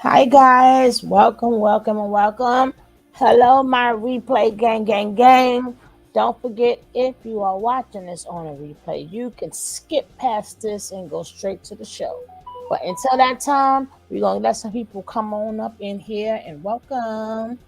Hi guys, welcome. Hello, my replay gang. Don't forget, if you are watching this on a replay, you can skip past this and go straight to the show. But until that time, we're gonna let some people come on up in here and welcome.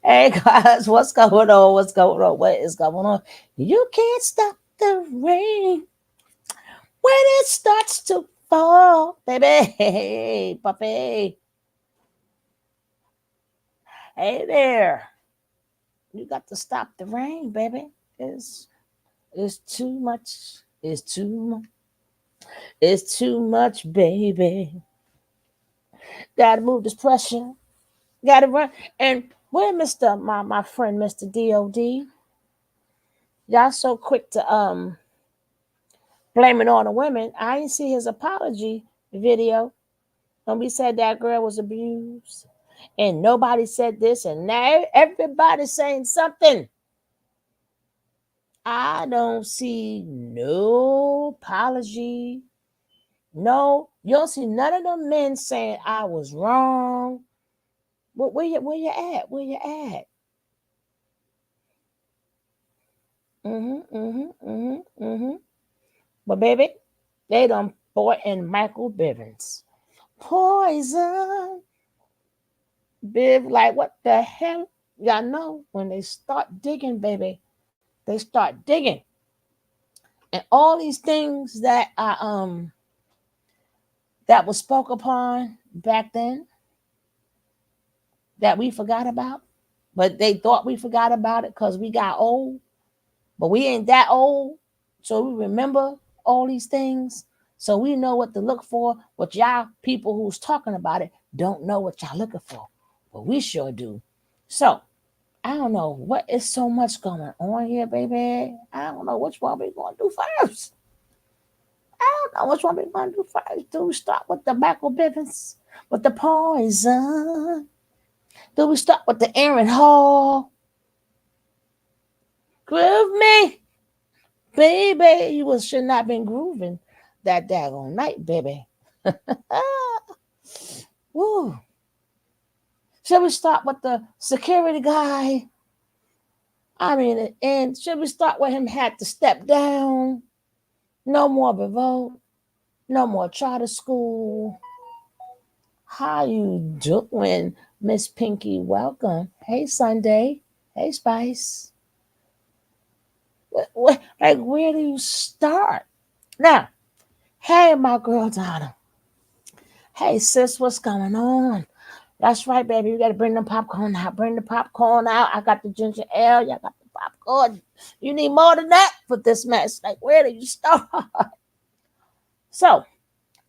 Hey guys, what's going on? What's going on? What is going on? You can't stop the rain when it starts to fall, baby. Hey, puppy. Hey there. You got to stop the rain, baby. It's too much. It's too much, baby. Gotta move this pressure. Gotta run. And where Mr. My friend Mr. DOD? Y'all so quick to blame it on the women. I didn't see his apology video when we said that girl was abused. And nobody said this, and now everybody's saying something. I don't see no apology. No, you don't see none of them men saying I was wrong. Where you at? Where you at? But baby, they done bought in Michael Bivens. Poison. Biv, like what the hell? Y'all know when they start digging, baby, they start digging. And all these things that I that was spoke upon back then that we forgot about, But they thought we forgot about it because we got old. But we ain't that old. So we remember all these things. So we know what to look for. But y'all people who's talking about it don't know what y'all looking for. But we sure do. So I don't know what is so much going on here, baby. I don't know which one we gonna do first. I don't know which one we gonna do first. Do we start with the Michael Bivens with the poison? Do we start with the Aaron Hall? Groove me, baby. You was should not been grooving that daggone night, baby. Woo. Should we start with the security guy? I mean, and should we start with him had to step down? No more revolt. No more charter school. How you doing, Miss Pinky? Welcome. Hey, Sunday. Hey, Spice. Like, where do you start? Now, hey, my girl Donna. Hey, sis, what's going on? That's right, baby. You got to bring the popcorn out. Bring the popcorn out. I got the ginger ale. Y'all got the popcorn. You need more than that for this mess. Like, where do you start? So,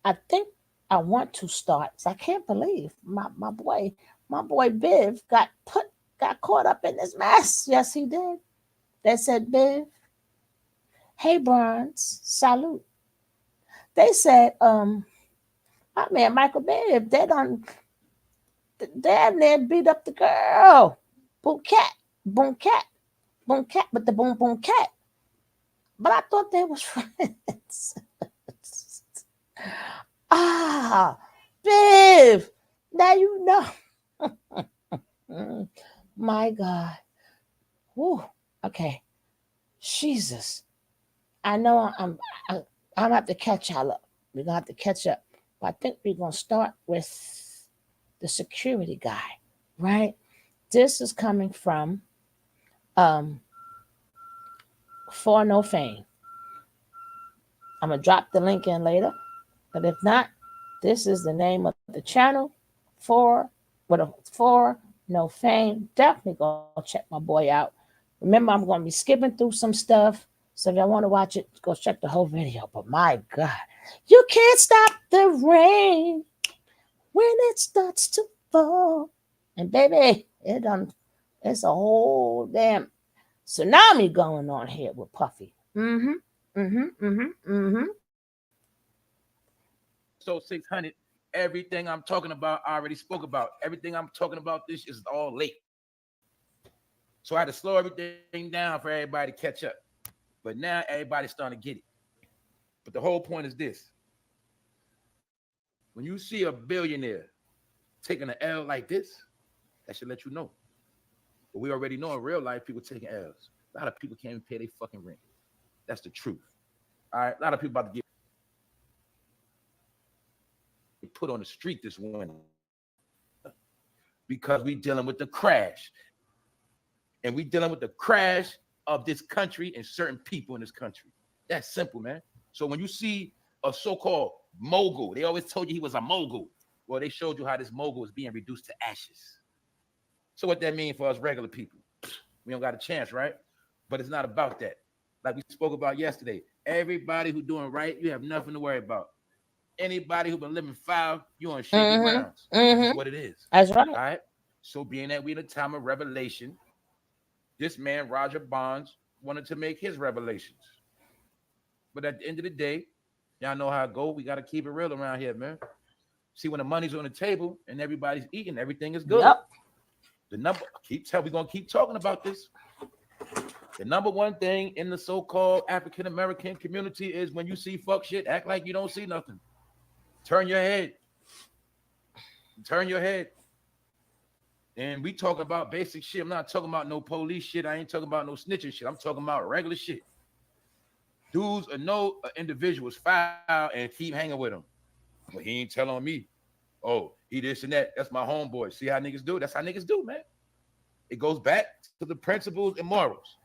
I think I want to start. I can't believe my boy Biv got caught up in this mess. Yes, he did. They said, Biv, hey Bronze, salute. They said, I mean Michael Biv, they beat up the girl. Boom cat, boom cat, boom cat, but the boom boom cat. But I thought they was friends. Ah, Biv, now you know. My God. Whew. Okay. Jesus. I know I'm gonna have to catch y'all up. We're gonna have to catch up. But I think we're gonna start with the security guy, right? This is coming from um For No Fame. I'm gonna drop the link in later. But if not, this is the name of the channel for no fame. Definitely go check my boy out. Remember, I'm going to be skipping through some stuff. So if y'all want to watch it, go check the whole video. But my God, you can't stop the rain when it starts to fall. And baby, it's a whole damn tsunami going on here with Puffy. Mm-hmm. Mm-hmm. Mm-hmm. Mm-hmm. So 600, everything I'm talking about, I already spoke about. Everything I'm talking about, this is all late. So I had to slow everything down for everybody to catch up. But now everybody's starting to get it. But the whole point is this. When you see a billionaire taking an L like this, that should let you know. But we already know in real life people taking L's. A lot of people can't even pay their fucking rent. That's the truth. All right, a lot of people about to get put on the street this winter because we dealing with the crash. And we dealing with the crash of this country and certain people in this country. That's simple, man. So when you see a so-called mogul, they always told you he was a mogul. Well, they showed you how this mogul is being reduced to ashes. So what that mean for us regular people? We don't got a chance, right? But it's not about that. Like we spoke about yesterday, everybody who doing right, you have nothing to worry about. Anybody who been living foul, you on shaky grounds. Mm-hmm. It's what it is. That's right. All right. So being that we in a time of revelation, this man, Roger Bonds, wanted to make his revelations. But at the end of the day, y'all know how it go. We got to keep it real around here, man. See, when the money's on the table and everybody's eating, everything is good. Yep. The number, we're going to keep talking about this. The number one thing in the so-called African-American community is when you see fuck shit, act like you don't see nothing. Turn your head. Turn your head. And we talking about basic shit. I'm not talking about no police shit. I ain't talking about no snitching shit. I'm talking about regular shit. Dudes know individuals foul and keep hanging with them. Well, he ain't telling me. Oh, he this and that. That's my homeboy. See how niggas do? That's how niggas do, man. It goes back to the principles and morals.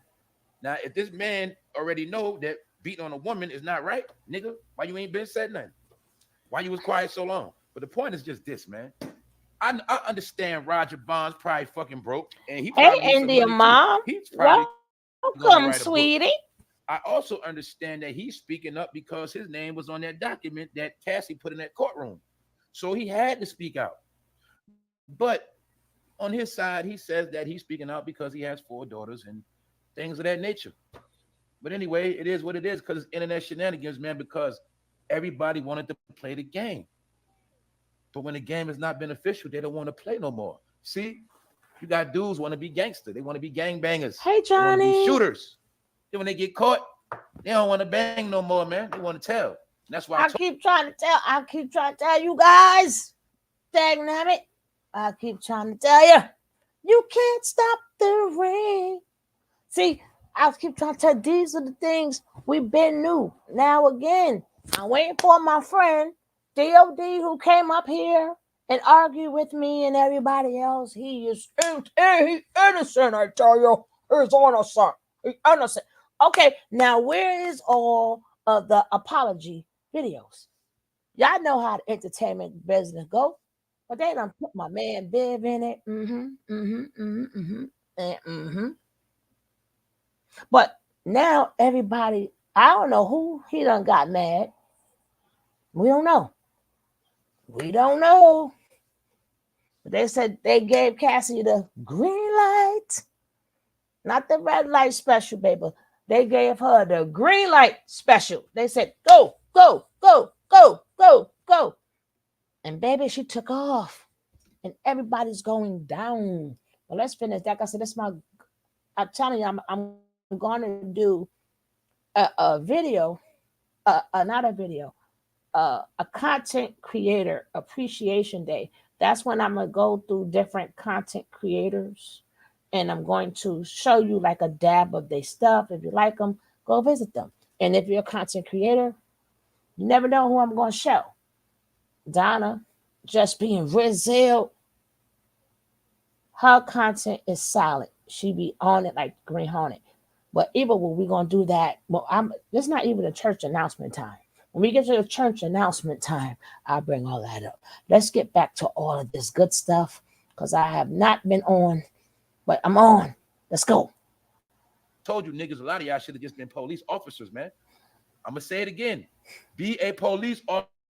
Now, if this man already know that beating on a woman is not right, nigga, why you ain't been said nothing? Why you was quiet so long? But the point is just this, man. I understand Roger Bonds probably fucking broke, and he Hey, probably needs some India money too. Mom. He's probably gonna write a book. Welcome, sweetie. I also understand that he's speaking up because his name was on that document that Cassie put in that courtroom. So he had to speak out. But on his side, he says that he's speaking out because he has 4 daughters and things of that nature. But anyway, it is what it is because it's internet shenanigans, man, because everybody wanted to play the game. But when the game is not beneficial, they don't want to play no more. See, you got dudes want to be gangster. They want to be gangbangers. Hey, They want to be Johnny. shooters. Then when they get caught, they don't want to bang no more, man. They want to tell. And that's why I told I keep trying to tell you guys. Dang it. I keep trying to tell you. You can't stop the rain. See, I keep trying to tell you, these are the things we've been new. Now again, I'm waiting for my friend DOD who came up here and argued with me and everybody else. He is innocent, I tell you. He's innocent. He's innocent. Okay, now where is all of the apology videos? Y'all know how the entertainment business go. But they done put my man Biv in it. And But now everybody, I don't know who he done got mad. We don't know. We don't know. But they said they gave Cassie the green light, not the red light special, baby. They gave her the green light special. They said, go, go, go, go, go, go. And baby, she took off. And everybody's going down. But let's finish. Like I said, that's my. I'm telling you, I'm going to do a video, not a video, a content creator appreciation day. That's when I'm gonna go through different content creators, and I'm going to show you like a dab of their stuff. If you like them, go visit them. And if you're a content creator, you never know who I'm going to show. Donna, just being Brazil, her content is solid. She be on it like Green Hornet. But even when we gonna do that, well, it's not even a church announcement time. When we get to the church announcement time, I'll bring all that up. Let's get back to all of this good stuff because I have not been on, but I'm on. Let's go. told you niggas, a lot of y'all should have just been police officers, man. I'm gonna say it again. Be a police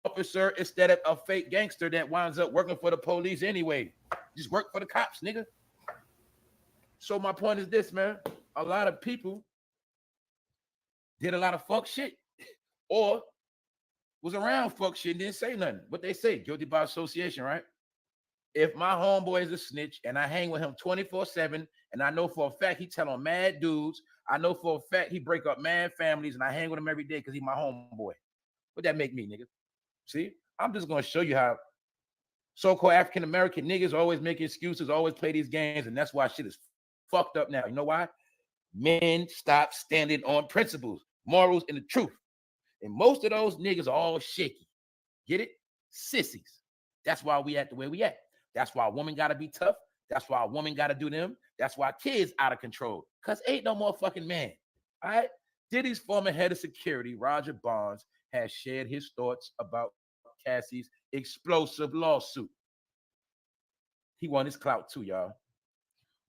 officer instead of a fake gangster that winds up working for the police anyway. Just work for the cops, nigga. So my point is this, man. A lot of people did a lot of fuck shit or was around fuck shit and didn't say nothing. What they say, guilty by association, right? If my homeboy is a snitch and I hang with him 24/7, and I know for a fact he tell on mad dudes, I know for a fact he break up mad families, and I hang with him every day because he's my homeboy. What that make me, nigga? See, I'm just gonna show you how so-called African American niggas always make excuses, always play these games, and that's why shit is fucked up now. You know why? Men stop standing on principles, morals, and the truth. And most of those niggas are all shaky. Get it? Sissies. That's why we at the way we at. That's why a woman gotta be tough. That's why a woman gotta do them. That's why kids out of control. Cause ain't no more fucking man. All right. Diddy's former head of security, Roger Bonds, has shared his thoughts about Cassie's explosive lawsuit. He won his clout too, y'all.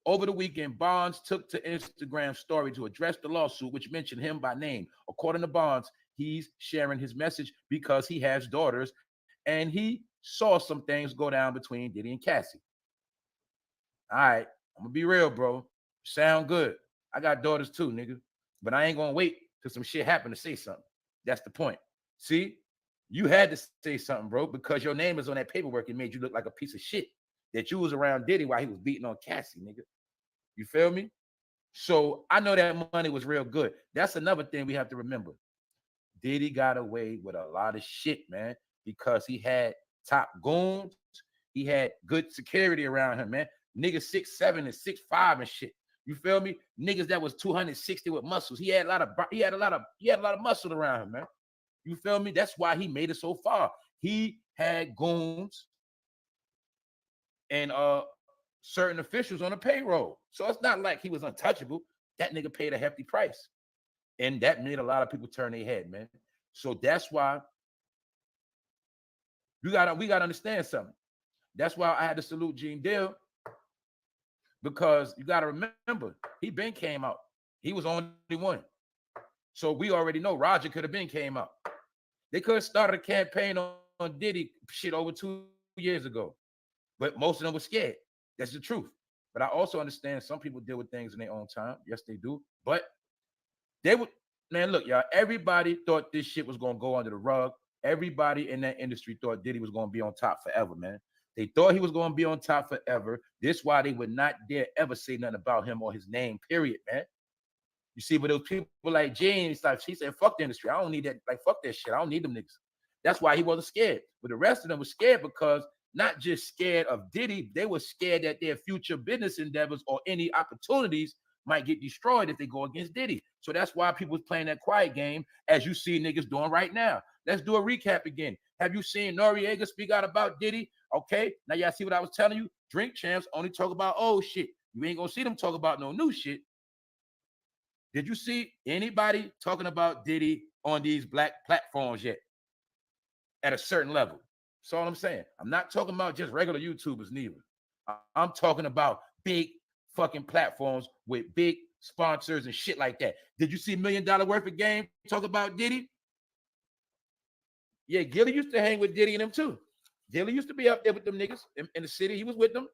Over the weekend, Bonds took to Instagram story to address the lawsuit, which mentioned him by name. According to Bonds, he's sharing his message because he has daughters and he saw some things go down between Diddy and Cassie. All right, I'm gonna be real, bro. Sound good. I got daughters too, nigga. But I ain't gonna wait till some shit happen to say something. That's the point. See, you had to say something, bro, because your name is on that paperwork and made you look like a piece of shit that you was around Diddy while he was beating on Cassie, nigga. You feel me? So I know that money was real good. That's another thing we have to remember. Diddy got away with a lot of shit, man, because he had top goons. He had good security around him, man. Niggas 6'7" and 6'5" and shit. You feel me? Niggas that was 260 with muscles. He had a lot of muscle around him, man. You feel me? That's why he made it so far. He had goons and certain officials on the payroll. So it's not like he was untouchable. That nigga paid a hefty price. And that made a lot of people turn their head, man. So that's why we gotta understand something. That's why I had to salute Gene Deal, because you got to remember, he been came out. He was only one. So we already know Roger could have been came out. They could have started a campaign on Diddy shit over 2 years ago. But most of them were scared. That's the truth. But I also understand some people deal with things in their own time. Yes, they do. But they would, man, look, y'all, everybody thought this shit was going to go under the rug. Everybody in that industry thought Diddy was going to be on top forever, man. They thought he was going to be on top forever. This why they would not dare ever say nothing about him or his name, period, man. You see, but those people like James, like she said, fuck the industry. I don't need that. Like, fuck that shit. I don't need them niggas. That's why he wasn't scared. But the rest of them were scared because not just scared of Diddy, they were scared that their future business endeavors or any opportunities might get destroyed if they go against Diddy. So that's why people was playing that quiet game, as you see niggas doing right now. Let's do a recap again. Have you seen Noriega speak out about Diddy? Okay, now y'all see what I was telling you? Drink champs only talk about old shit. You ain't gonna see them talk about no new shit. Did you see anybody talking about Diddy on these black platforms yet at a certain level? That's all I'm saying. I'm not talking about just regular YouTubers neither. I'm talking about big fucking platforms with big sponsors and shit like that. Did you see $1 Million Worth of Game talk about Diddy? Yeah, Gilly used to hang with Diddy and them too. Gilly used to be up there with them niggas in the city. He was with them.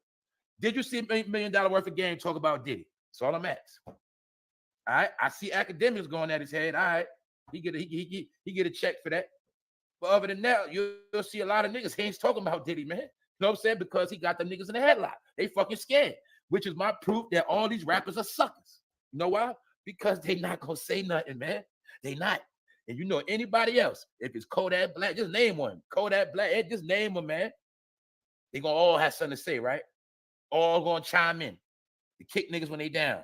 Did you see $1 Million Worth of Game talk about Diddy? That's all I'm asking. All right, I see academics going at his head. All right, he get a check for that. But other than that, you'll see a lot of niggas. He ain't talking about Diddy, man. You know what I'm saying? Because he got them niggas in the headlock. They fucking scared, which is my proof that all these rappers are suckers. You know why? Because they not gonna say nothing, man. They not. And you know anybody else, if it's Kodak Black, just name one. Kodak Black, just name them, man. They gonna all have something to say, right? All gonna chime in to kick niggas when they down.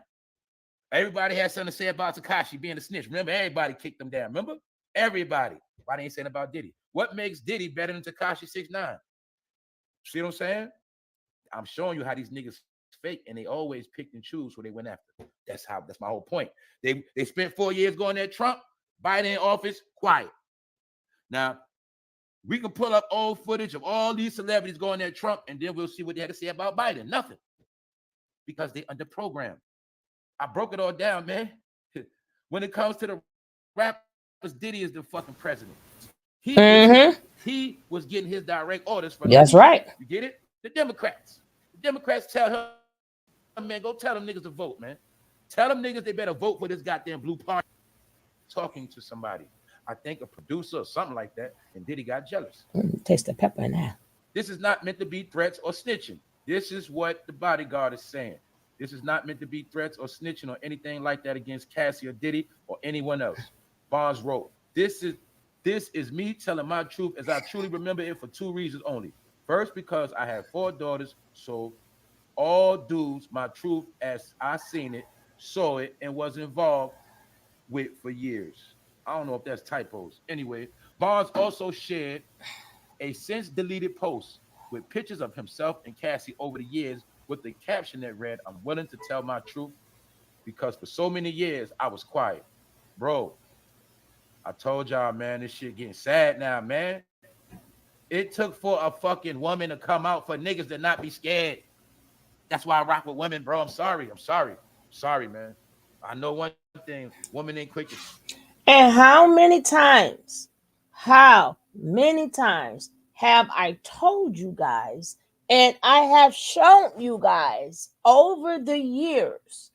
Everybody has something to say about Tekashi being a snitch. Remember, everybody kicked them down. Remember? Everybody. Why they ain't saying about Diddy? What makes Diddy better than Tekashi 6ix9ine? See what I'm saying? I'm showing you how these niggas fake, and they always picked and choose who they went after. That's my whole point. They spent 4 years going at Trump, Biden in office, quiet. Now, we can pull up old footage of all these celebrities going at Trump, and then we'll see what they had to say about Biden. Nothing. Because they under program. I broke it all down, man. When it comes to the rappers, Diddy is the fucking president. He was getting his direct orders from the That's people. right. You get it? The Democrats. The Democrats tell him, man, go tell them niggas to vote, man. Tell them niggas they better vote for this goddamn blue party. Talking to somebody, I think a producer or something like that, and Diddy got jealous. Taste the pepper in that. This is not meant to be threats or snitching. This is what the bodyguard is saying. This is not meant to be threats or snitching or anything like that against Cassie or Diddy or anyone else. Bonds wrote, this is me telling my truth as I truly remember it for 2 reasons only. First, because I have 4 daughters, so all dudes, my truth as I seen it, saw it, and was involved with for years. I don't know if that's typos. Anyway, Bonds also shared a since deleted post with pictures of himself and Cassie over the years with the caption that read, I'm willing to tell my truth because for so many years I was quiet. Bro, I told y'all, man, this shit getting sad now, man. It took for a fucking woman to come out for niggas to not be scared. That's why I rock with women, bro. I'm sorry, man. I know one thing, women ain't quick to... And how many times have I told you guys, and I have shown you guys over the years,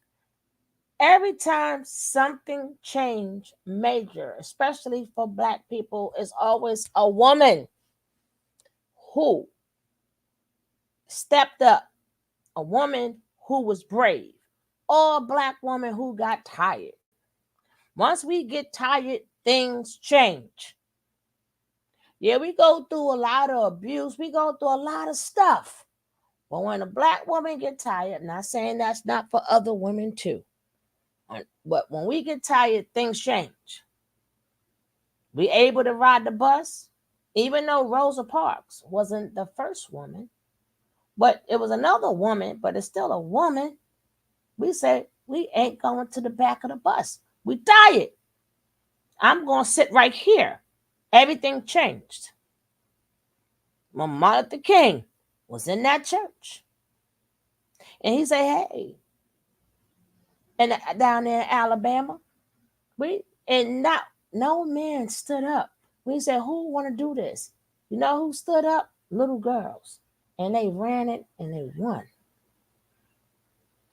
every time something changed major, especially for Black people, is always a woman who stepped up, a woman who was brave, or a Black woman who got tired. Once we get tired, things change. Yeah, we go through a lot of abuse. We go through a lot of stuff. But when a Black woman get tired, not saying that's not for other women too, but when we get tired, things change. We able to ride the bus, even though Rosa Parks wasn't the first woman, but it was another woman, but it's still a woman. We say, we ain't going to the back of the bus. We tired. I'm going to sit right here. Everything changed. Martin Luther King, was in that church. And he said, hey, and down there in Alabama, we and not no man stood up. We said, who want to do this? You know who stood up? Little girls. And they ran it and they won.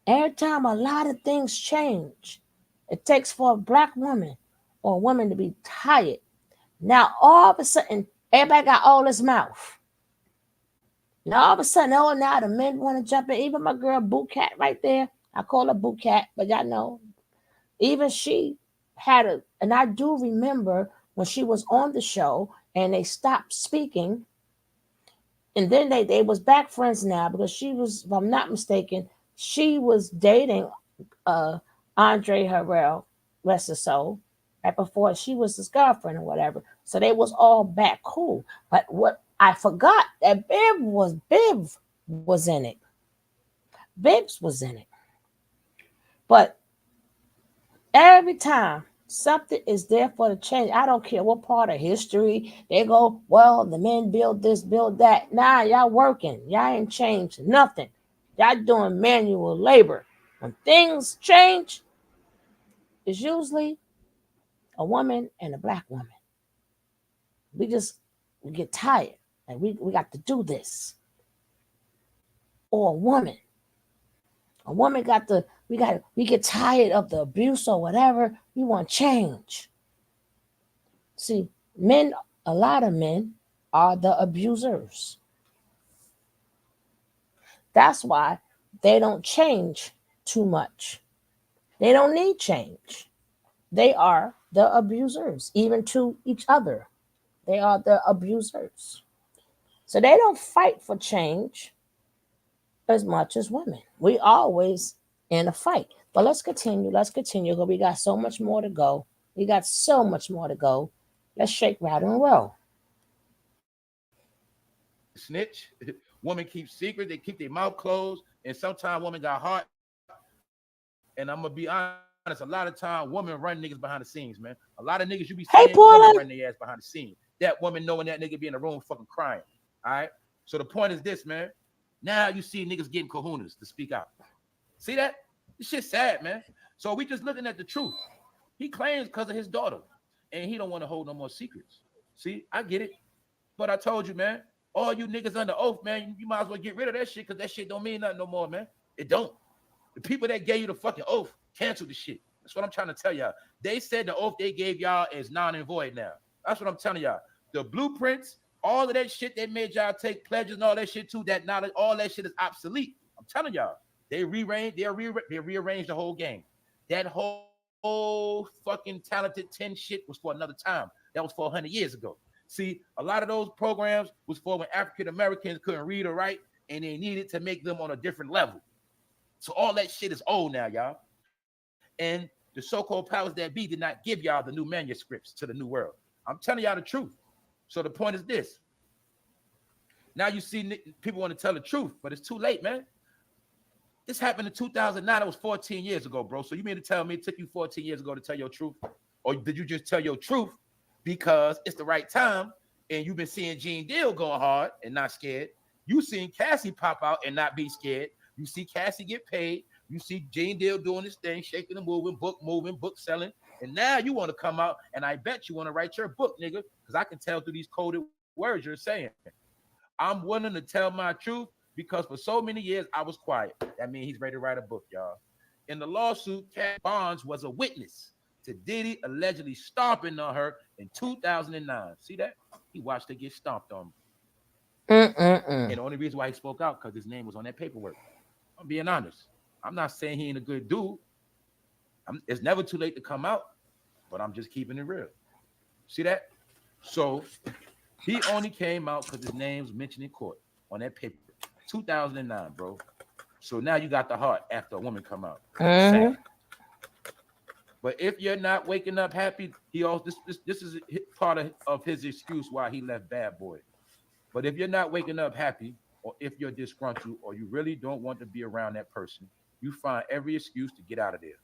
Every time a lot of things change, it takes for a black woman or a woman to be tired. Now all of a sudden, everybody got all this mouth. Now all of a sudden, oh, now the men want to jump in. Even my girl Boo Cat right there. I call her Boo Cat, but y'all know, even she had a, and I do remember when she was on the show and they stopped speaking, and then they was back friends now because she was, if I'm not mistaken, she was dating uh Andre Harrell, rest his soul, right before she was his girlfriend or whatever. So they was all back cool. But what I forgot that Biv was in it. Bibbs was in it. But every time something is there for the change, I don't care what part of history they go, well, the men build this, build that. Nah, y'all working. Y'all ain't changed nothing. Y'all doing manual labor. When things change, it's usually a woman and a black woman. We just we get tired. And we got to do this. Or a woman. A woman got the we get tired of the abuse or whatever. We want change. See, men, a lot of men are the abusers. That's why they don't change too much. They don't need change. They are the abusers, even to each other. They are the abusers. So they don't fight for change as much as women. We always in a fight. But let's continue. Let's continue because we got so much more to go. We got so much more to go. Let's shake, rattle, and roll. Snitch. Women keep secrets. They keep their mouth closed. And sometimes women got heart. And I'm gonna be honest. A lot of time, women run niggas behind the scenes, man. A lot of niggas you be seeing, Hey, women run their Paulie. ass behind the scene. That woman knowing that nigga be in the room fucking crying. All right. So the point is this, man. Now you see niggas getting kahunas to speak out. See that? This shit's sad, man. So we just looking at the truth. He claims because of his daughter, and he don't want to hold no more secrets. See, I get it, but I told you, man. All you niggas under oath, man, you might as well get rid of that shit because that shit don't mean nothing no more, man. It don't. The people that gave you the fucking oath cancel the shit. That's what I'm trying to tell y'all. They said the oath they gave y'all is non and void now. That's what I'm telling y'all. The blueprints, all of that shit they made y'all take pledges and all that shit too. That knowledge, all that shit is obsolete. I'm telling y'all. They rearranged the whole game. That whole fucking talented 10 shit was for another time. That was for 100 years ago. See, a lot of those programs was for when African Americans couldn't read or write, and they needed to make them on a different level. So all that shit is old now, y'all. And the so-called powers that be did not give y'all the new manuscripts to the new world. I'm telling y'all the truth. So the point is this. Now you see people want to tell the truth, but it's too late, man. This happened in 2009. It was 14 years ago, bro. So you mean to tell me it took you 14 years ago to tell your truth? Or did you just tell your truth because it's the right time and you've been seeing Gene Deal going hard and not scared? You seen Cassie pop out and not be scared. You see Cassie get paid. You see Gene Deal doing this thing, shaking and moving, book selling. And now you want to come out and I bet you want to write your book, nigga, because I can tell through these coded words you're saying. I'm willing to tell my truth because for so many years I was quiet. That means he's ready to write a book, y'all. In the lawsuit, Cat Bonds was a witness to Diddy allegedly stomping on her in 2009. See that? He watched her get stomped on. Mm-mm-mm. And the only reason why he spoke out because his name was on that paperwork. I'm being honest. I'm not saying he ain't a good dude. It's never too late to come out, but I'm just keeping it real. See that? So he only came out because his name's mentioned in court on that paper. 2009, bro. So now you got the heart after a woman come out. Mm-hmm. Sad. But if you're not waking up happy, he also this is part of his excuse why he left Bad Boy. But if you're not waking up happy, or if you're disgruntled, or you really don't want to be around that person, you find every excuse to get out of there.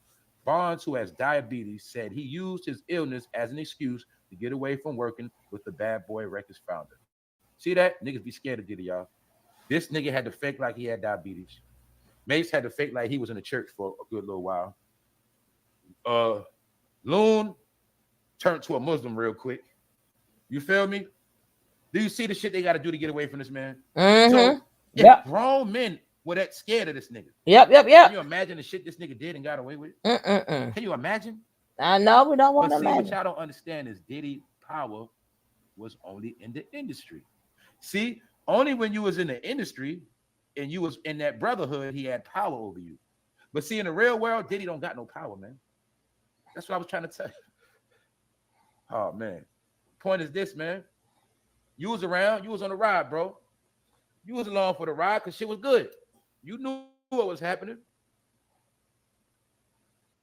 Barnes, who has diabetes, said he used his illness as an excuse to get away from working with the Bad Boy Records founder. See that? Niggas be scared of Diddy, y'all. This nigga had to fake like he had diabetes. Mace had to fake like he was in the church for a good little while. Loon turned to a Muslim real quick. You feel me? Do you see the shit they got to do to get away from this man? So if grown men were that scared of this nigga, can you imagine the shit this nigga did and got away with? Can you imagine? I know we don't want But to see, what imagine. y'all don't understand is Diddy power was only in the industry. See, only when you was in the industry and you was in that brotherhood, he had power over you. But see, in the real world, Diddy don't got no power, man. That's what I was trying to tell you. Oh man. Point is this, man. You was around, you was on the ride, bro. You was along for the ride because shit was good. You knew what was happening.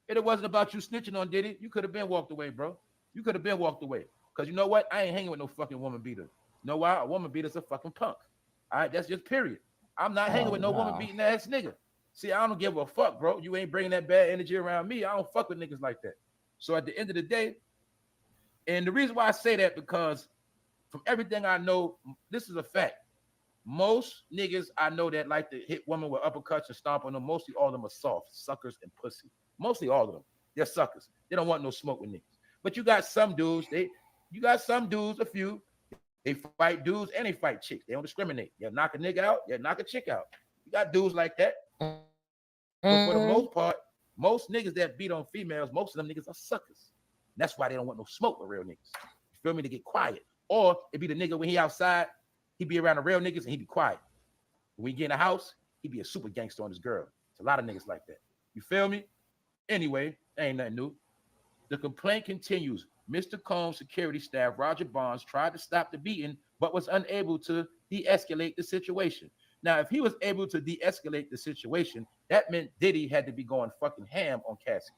And it wasn't about you snitching on Diddy. You could have been walked away, bro. You could have been walked away. Because you know what? I ain't hanging with no fucking woman beater. You know why? A woman beater's a fucking punk. All right, that's just period. I'm not hanging with no woman beating ass nigga. See, I don't give a fuck, bro. You ain't bringing that bad energy around me. I don't fuck with niggas like that. So at the end of the day, and the reason why I say that, because from everything I know, this is a fact. Most niggas I know that like to hit women with uppercuts and stomp on them, mostly all of them are soft, suckers and pussy. Mostly all of them. They're suckers. They don't want no smoke with niggas. But you got some dudes, a few, they fight dudes and they fight chicks. They don't discriminate. They'll knock a nigga out, they'll knock a chick out. You got dudes like that. But for the most part, most niggas that beat on females, most of them niggas are suckers. That's why they don't want no smoke with real niggas. You feel me? To get quiet. Or it be the nigga when he outside, he be around the real niggas and he be quiet. When he get in the house, he be a super gangster on his girl. It's a lot of niggas like that. You feel me? Anyway, ain't nothing new. The complaint continues. Mr. Combs' security staff, Roger Barnes, tried to stop the beating, but was unable to de-escalate the situation. Now, if he was able to de-escalate the situation, that meant Diddy had to be going fucking ham on Cassie.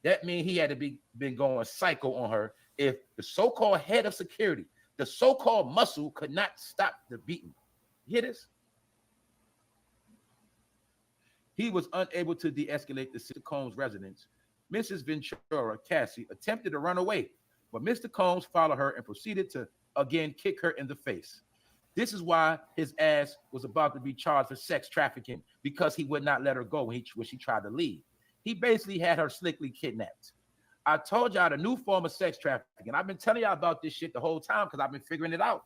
That means he had to be been going psycho on her. If the so-called head of security, the so-called muscle, could not stop the beating. You hear this? He was unable to de-escalate the Mr. Combs' residence. Mrs. Ventura, Cassie, attempted to run away, but Mr. Combs followed her and proceeded to again kick her in the face. This is why his ass was about to be charged for sex trafficking, because he would not let her go when she tried to leave. He basically had her slickly kidnapped. I told y'all the new form of sex trafficking. I've been telling y'all about this shit the whole time because I've been figuring it out.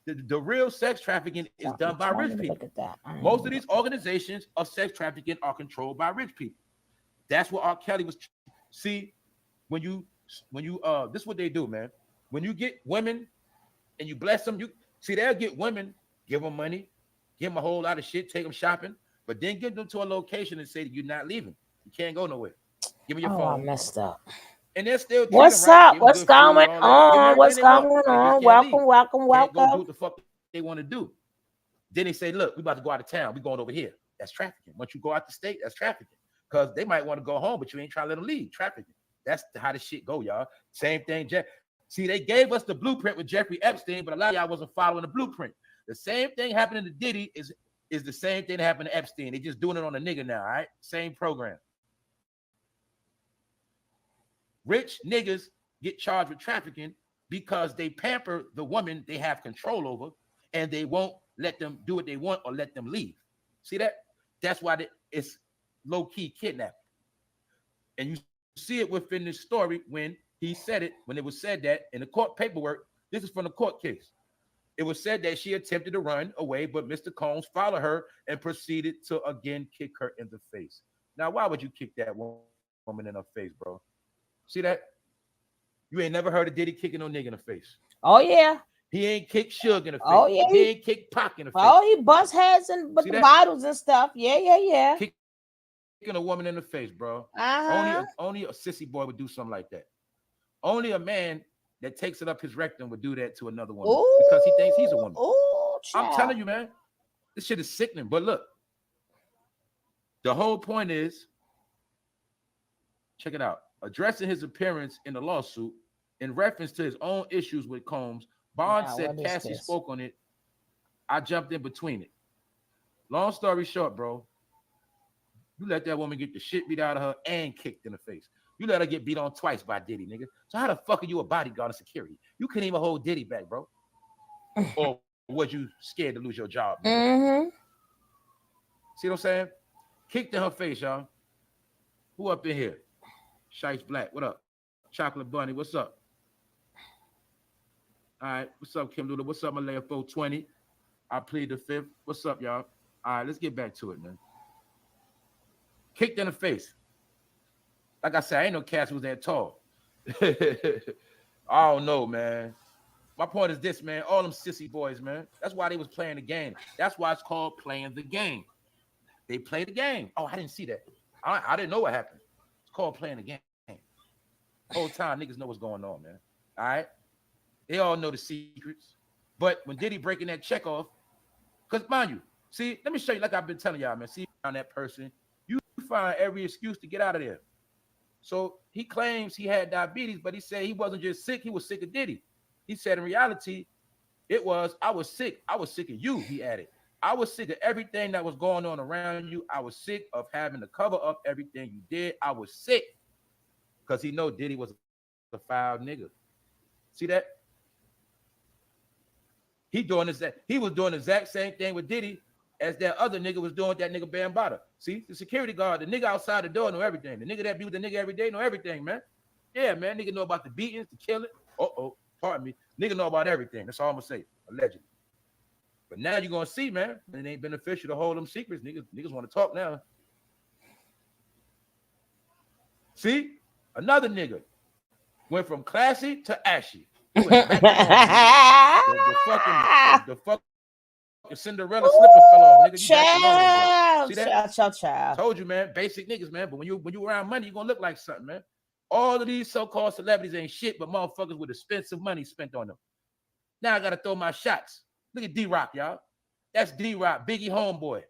The real sex trafficking is done by rich people. Most of these organizations of sex trafficking are controlled by rich people. That's what R. Kelly was. See, when you this is what they do, man. When you get women and you bless them, you see they'll get women, give them money, give them a whole lot of shit, take them shopping, but then get them to a location and say that you're not leaving. You can't go nowhere. Give me your phone. I messed up. And they're still What's right. up? What's going on? What's going on? Welcome, welcome, welcome. Can't go do what the fuck they want to do. Then they say, look, we about to go out of town. We going over here. That's trafficking. Once you go out the state, that's trafficking. Because they might want to go home, but you ain't trying to let them leave. Trafficking. That's how the shit go, y'all. Same thing. See, they gave us the blueprint with Jeffrey Epstein, but a lot of y'all wasn't following the blueprint. The same thing happening to Diddy is the same thing that happened to Epstein. They just doing it on a nigga now, all right? Same program. Rich niggas get charged with trafficking because they pamper the woman they have control over, and they won't let them do what they want or let them leave. See that? That's why it's low-key kidnapping. And you see it within this story when he said it, when it was said that in the court paperwork. This is from the court case. It was said that she attempted to run away, but Mr. Combs followed her and proceeded to again kick her in the face. Now, why would you kick that woman in her face, bro? See that? You ain't never heard of Diddy kicking no nigga in the face. Oh, yeah. He ain't kicked Suge in the face. Oh, yeah. He ain't kicked Pac in the face. Oh, he bust heads and but the bottles and stuff. Yeah. Kicking a woman in the face, bro. Only a sissy boy would do something like that. Only a man that takes it up his rectum would do that to another woman because he thinks he's a woman. I'm telling you, man. This shit is sickening. But look, the whole point is, check it out. Addressing his appearance in the lawsuit in reference to his own issues with Combs, Bond said Cassie spoke on it. I jumped in between it. Long story short, bro, you let that woman get the shit beat out of her and kicked in the face. You let her get beat on twice by Diddy, nigga. So how the fuck are you a bodyguard of security? You can't even hold Diddy back, bro. Or was you scared to lose your job, nigga? Mm-hmm. See what I'm saying? Kicked in her face, y'all. Who up in here? Shice Black, what up? Chocolate Bunny, what's up? All right, what's up, Kim Luda? What's up, Malaya 420? I plead the fifth. What's up, y'all? All right, let's get back to it, man. Kicked in the face. Like I said, I ain't no cats who's that tall. I don't know, man. My point is this, man. All them sissy boys, man. That's why they was playing the game. That's why it's called playing the game. They play the game. Oh, I didn't see that. I didn't know what happened. It's called playing the game. Whole time, niggas know what's going on, man. All right? They all know the secrets. But when Diddy breaking that check off, because mind you, see, let me show you, like I've been telling y'all, man. See, around that person, you find every excuse to get out of there. So he claims he had diabetes, but he said he wasn't just sick, he was sick of Diddy. He said in reality, it was, I was sick. I was sick of you, he added. I was sick of everything that was going on around you. I was sick of having to cover up everything you did. I was sick because he know Diddy was a foul nigga. See that? He was doing the exact same thing with Diddy as that other nigga was doing with that nigga Bambaataa. See, the security guard, the nigga outside the door know everything. The nigga that be with the nigga every day know everything, man. Yeah, man, nigga know about the beatings, the killing. Pardon me. Nigga know about everything. That's all I'm gonna say, allegedly. But now you're gonna see, man, it ain't beneficial to hold them secrets. Niggas want to talk now. See, another nigga went from classy to ashy. He went back to normal, nigga. The fucking Cinderella slipper fell off, nigga. You back to normal again. See that? Child. Told you, man. Basic niggas, man. But when you around money, you gonna look like something, man. All of these so-called celebrities ain't shit, but motherfuckers with expensive money spent on them. Now I gotta throw my shots. Look at D-Rock, y'all. That's D-Rock, Biggie homeboy.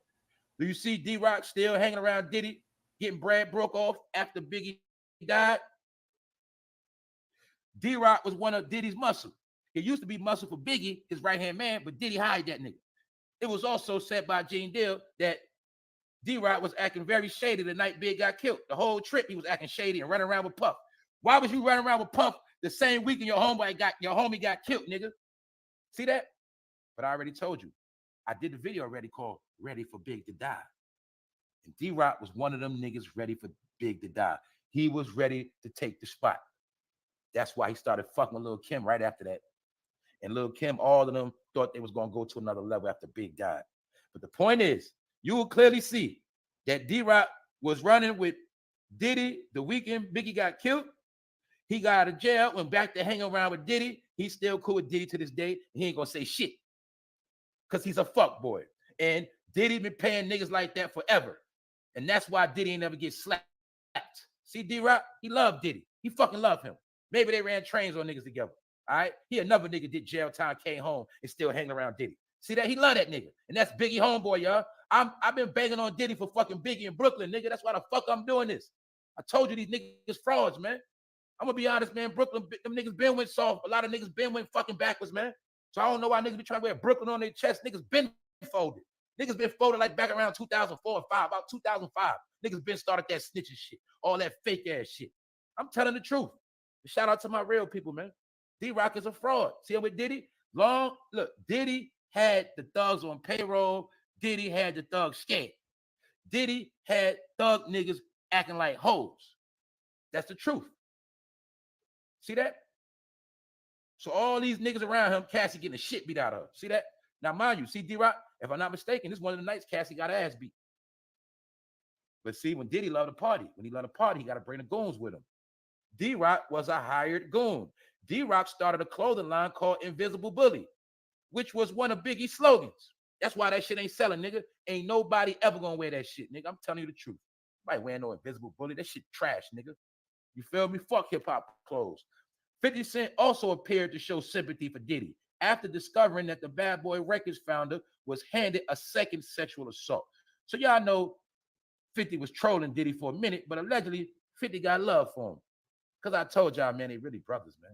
Do you see D-Rock still hanging around Diddy, getting Brad broke off after Biggie died? D-Rock was one of Diddy's muscle. He used to be muscle for Biggie, his right-hand man, but Diddy hired that nigga. It was also said by Gene Deal that D-Rock was acting very shady the night Big got killed. The whole trip, he was acting shady and running around with Puff. Why was you running around with Puff the same weekend your homie got killed, nigga? See that? But I already told you. I did the video already called Ready for Big to Die. And D-Rock was one of them niggas ready for Big to die. He was ready to take the spot. That's why he started fucking with Lil' Kim right after that. And Lil' Kim, all of them thought they was going to go to another level after Big died. But the point is, you will clearly see that D-Rock was running with Diddy the weekend Biggie got killed. He got out of jail, went back to hang around with Diddy. He's still cool with Diddy to this day. He ain't going to say shit because he's a fuck boy. And Diddy been paying niggas like that forever. And that's why Diddy ain't never get slapped. See, D-Rock, he loved Diddy. He fucking loved him. Maybe they ran trains on niggas together. All right? He another nigga did jail time, came home, and still hanging around Diddy. See that? He love that nigga. And that's Biggie homeboy, y'all. I've been banging on Diddy for fucking Biggie in Brooklyn, nigga. That's why the fuck I'm doing this. I told you these niggas frauds, man. I'm gonna be honest, man. Brooklyn, them niggas been went soft. A lot of niggas been went fucking backwards, man. So I don't know why niggas be trying to wear Brooklyn on their chest. Niggas been folded. Niggas been folded like back around 2004 and 5, about 2005. Niggas been started that snitching shit, all that fake ass shit. I'm telling the truth. Shout out to my real people, man. D-Rock is a fraud. See him with Diddy? Look, Diddy had the thugs on payroll. Diddy had the thugs scared. Diddy had thug niggas acting like hoes. That's the truth. See that? So all these niggas around him, Cassie getting the shit beat out of her. See that? Now, mind you, see D-Rock, if I'm not mistaken, this is one of the nights Cassie got her ass beat. But see, when Diddy loved a party, he got to bring the goons with him. D-Rock was a hired goon. D-Rock started a clothing line called Invisible Bully, which was one of Biggie's slogans. That's why that shit ain't selling, nigga. Ain't nobody ever gonna wear that shit, nigga. I'm telling you the truth. Nobody wearing no Invisible Bully. That shit trash, nigga. You feel me? Fuck hip-hop clothes. 50 Cent also appeared to show sympathy for Diddy after discovering that the Bad Boy Records founder was handed a second sexual assault. So y'all know 50 was trolling Diddy for a minute, but allegedly 50 got love for him. Because I told y'all, man, they really brothers, man.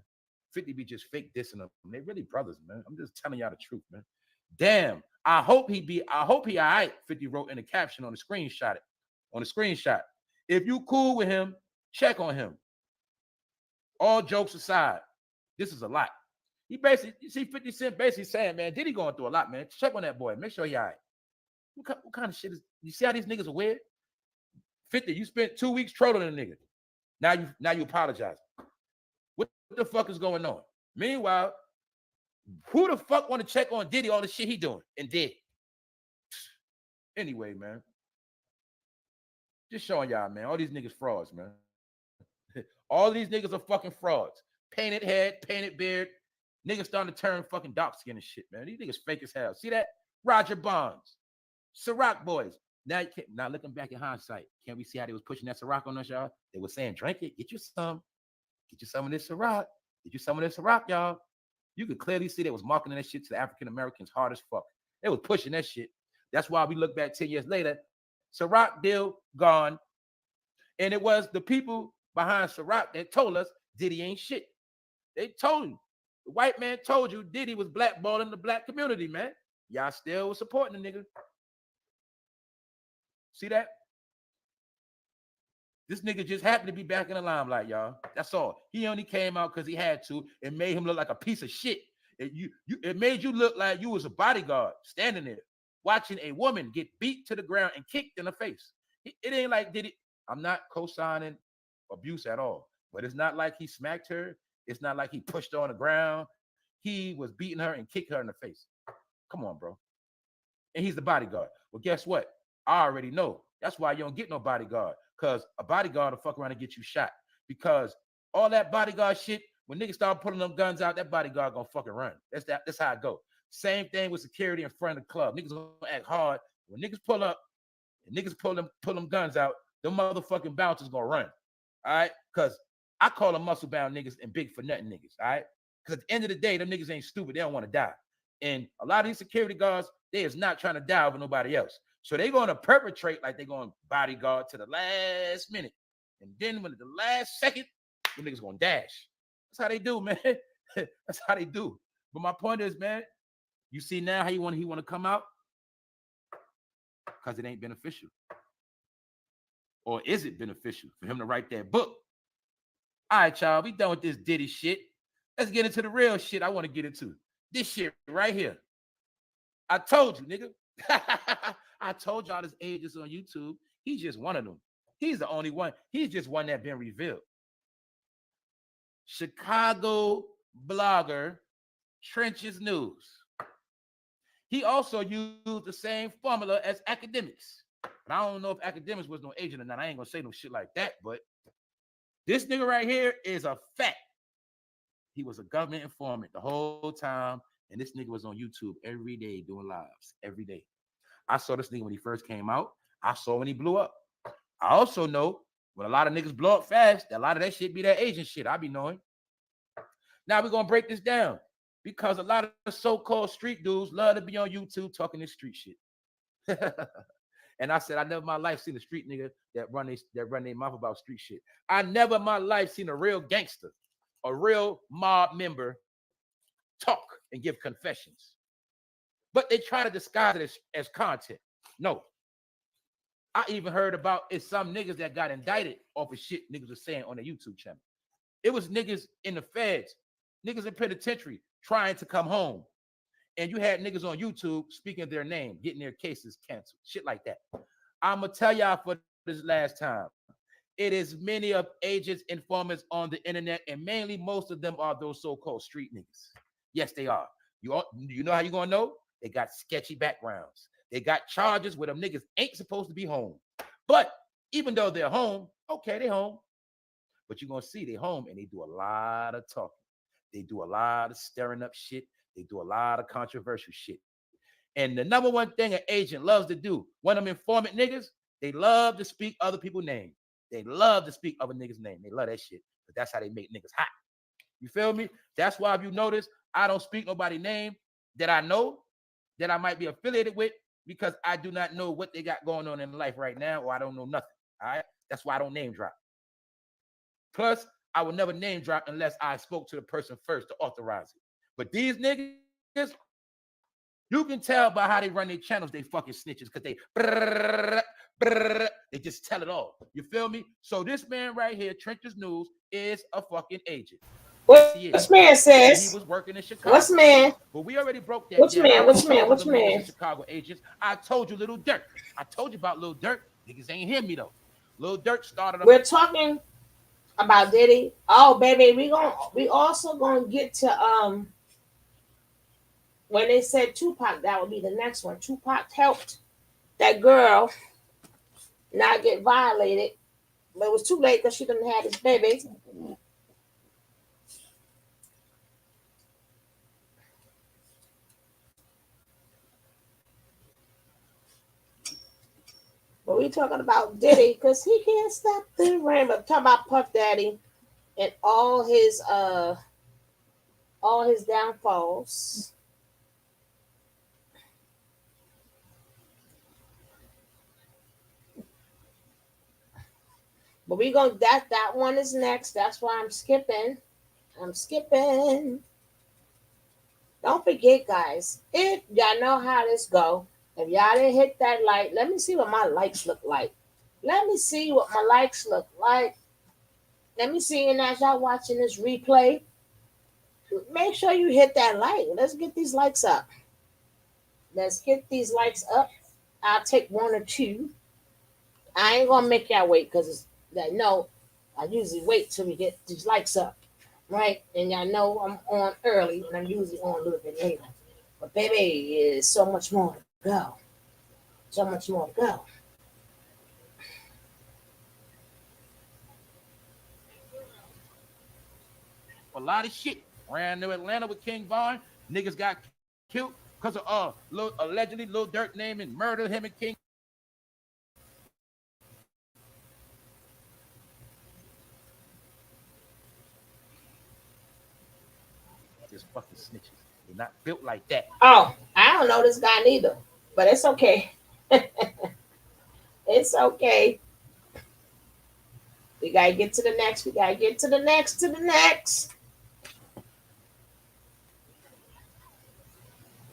50 be just fake dissing them. They really brothers, man. I'm just telling y'all the truth, man. Damn. I hope he all right, 50 wrote in the caption on the screenshot. If you cool with him, check on him. All jokes aside, this is a lot. He basically, you see 50 Cent basically saying, man, Diddy going through a lot, man. Check on that boy. Make sure he all right. What kind of shit is, you see how these niggas are weird? 50, you spent 2 weeks trolling a nigga. Now you apologize. What the fuck is going on? Meanwhile, who the fuck want to check on Diddy, all the shit he doing and did? Anyway, man. Just showing y'all, man. All these niggas frauds, man. All these niggas are fucking frauds. Painted head, painted beard. Niggas starting to turn fucking dark skin and shit, man. These niggas fake as hell. See that? Roger Bonds. Ciroc boys. Now looking back in hindsight, can't we see how they was pushing that Ciroc on us, y'all? They were saying, drink it, get you some. Get you some of this Ciroc. Get you some of this Ciroc, y'all. You could clearly see they was marketing that shit to the African Americans hard as fuck. They was pushing that shit. That's why we look back 10 years later, Ciroc deal gone. And it was the people behind Ciroc that told us Diddy ain't shit. They told you. The white man told you Diddy was blackballing the black community, man. Y'all still was supporting the nigga. See that? This nigga just happened to be back in the limelight, y'all. That's all. He only came out because he had to. It made him look like a piece of shit. It made you look like you was a bodyguard standing there watching a woman get beat to the ground and kicked in the face. It ain't like Diddy. I'm not co-signing abuse at all, but it's not like he smacked her. It's not like he pushed her on the ground. He was beating her and kicked her in the face. Come on, bro. And he's the bodyguard. Well, guess what? I already know. That's why you don't get no bodyguard. Because a bodyguard will fuck around and get you shot. Because all that bodyguard shit, when niggas start pulling them guns out, that bodyguard gonna fucking run. That's how it go. Same thing with security in front of the club. Niggas gonna act hard. When niggas pull up and niggas pull them guns out, them motherfucking bouncers gonna run. All right? Because I call them muscle bound niggas and big for nothing niggas. All right? Because at the end of the day, them niggas ain't stupid. They don't want to die. And a lot of these security guards, they is not trying to die over nobody else. So they're going to perpetrate like they're going to bodyguard to the last minute. And then when the last second, them niggas going to dash. That's how they do, man. That's how they do. But my point is, man, you see now how he want to come out? Because it ain't beneficial. Or is it beneficial for him to write that book? All right, y'all, we done with this Diddy shit. Let's get into the real shit I want to get into. This shit right here. I told you, nigga. I told y'all this agents on YouTube. He's just one of them. He's the only one. He's just one that been revealed. Chicago blogger Trenches News. He also used the same formula as academics. But I don't know if academics was no agent or not. I ain't gonna say no shit like that. But this nigga right here is a fact. He was a government informant the whole time. And this nigga was on YouTube every day doing lives. Every day. I saw this nigga when he first came out. I saw when he blew up. I also know when a lot of niggas blow up fast, that a lot of that shit be that agent shit. I be knowing. Now we're going to break this down because a lot of the so-called street dudes love to be on YouTube talking this street shit. And I said, I never in my life seen a street nigga that run their mouth about street shit. I never in my life seen a real gangster, a real mob member talk and give confessions. But they try to disguise it as content. No. I even heard about it's some niggas that got indicted off of shit niggas were saying on their YouTube channel. It was niggas in the feds, niggas in penitentiary trying to come home. And you had niggas on YouTube speaking their name, getting their cases canceled. Shit like that. I'm going to tell y'all for this last time. It is many of agents, informants on the internet, and mainly most of them are those so-called street niggas. Yes, they are. You know how you going to know? They got sketchy backgrounds. They got charges where them niggas ain't supposed to be home. But even though they're home, okay, they home. But you're going to see they home and they do a lot of talking. They do a lot of stirring up shit. They do a lot of controversial shit. And the number one thing an agent loves to do, one of them informant niggas, they love to speak other people's name. They love to speak other niggas' name. They love that shit. But that's how they make niggas hot. You feel me? That's why if you notice, I don't speak nobody's name that I know, that I might be affiliated with, because I do not know what they got going on in life right now, or I don't know nothing. All right? That's why I don't name drop. Plus, I will never name drop unless I spoke to the person first to authorize it. But these niggas, you can tell by how they run their channels, they fucking snitches, because they just tell it all. You feel me? So this man right here, Trenches News, is a fucking agent. Which man says? He was working in Chicago. What's man? But we already broke that Which down. man? Which man? Which man? In Chicago agents. I told you, Little Dirt. I told you about Little Dirt. Niggas ain't hear me though. Little Dirt started. We're talking about Diddy. Oh, baby, we also gonna get to when they said Tupac, that would be the next one. Tupac helped that girl not get violated, but it was too late because she didn't have his baby. But we talking about Diddy because he can't stop the rain. But talking about Puff Daddy and all his downfalls. But we gonna that one is next. That's why I'm skipping. Don't forget, guys, if y'all know how this go, if y'all didn't hit that like, let me see what my likes look like. Let me see what my likes look like. Let me see, and as y'all watching this replay, make sure you hit that like. Let's get these likes up. I'll take one or two. I ain't gonna make y'all wait because that no, I usually wait till we get these likes up, right? And y'all know I'm on early, and I'm usually on a little bit later. But baby, is so much more to go. So much more to go. A lot of shit. Ran to Atlanta with King Von. Niggas got killed because of allegedly Lil Durk name and murdered him and King. Just fucking snitches. They're not built like that. Oh, I don't know this guy neither, but it's okay. It's okay. We gotta get to the next.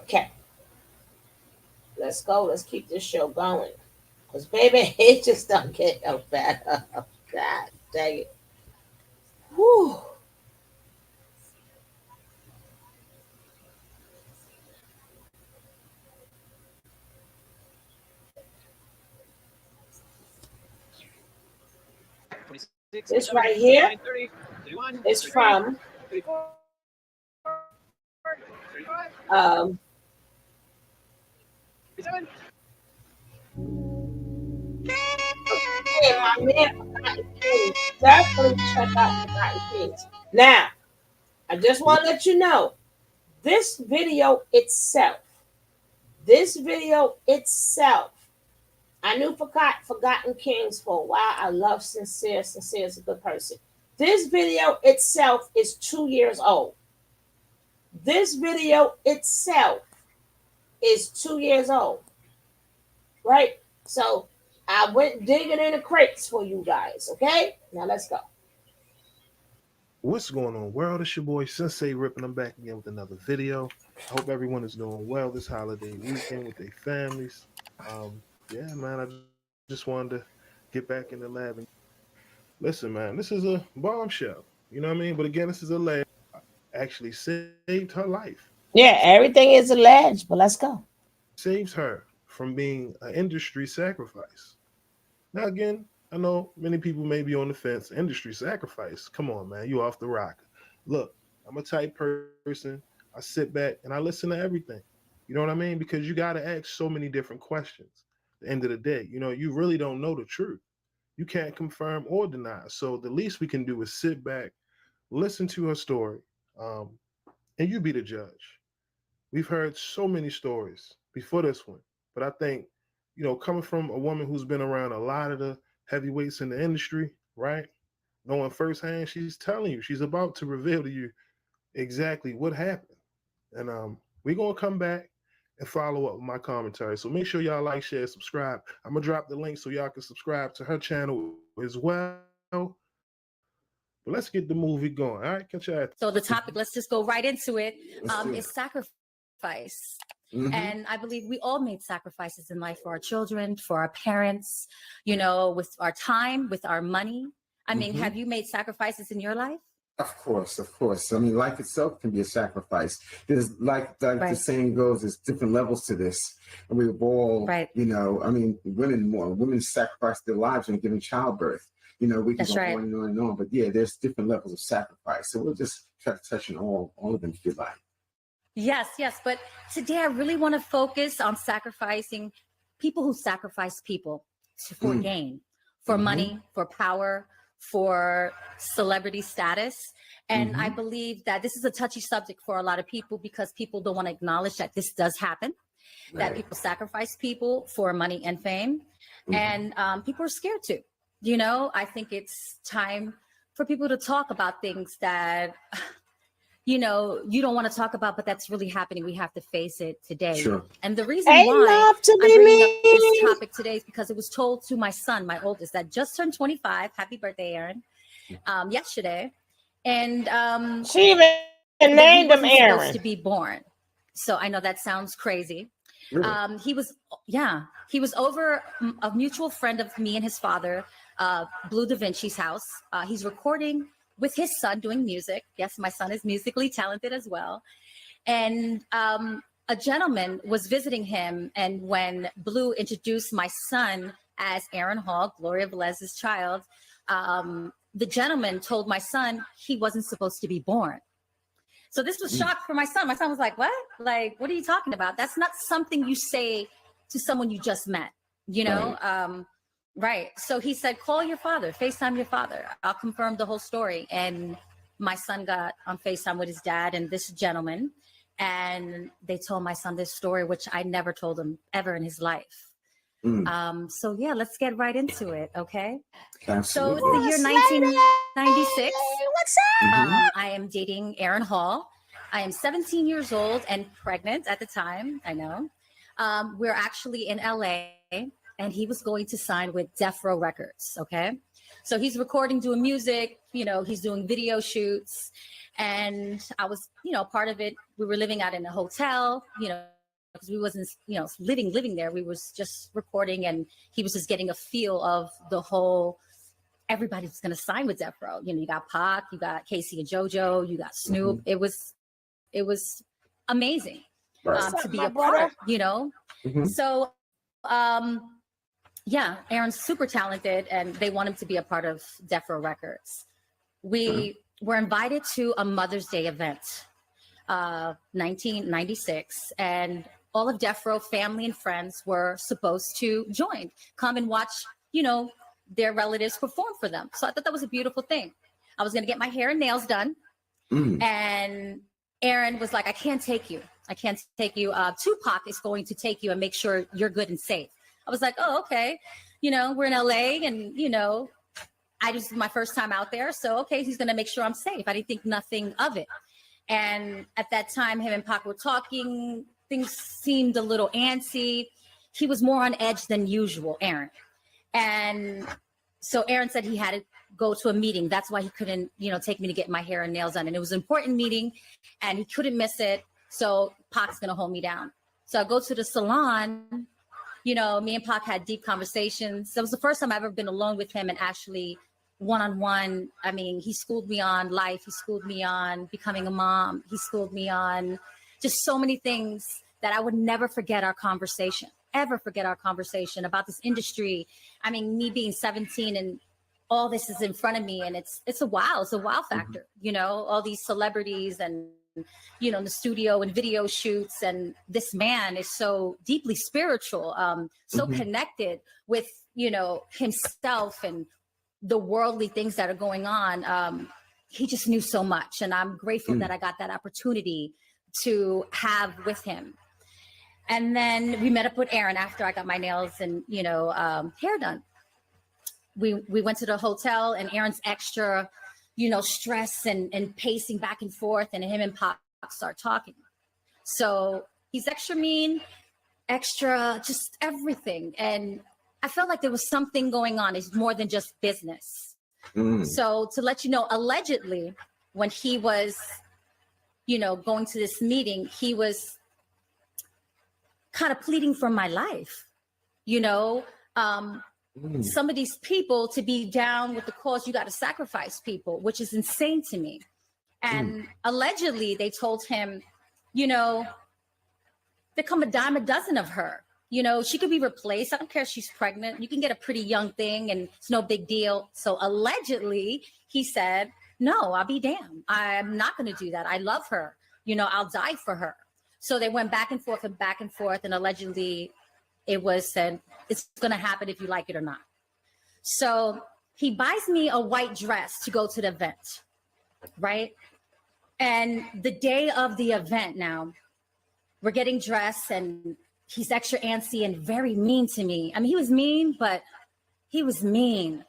Okay. Let's go. Let's keep this show going. Because, baby, it just don't get no better. God dang it. Whew. This right here is from my man Forgotten Kings. Definitely check out Forgotten Kings. Now, I just want to let you know this video itself, I knew Forgotten Kings for a while. I love Sincere. Sincere is a good person. This video itself is 2 years old. This video itself is 2 years old. Right? So I went digging in the crates for you guys. Okay? Now let's go. What's going on, world? It's your boy Sensei Ripping. I'm back again with another video. I hope everyone is doing well this holiday weekend with their families. Yeah, man, I just wanted to get back in the lab and listen, man. This is a bombshell, you know what I mean? But again, this is a lady actually saved her life. Yeah, everything is alleged, but let's go. Saves her from being an industry sacrifice. Now, again, I know many people may be on the fence. Industry sacrifice. Come on, man. You off the rocker. Look, I'm a type person. I sit back and I listen to everything. You know what I mean? Because you got to ask so many different questions. At the end of the day, you really don't know the truth. You can't confirm or deny. So the least we can do is sit back, listen to her story, and you be the judge. We've heard so many stories before this one, but I think, coming from a woman who's been around a lot of the heavyweights in the industry, right? Knowing firsthand, she's telling you, she's about to reveal to you exactly what happened. And we're going to come back and follow up with my commentary. So make sure y'all like, share, subscribe. I'm going to drop the link so y'all can subscribe to her channel as well. But let's get the movie going. All right, catch y'all. So the topic, let's just go right into it, is sacrifice. Mhm. And I believe we all made sacrifices in life for our children, for our parents, with our time, with our money. I mean, have you made sacrifices in your life? Of course, of course. I mean, life itself can be a sacrifice. There's like the Right. saying goes, there's different levels to this. And we've all, Right. you know, I mean, women sacrifice their lives in giving childbirth. You know, we can That's go right. on and on and on. But yeah, there's different levels of sacrifice. So we'll just try to touch on all of them if you like. Yes, yes. But today I really want to focus on sacrificing people who sacrifice people for Mm. gain, for Mhm. money, for power, for celebrity status. And I Mhm. believe that this is a touchy subject for a lot of people because people don't want to acknowledge that this does happen, that Right. people sacrifice people for money and fame. Mhm. And people are scared to. You know, I think it's time for people to talk about things that you know, you don't want to talk about, but that's really happening. We have to face it today. Sure. And the reason Ain't why enough to I'm be bringing up this me. topic today is because it was told to my son, my oldest, that just turned 25. Happy birthday, Aaron. Yesterday. And She even that he named him wasn't supposed Aaron. to be born. So I know that sounds crazy. Really? He was over a mutual friend of me and his father, Blue Da Vinci's house. He's recording with his son doing music. Yes, my son is musically talented as well. And a gentleman was visiting him. And when Blue introduced my son as Aaron Hall, Gloria Velez's child, the gentleman told my son he wasn't supposed to be born. So this was shock for my son. My son was like, what? Like, what are you talking about? That's not something you say to someone you just met, you know? Right. So he said, call your father, FaceTime your father. I'll confirm the whole story. And my son got on FaceTime with his dad and this gentleman. And they told my son this story, which I never told him ever in his life. So yeah, let's get right into it. Okay. So it's Absolutely. the year What's 1996. What's up? I am dating Aaron Hall. I am 17 years old and pregnant at the time. I know. We're actually in LA and he was going to sign with Death Row Records. Okay. So he's recording, doing music, you know, he's doing video shoots. And I was, you know, part of it. We were living out in a hotel, you know, because we wasn't, you know, living there. We was just recording and he was just getting a feel of the whole, everybody was going to sign with Death Row. You know, you got Pac, you got Casey and JoJo, you got Snoop. It was amazing Right. to be my a brother? part, you know? Mhm. So, yeah, Aaron's super talented and they want him to be a part of Death Row Records. We were invited to a Mother's Day event, 1996, and all of Death Row family and friends were supposed to join, come and watch, you know, their relatives perform for them. So I thought that was a beautiful thing. I was going to get my hair and nails done. And Aaron was like, I can't take you. I can't take you. Tupac is going to take you and make sure you're good and safe. I was like, oh, okay. You know, we're in LA and, you know, my first time out there. So, okay, he's going to make sure I'm safe. I didn't think nothing of it. And at that time, him and Pac were talking. Things seemed a little antsy. He was more on edge than usual, Aaron. And so Aaron said he had to go to a meeting. That's why he couldn't, you know, take me to get my hair and nails done. And it was an important meeting and he couldn't miss it. So Pac's going to hold me down. So I go to the salon. You know, me and Pac had deep conversations. That was the first time I've ever been alone with him and actually one-on-one. I mean, he schooled me on life. He schooled me on becoming a mom. He schooled me on just so many things that I would never forget our conversation, ever forget our conversation about this industry. I mean, me being 17 and all this is in front of me and it's a wow factor, you know, all these celebrities and, you know, in the studio and video shoots. And this man is so deeply spiritual, so connected with, you know, himself and the worldly things that are going on. He just knew so much. And I'm grateful that I got that opportunity to have with him. And then we met up with Aaron after I got my nails and, you know, hair done. We went to the hotel and Aaron's extra, you know, stress and pacing back and forth and him and Pac start talking. So he's extra mean, extra, just everything. And I felt like there was something going on. It's more than just business. So to let you know, allegedly, when he was, you know, going to this meeting, he was kind of pleading for my life, you know, some of these people to be down with the cause, you got to sacrifice people, which is insane to me. And allegedly they told him, you know, there come a dime a dozen of her. You know, she could be replaced. I don't care if she's pregnant. You can get a pretty young thing and it's no big deal. So allegedly he said, no, I'll be damned. I'm not going to do that. I love her. You know, I'll die for her. So they went back and forth and back and forth. And allegedly it was said, it's going to happen if you like it or not. So he buys me a white dress to go to the event, right? And the day of the event now, we're getting dressed and he's extra antsy and very mean to me. I mean, he was mean, but he was mean.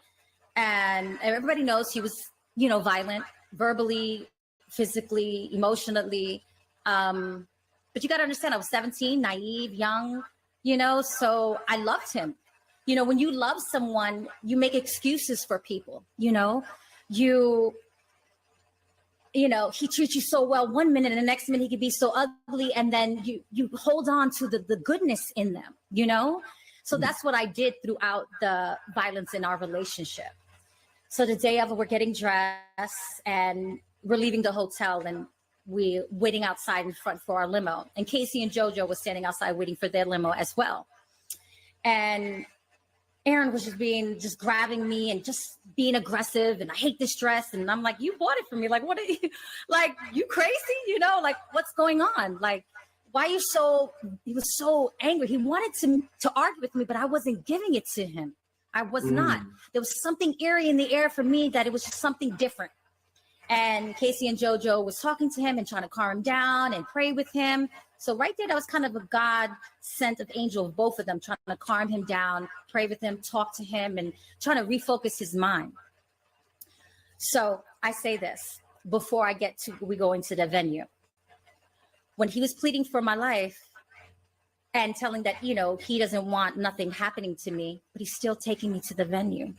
And everybody knows he was, you know, violent, verbally, physically, emotionally. But you got to understand, I was 17, naive, young, you know, so I loved him. You know, when you love someone, you make excuses for people, you know, you know, he treats you so well one minute and the next minute he could be so ugly. And then you hold on to the goodness in them, you know? So that's what I did throughout the violence in our relationship. So the day of it, we're getting dressed and we're leaving the hotel and we're waiting outside in front for our limo. And Casey and JoJo was standing outside waiting for their limo as well. And Aaron was just grabbing me and just being aggressive. And I hate this dress. And I'm like, you bought it for me. Like, what are you, like, you crazy? You know, like, what's going on? Like, why are you he was so angry. He wanted to argue with me, but I wasn't giving it to him. I was not. There was something eerie in the air for me that it was just something different. And Casey and JoJo was talking to him and trying to calm him down and pray with him. So right there, that was kind of a God sent of angel of both of them, trying to calm him down, pray with him, talk to him, and trying to refocus his mind. So I say this before we go into the venue. When he was pleading for my life and telling that, you know, he doesn't want nothing happening to me, but he's still taking me to the venue.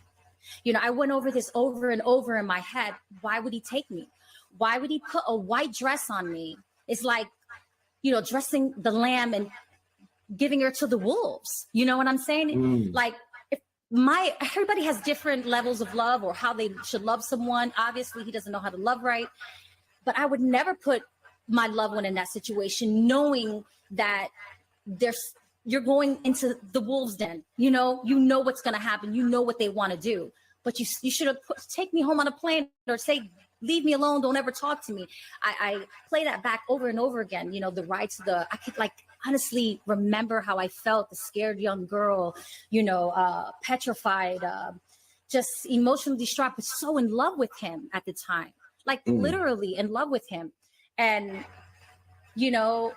You know, I went over this over and over in my head. Why would he take me? Why would he put a white dress on me? It's like, you know, dressing the lamb and giving her to the wolves. You know what I'm saying? Like, everybody has different levels of love or how they should love someone. Obviously, he doesn't know how to love right. But I would never put my loved one in that situation, knowing that you're going into the wolves' den. You know what's going to happen. You know what they want to do. But you should have take me home on a plane or say, leave me alone. Don't ever talk to me. I play that back over and over again. You know, the ride to I could like honestly remember how I felt, the scared young girl, you know, petrified, just emotionally distraught, but so in love with him at the time, like literally in love with him. And, you know,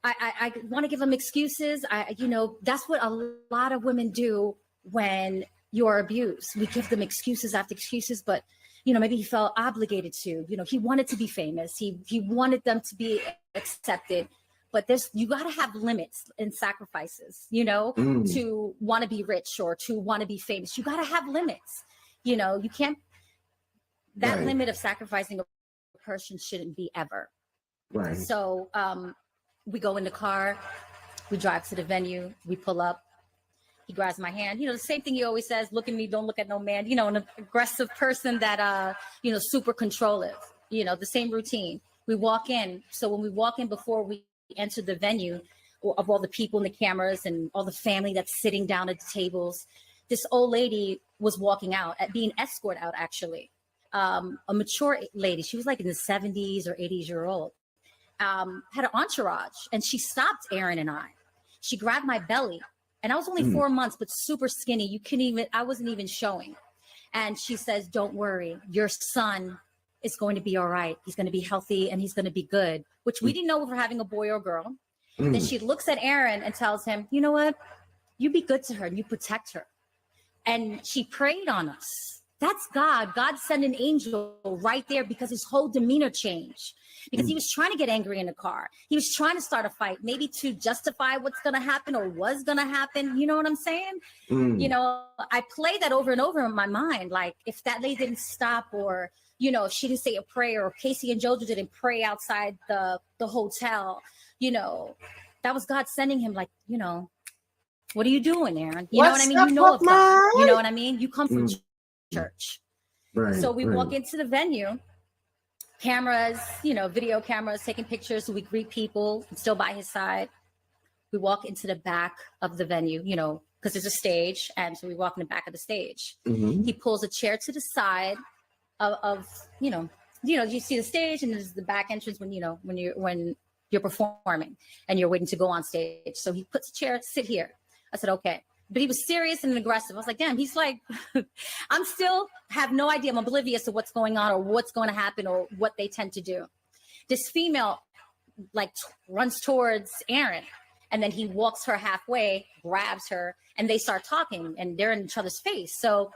I want to give him excuses. You know, that's what a lot of women do when you're abused. We give them excuses after excuses, but, you know, maybe he felt obligated to, you know, he wanted to be famous. He wanted them to be accepted, but you got to have limits and sacrifices, you know, to want to be rich or to want to be famous. You got to have limits, you know, you can't, that limit of sacrificing a person shouldn't be ever. Right. So, we go in the car, we drive to the venue, we pull up, he grabs my hand, you know, the same thing he always says, look at me, don't look at no man, you know, an aggressive person that, you know, super controlling, you know, the same routine. We walk in. So when we walk in, before we enter the venue of all the people and the cameras and all the family that's sitting down at the tables, this old lady was walking out, being escorted out, actually. A mature lady, she was like in the 70s or 80s year old. Had an entourage, and she stopped Aaron and I. She grabbed my belly, and I was only 4 months, but super skinny. I wasn't even showing. And she says, don't worry, your son is going to be all right. He's going to be healthy and he's going to be good, which we didn't know if we're having a boy or girl. Then she looks at Aaron and tells him, you know what? You be good to her and you protect her. And she prayed on us. That's God. God sent an angel right there because his whole demeanor changed. Because he was trying to get angry in the car. He was trying to start a fight, maybe to justify what's going to happen or was going to happen. You know what I'm saying? You know, I play that over and over in my mind. Like, if that lady didn't stop, or, you know, if she didn't say a prayer, or Casey and JoJo didn't pray outside the hotel, you know, that was God sending him, like, you know, What are you doing, Aaron? You know what I mean? What's You know up of with God. You know mine? what I mean? You come from Mm. church. Right. So we right. walk into the venue, cameras, video cameras, taking pictures. So we greet people, still by his side. We walk into the back of the venue, because there's a stage. And so we walk in the back of the stage. Mhm. He pulls a chair to the side of you see the stage, and there's the back entrance when you're performing and you're waiting to go on stage. So he puts a chair, sit here. I said, okay. But he was serious and aggressive. I was like, damn, he's like, I'm still have no idea. I'm oblivious to what's going on or what's going to happen or what they tend to do. This female runs towards Aaron, and then he walks her halfway, grabs her, and they start talking, and they're in each other's face. So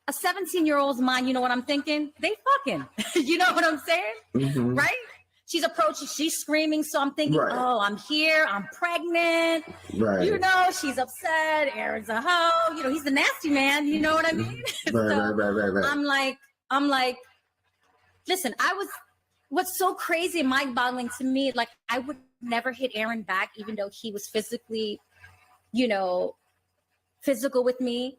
a 17-year-old's mind, you know what I'm thinking? They fucking, you know what I'm saying? Mhm. Right? She's approaching, she's screaming. So I'm thinking, Right. oh, I'm here, I'm pregnant. Right. She's upset. Aaron's a hoe. He's the nasty man. You know what I mean? Right. I'm like, listen, what's so crazy and mind-boggling to me, like I would never hit Aaron back, even though he was physically, physical with me.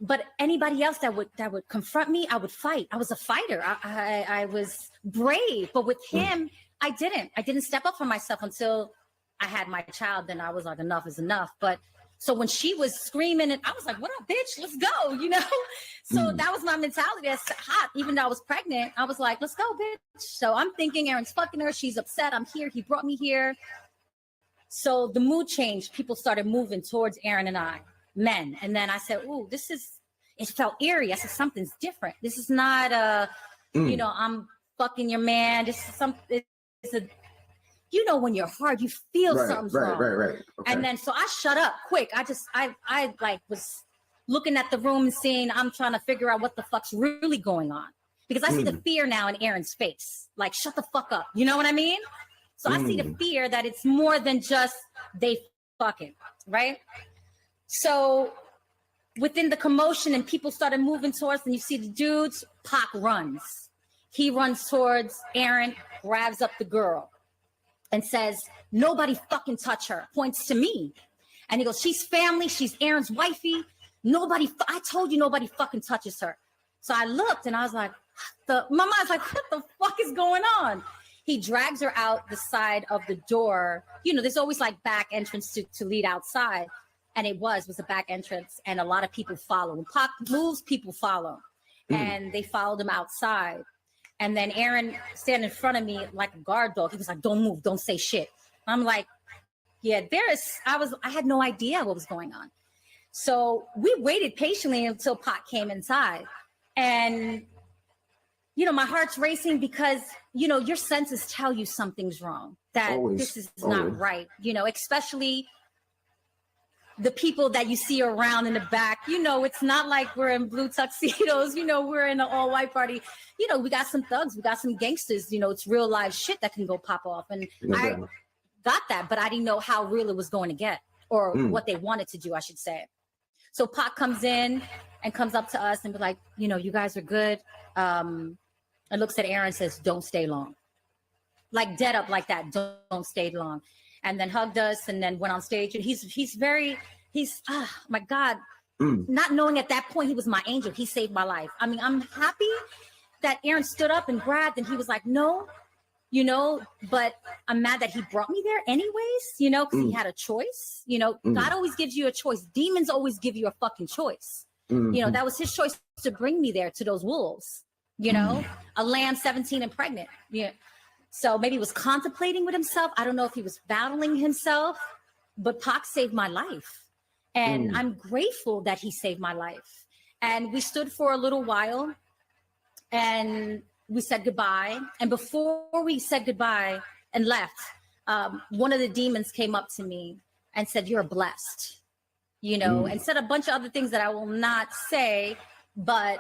But anybody else that would confront me, I would fight. I was a fighter. I was brave. But with him, I didn't step up for myself until I had my child. Then I was like, enough is enough. But so when she was screaming, and I was like, what up, bitch? Let's go, So that was my mentality. That's hot. Even though I was pregnant, I was like, let's go, bitch. So I'm thinking Aaron's fucking her. She's upset. I'm here. He brought me here. So the mood changed. People started moving towards Aaron and I, men. And then I said, ooh, it felt eerie. I said, something's different. This is not I'm fucking your man. This is something. When you're hard, you feel something's wrong. Right. Okay. And then, so I shut up quick. I was looking at the room and seeing, I'm trying to figure out what the fuck's really going on. Because I see the fear now in Aaron's face. Like, shut the fuck up. You know what I mean? So I see the fear that it's more than just they fucking, right? So within the commotion and people started moving towards, and you see the dudes, Pac runs. He runs towards Aaron, grabs up the girl and says, nobody fucking touch her, points to me. And he goes, she's family, she's Aaron's wifey. I told you nobody fucking touches her. So I looked and I was like, my mind's like, what the fuck is going on? He drags her out the side of the door. There's always like back entrance to lead outside. And it was a back entrance, and a lot of people follow. When Pac moves, people follow. And they followed him outside. And then Aaron standing in front of me like a guard dog. He was like, don't move, don't say shit. I'm like, yeah, I had no idea what was going on. So we waited patiently until Pac came inside. And, my heart's racing because, your senses tell you something's wrong, that this is not right, especially the people that you see around in the back. It's not like we're in blue tuxedos, we're in an all white party. We got some thugs, we got some gangsters, it's real live shit that can go pop off. And I got that, but I didn't know how real it was going to get, or what they wanted to do, I should say. So Pac comes in and comes up to us and be like, you guys are good. And looks at Aaron and says, don't stay long. Like dead up like that, don't stay long. And then hugged us and then went on stage. And he's my God, not knowing at that point he was my angel. He saved my life. I mean, I'm happy that Aaron stood up and grabbed, and he was like, no, but I'm mad that he brought me there anyways, because he had a choice. God always gives you a choice. Demons always give you a fucking choice. That was his choice to bring me there to those wolves, a lamb 17 and pregnant. Yeah. So maybe he was contemplating with himself. I don't know if he was battling himself, but Pac saved my life. And I'm grateful that he saved my life. And we stood for a little while and we said goodbye. And before we said goodbye and left, one of the demons came up to me and said, you're blessed, and said a bunch of other things that I will not say, but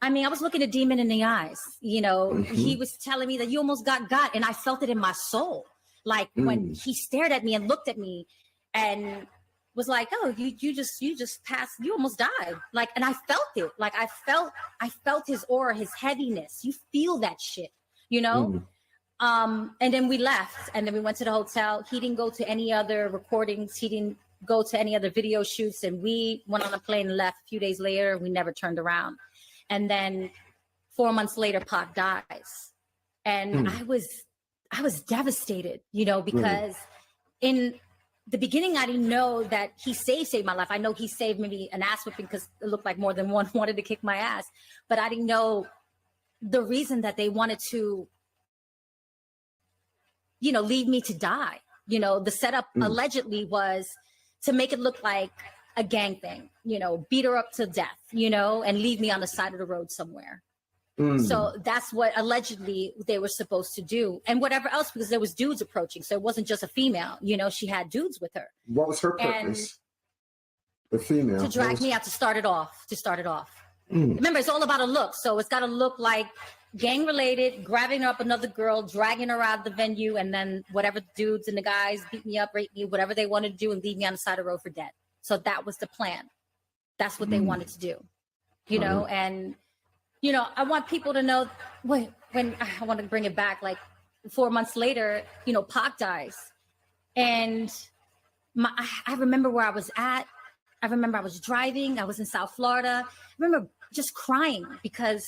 I mean, I was looking a demon in the eyes, he was telling me that you almost got, and I felt it in my soul. Like when he stared at me and looked at me and was like, oh, you just passed, you almost died. Like, and I felt it. Like I felt his aura, his heaviness. You feel that shit, And then we left and then we went to the hotel. He didn't go to any other recordings. He didn't go to any other video shoots, and we went on a plane and left a few days later. We never turned around. And then 4 months later, Pac dies. And I was devastated, because in the beginning, I didn't know that he saved my life. I know he saved maybe an ass whipping because it looked like more than one wanted to kick my ass, but I didn't know the reason that they wanted to, leave me to die. The setup allegedly was to make it look like a gang thing, beat her up to death, and leave me on the side of the road somewhere. So that's what allegedly they were supposed to do, and whatever else, because there was dudes approaching. So it wasn't just a female, she had dudes with her. What was her purpose? The female to drag me out, to start it off. Remember, it's all about a look. So it's got to look like gang related, grabbing up another girl, dragging her out of the venue, and then whatever dudes and the guys beat me up, rape me, whatever they wanted to do, and leave me on the side of the road for dead. So that was the plan. That's what they wanted to do, and I want people to know when I want to bring it back, like 4 months later, Pac dies. And I remember where I was at. I remember I was driving. I was in South Florida. I remember just crying because,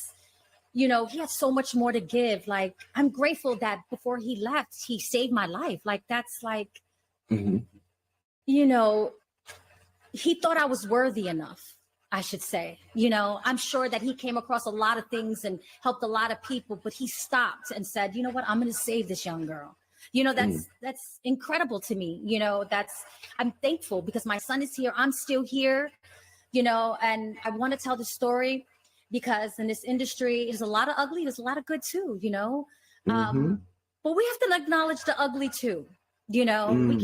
he had so much more to give. Like, I'm grateful that before he left, he saved my life. Like, that's like, he thought I was worthy enough, I should say. I'm sure that he came across a lot of things and helped a lot of people, but he stopped and said, you know what, I'm going to save this young girl. That's incredible to me. I'm thankful because my son is here. I'm still here, and I want to tell the story because in this industry, there's a lot of ugly. There's a lot of good too, but we have to acknowledge the ugly too. We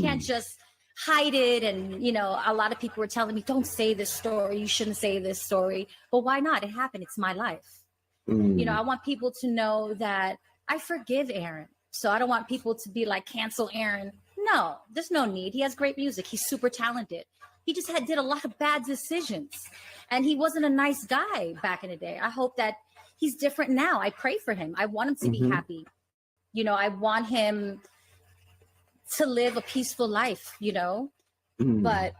can't just hide it. And, a lot of people were telling me, don't say this story. You shouldn't say this story. But why not? It happened. It's my life. I want people to know that I forgive Aaron. So I don't want people to be like, cancel Aaron. No, there's no need. He has great music. He's super talented. He just did a lot of bad decisions. And he wasn't a nice guy back in the day. I hope that he's different now. I pray for him. I want him to be happy. I want him to live a peaceful life, but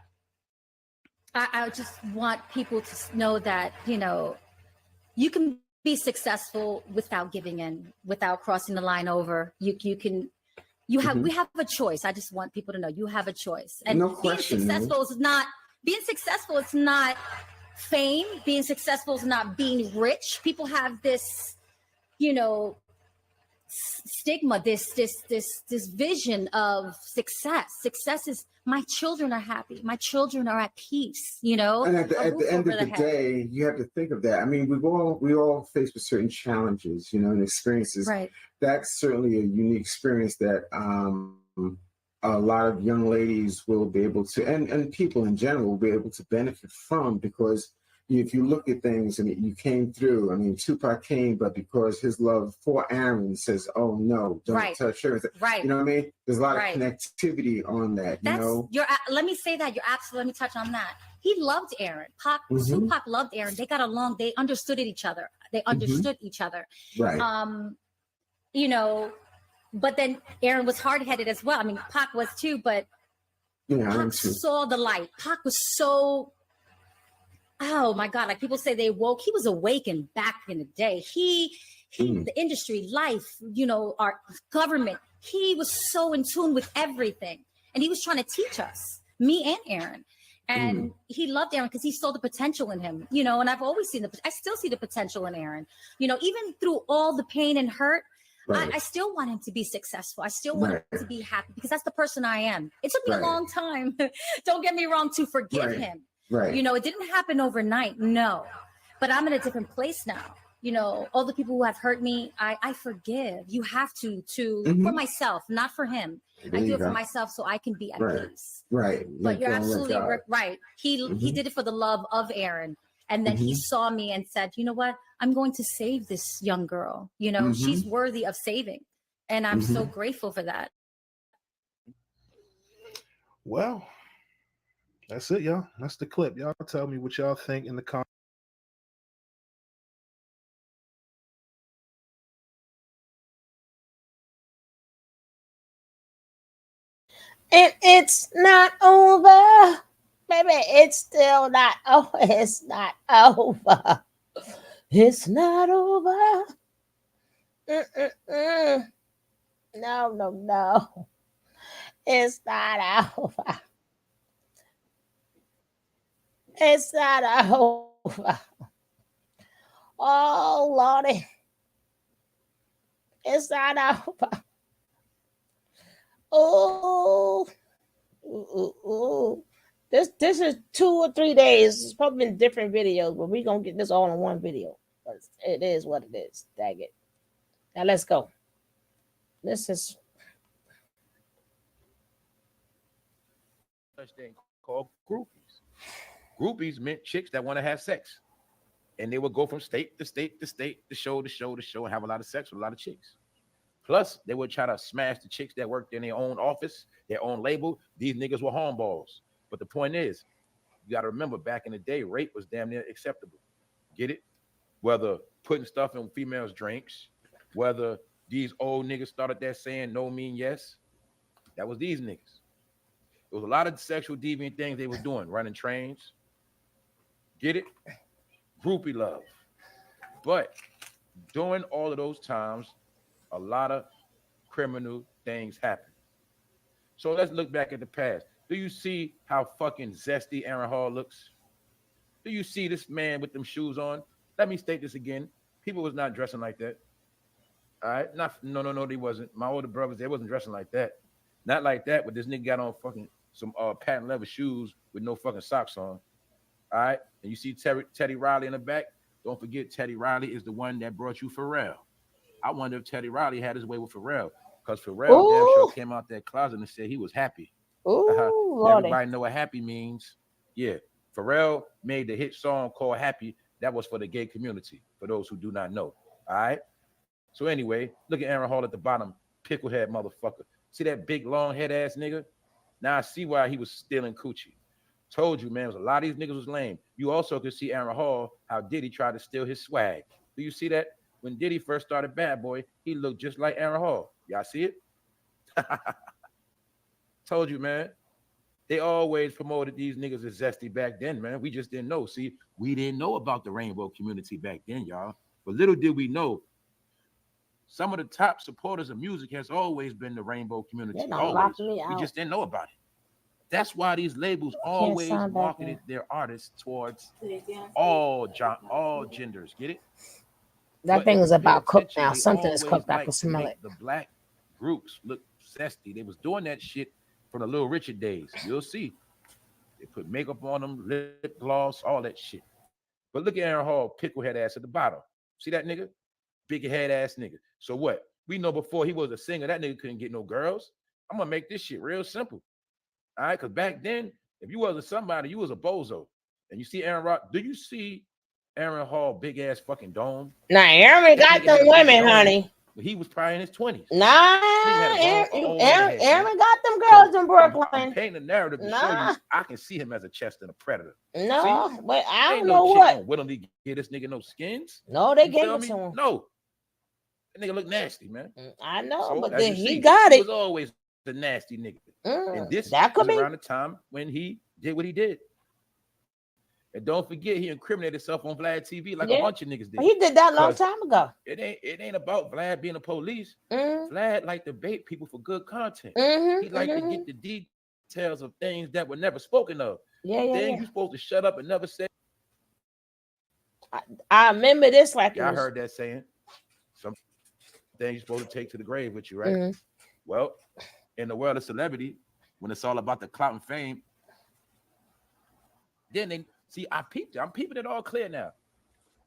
I just want people to know that, you can be successful without giving in, without crossing the line over. We have a choice. I just want people to know you have a choice. And being successful is not fame. Being successful is not being rich. People have this, stigma, this vision of success. Success is my children are happy, my children are at peace, and at the end of the day, you have to think of that. I mean, we all faced with certain challenges, and experiences. Right. That's certainly a unique experience that a lot of young ladies will be able to, and people in general will be able to benefit from, because if you look at things and you came through, I mean, Tupac came, but because his love for Aaron says, oh no, don't touch her. Right. You know what I mean? There's a lot of connectivity on that, Let me say that. Let me touch on that. He loved Aaron. Tupac loved Aaron. They got along. They understood each other. Right. But then Aaron was hard-headed as well. I mean, Pac was too, but Pac saw the light. Pac was so... Oh my God, like people say they woke. He was awakened back in the day. The industry, life, our government, he was so in tune with everything. And he was trying to teach us, me and Aaron. And he loved Aaron because he saw the potential in him, and I've always I still see the potential in Aaron, even through all the pain and hurt. Right. I still want him to be successful. I still want him to be happy because that's the person I am. It took me a long time, don't get me wrong, to forgive him. Right. It didn't happen overnight. No, but I'm in a different place now. All the people who have hurt me, I forgive. You have to for myself, not for him. I do it for myself so I can be at peace. Right. But you're absolutely right. He did it for the love of Aaron. And then he saw me and said, you know what? I'm going to save this young girl. She's worthy of saving. And I'm so grateful for that. Well, that's it, y'all. That's the clip. Y'all tell me what y'all think in the comments. And it's not over. Baby, it's still not over. It's not over. It's not over. Mm-mm-mm. No, no, no. It's not over. It's not over. Oh, Lordy. It's not over. Oh, ooh, ooh, ooh. This is 2 or 3 days. It's probably been different videos, but we gonna get this all in one video. It is what it is. Dag it. Now let's go. This is Such thing called groupies. Groupies meant chicks that want to have sex. And they would go from state to state to state to show to show to show and have a lot of sex with a lot of chicks. Plus, they would try to smash the chicks that worked in their own office, their own label. These niggas were hornballs. But the point is, you got to remember back in the day, rape was damn near acceptable. Get it? Whether putting stuff in females' drinks, whether these old niggas started that saying no mean yes, that was these niggas. There was a lot of sexual deviant things they was doing, running trains. Get it? Groupie love. But during all of those times, a lot of criminal things happen. So let's look back at the past. Do you see how fucking zesty Aaron Hall looks? Do you see this man with them shoes on? Let me state this again. People was not dressing like that. All right. Not no, no, no, they wasn't. My older brothers, they wasn't dressing like that. Not like that, but this nigga got on fucking some patent leather shoes with no fucking socks on. All right. And you see Teddy Riley in the back. Don't forget, Teddy Riley is the one that brought you Pharrell. I wonder if Teddy Riley had his way with Pharrell. Because Pharrell damn sure ooh, came out that closet and said he was happy. ooh, Lordy. Everybody know what happy means. Yeah. Pharrell made the hit song called Happy. That was for the gay community, for those who do not know. All right. So anyway, look at Aaron Hall at the bottom, picklehead motherfucker. See that big long head ass nigga? Now I see why he was stealing coochie. Told you, man, a lot of these niggas was lame. You also could see Aaron Hall, how Diddy tried to steal his swag. Do you see that? When Diddy first started Bad Boy, he looked just like Aaron Hall. Y'all see it? Told you, man. They always promoted these niggas as zesty back then, man. We just didn't know. See, we didn't know about the rainbow community back then, y'all. But little did we know, some of the top supporters of music has always been the rainbow They community. don't lock Always. me We out. just didn't know about it. That's why these labels Can't always sign back in. marketed their artists towards all genders. Get it? That But thing if is you pay about cooked attention, now. they Something is always cooked. I can like to smell make it. the black groups look zesty. They was doing that shit from the Little Richard days. You'll see. They put makeup on them, lip gloss, all that shit. But look at Aaron Hall, picklehead ass at the bottom. See that nigga? Big head ass nigga. So what? We know before he was a singer, that nigga couldn't get no girls. I'm gonna make this shit real simple. All right, because back then, if you wasn't somebody, you was a bozo. And you see Aaron Rock, do you see Aaron Hall big ass fucking dome? Now, Aaron That got nigga had them a big women, dome, honey. but he was probably in his 20s. Nigga had Nah, a dome all on that head, man. Aaron got them girls So in I'm Brooklyn. painting a narrative to show you Nah, I can see him as a Chester and a predator. See, no, but I ain't don't no know chick what. gonna willingly get this nigga no skins. No, they You gave feel it to me? him. No, that nigga look nasty, man. I know, So but as then you he see, got he it. was always a nasty nigga. And this That is could be. around the time when he did what he did. And don't forget, he incriminated himself on Vlad TV like a Yeah, bunch of niggas did. he did that a long Cause time ago. it ain't about Vlad being a police. Mm-hmm, Vlad liked to bait people for good content. He mm-hmm, liked to mm-hmm. get the details of things that were never spoken of. Yeah, yeah, Things you yeah. supposed to shut up and never say. I, I remember this like it Y'all was. heard that saying. Some things you're supposed to take to the grave with you, right? Mm-hmm. Well, in the world of celebrity, when it's all about the clout and fame, then they see I peeped it. I'm peeping it all clear now.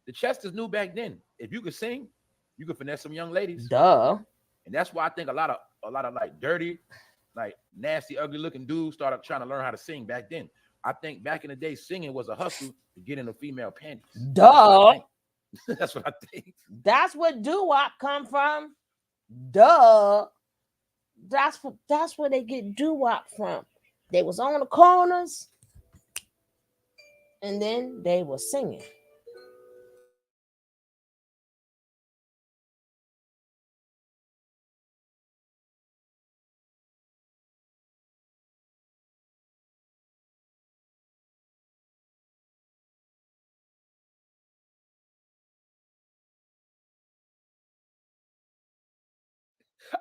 The Chesters knew back then. If you could sing, you could finesse some young ladies. Duh. And that's why I think a lot of like dirty, like nasty, ugly looking dudes started trying to learn how to sing back then. I think back in the day, singing was a hustle to get into female panties. That's what I Duh. think. That's what I think. That's where doo-wop come from. Duh. That's where they get doo-wop from. They was on the corners and then they were singing.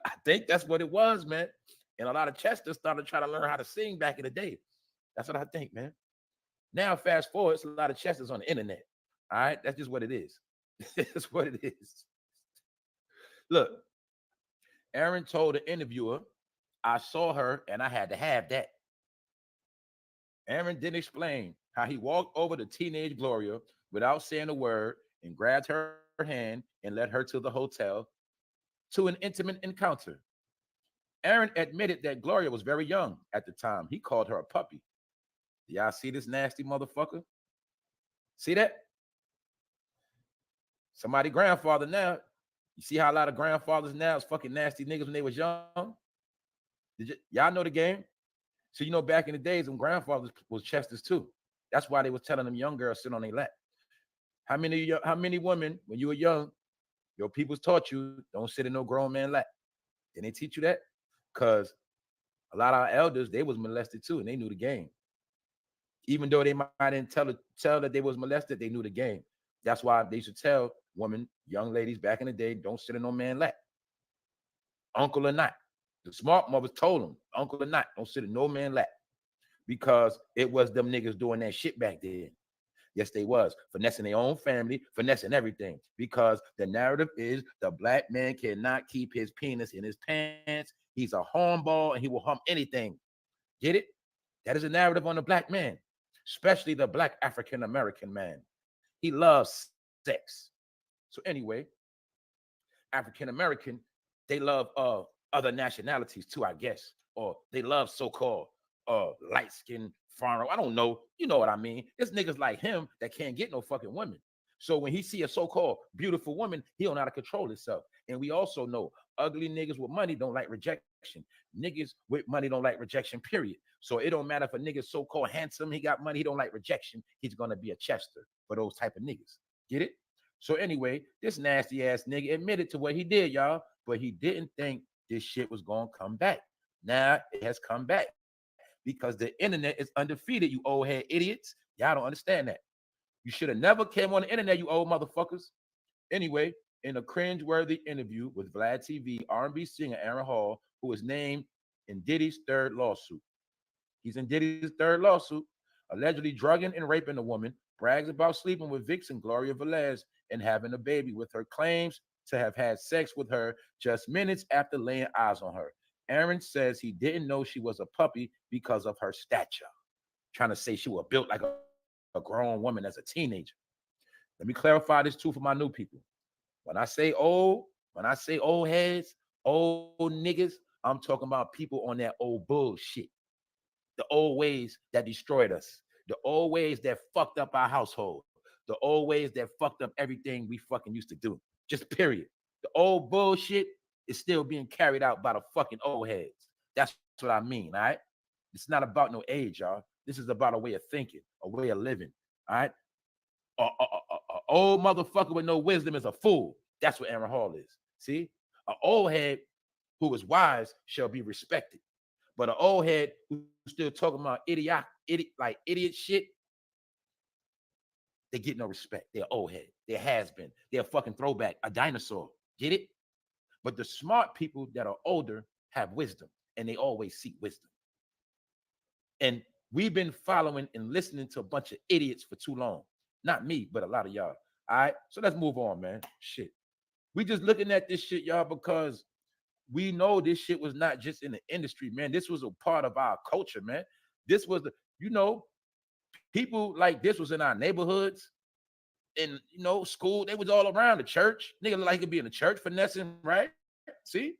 I think that's what it was, man. And a lot of Chesters started trying to learn how to sing back in the day. That's what I think, man. Now, fast forward, it's a lot of Chesters on the internet. All right, that's just what it is. That's what it is. Look, Aaron told the interviewer, I saw her and I had to have that. Aaron didn't explain how he walked over to teenage Gloria without saying a word and grabbed her hand and led her to the hotel to an intimate encounter. Aaron admitted that Gloria was very young at the time. He called her a puppy. Y'all see this nasty motherfucker? See that? Somebody grandfather now. You see how a lot of grandfathers now is fucking nasty niggas when they was young? Y'all know the game? So you know back in the days when grandfathers was Chesters too. That's why they was telling them young girls sit on their lap. How many women when you were young, your peoples taught you don't sit in no grown man lap? Didn't they teach you that? Because a lot of our elders, they was molested too, and they knew the game. Even though they might didn't tell that they was molested, they knew the game. That's why they should tell women, young ladies back in the day, don't sit in no man lap. Uncle or not. The smart mothers told them, uncle or not, don't sit in no man lap. Because it was them niggas doing that shit back then. Yes, they was. Finessing their own family, finessing everything. Because the narrative is the black man cannot keep his penis in his pants. He's a hornball and he will hump anything. Get it? That is a narrative on the black man, especially the black African-American man. He loves sex. So anyway, African-American, they love other nationalities too, I guess. Or they love so-called light-skinned foreign. I don't know. You know what I mean? It's niggas like him that can't get no fucking women. So when he see a so-called beautiful woman, he don't know how to control himself. And we also know ugly niggas with money don't like rejection. Niggas with money don't like rejection, period. So it don't matter if a nigga's so-called handsome, he got money, he don't like rejection. He's gonna be a Chester for those type of niggas. Get it? So anyway, this nasty ass nigga admitted to what he did, y'all, but he didn't think this shit was gonna come back. Now it has come back because the internet is undefeated, you old head idiots. Y'all don't understand that. You should have never came on the internet, you old motherfuckers. Anyway, in a cringe-worthy interview with Vlad TV, R&B singer Aaron Hall, who is named in Diddy's third lawsuit. He's in Diddy's third lawsuit, allegedly drugging and raping a woman, brags about sleeping with vixen Gloria Velez and having a baby with her, claims to have had sex with her just minutes after laying eyes on her. Aaron says he didn't know she was a puppy because of her stature, trying to say she was built like a grown woman as a teenager. Let me clarify this too for my new people. When I say old heads, old niggas, I'm talking about people on that old bullshit. The old ways that destroyed us. The old ways that fucked up our household. The old ways that fucked up everything we fucking used to do. Just period. The old bullshit is still being carried out by the fucking old heads. That's what I mean, all right? It's not about no age, y'all. This is about a way of thinking, a way of living, all right? A old motherfucker with no wisdom is a fool. That's what Aaron Hall is. See? An old head who is wise shall be respected. But an old head who's still talking about idiot shit, they get no respect. They're old head. They're has been. They're a fucking throwback, a dinosaur. Get it? But the smart people that are older have wisdom, and they always seek wisdom. And we've been following and listening to a bunch of idiots for too long. Not me, but a lot of y'all. All right. So let's move on, man. Shit. We just looking at this shit, y'all, because we know this shit was not just in the industry, man. This was a part of our culture, man. This was people like this was in our neighborhoods, in school. They was all around the church. Nigga like to be in the church finessing, right? See?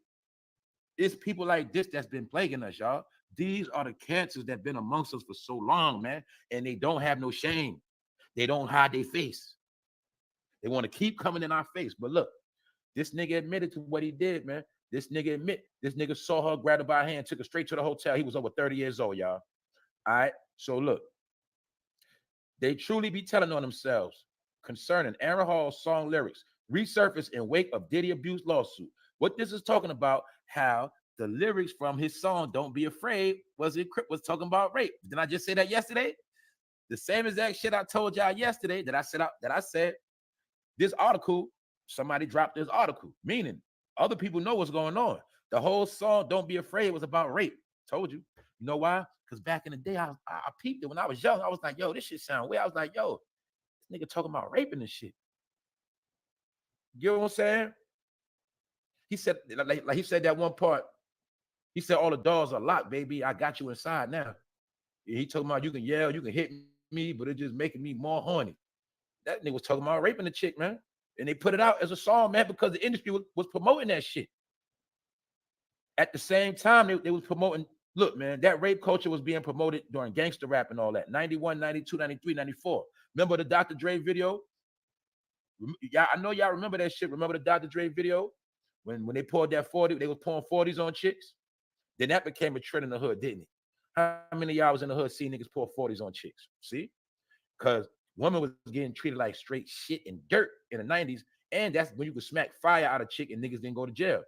It's people like this that's been plaguing us, y'all. These are the cancers that been amongst us for so long, man. And they don't have no shame. They don't hide their face. They want to keep coming in our face. But look, this nigga admitted to what he did, man. This nigga saw her, grabbed her by her hand, took her straight to the hotel. He was over 30 years old, y'all. All right. So look, they truly be telling on themselves concerning Aaron Hall's song lyrics resurfaced in wake of Diddy abuse lawsuit. What this is talking about, how the lyrics from his song "Don't Be Afraid" was talking about rape. Didn't I just say that yesterday? The same exact shit I told y'all yesterday that I said this article, somebody dropped this article, meaning other people know what's going on. The whole song, Don't Be Afraid, was about rape. Told you. You know why? Because back in the day, I peeped it when I was young. I was like, yo, this shit sound weird. I was like, yo, this nigga talking about raping and shit. You know what I'm saying? He said, like he said that one part. He said, all the doors are locked, baby. I got you inside now. He talking about you can yell, you can hit me, but it's just making me more horny. That nigga was talking about raping the chick, man. And they put it out as a song, man, because the industry was promoting that shit. At the same time, they was promoting, look, man, that rape culture was being promoted during gangster rap and all that. 91, 92, 93, 94. Remember the Dr. Dre video? Yeah, I know y'all remember that shit. Remember the Dr. Dre video? When they poured that 40, they was pouring 40s on chicks. Then that became a trend in the hood, didn't it? How many of y'all was in the hood seeing niggas pour 40s on chicks? See? Because women was getting treated like straight shit and dirt in the 90s. And that's when you could smack fire out of chick and niggas didn't go to jail.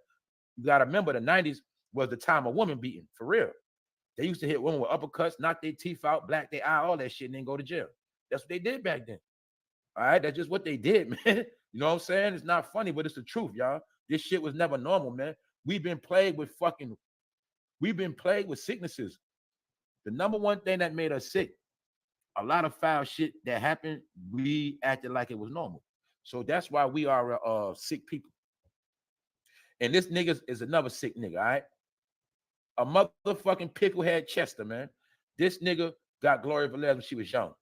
You got to remember the 90s was the time of women beating, for real. They used to hit women with uppercuts, knock their teeth out, black their eye, all that shit, and then go to jail. That's what they did back then. All right? That's just what they did, man. You know what I'm saying? It's not funny, but it's the truth, y'all. This shit was never normal, man. We've been plagued with sicknesses. The number one thing that made us sick, a lot of foul shit that happened, we acted like it was normal. So that's why we are sick people. And this nigga is another sick nigga, all right? A motherfucking picklehead Chester, man. This nigga got Gloria Velez when she was young.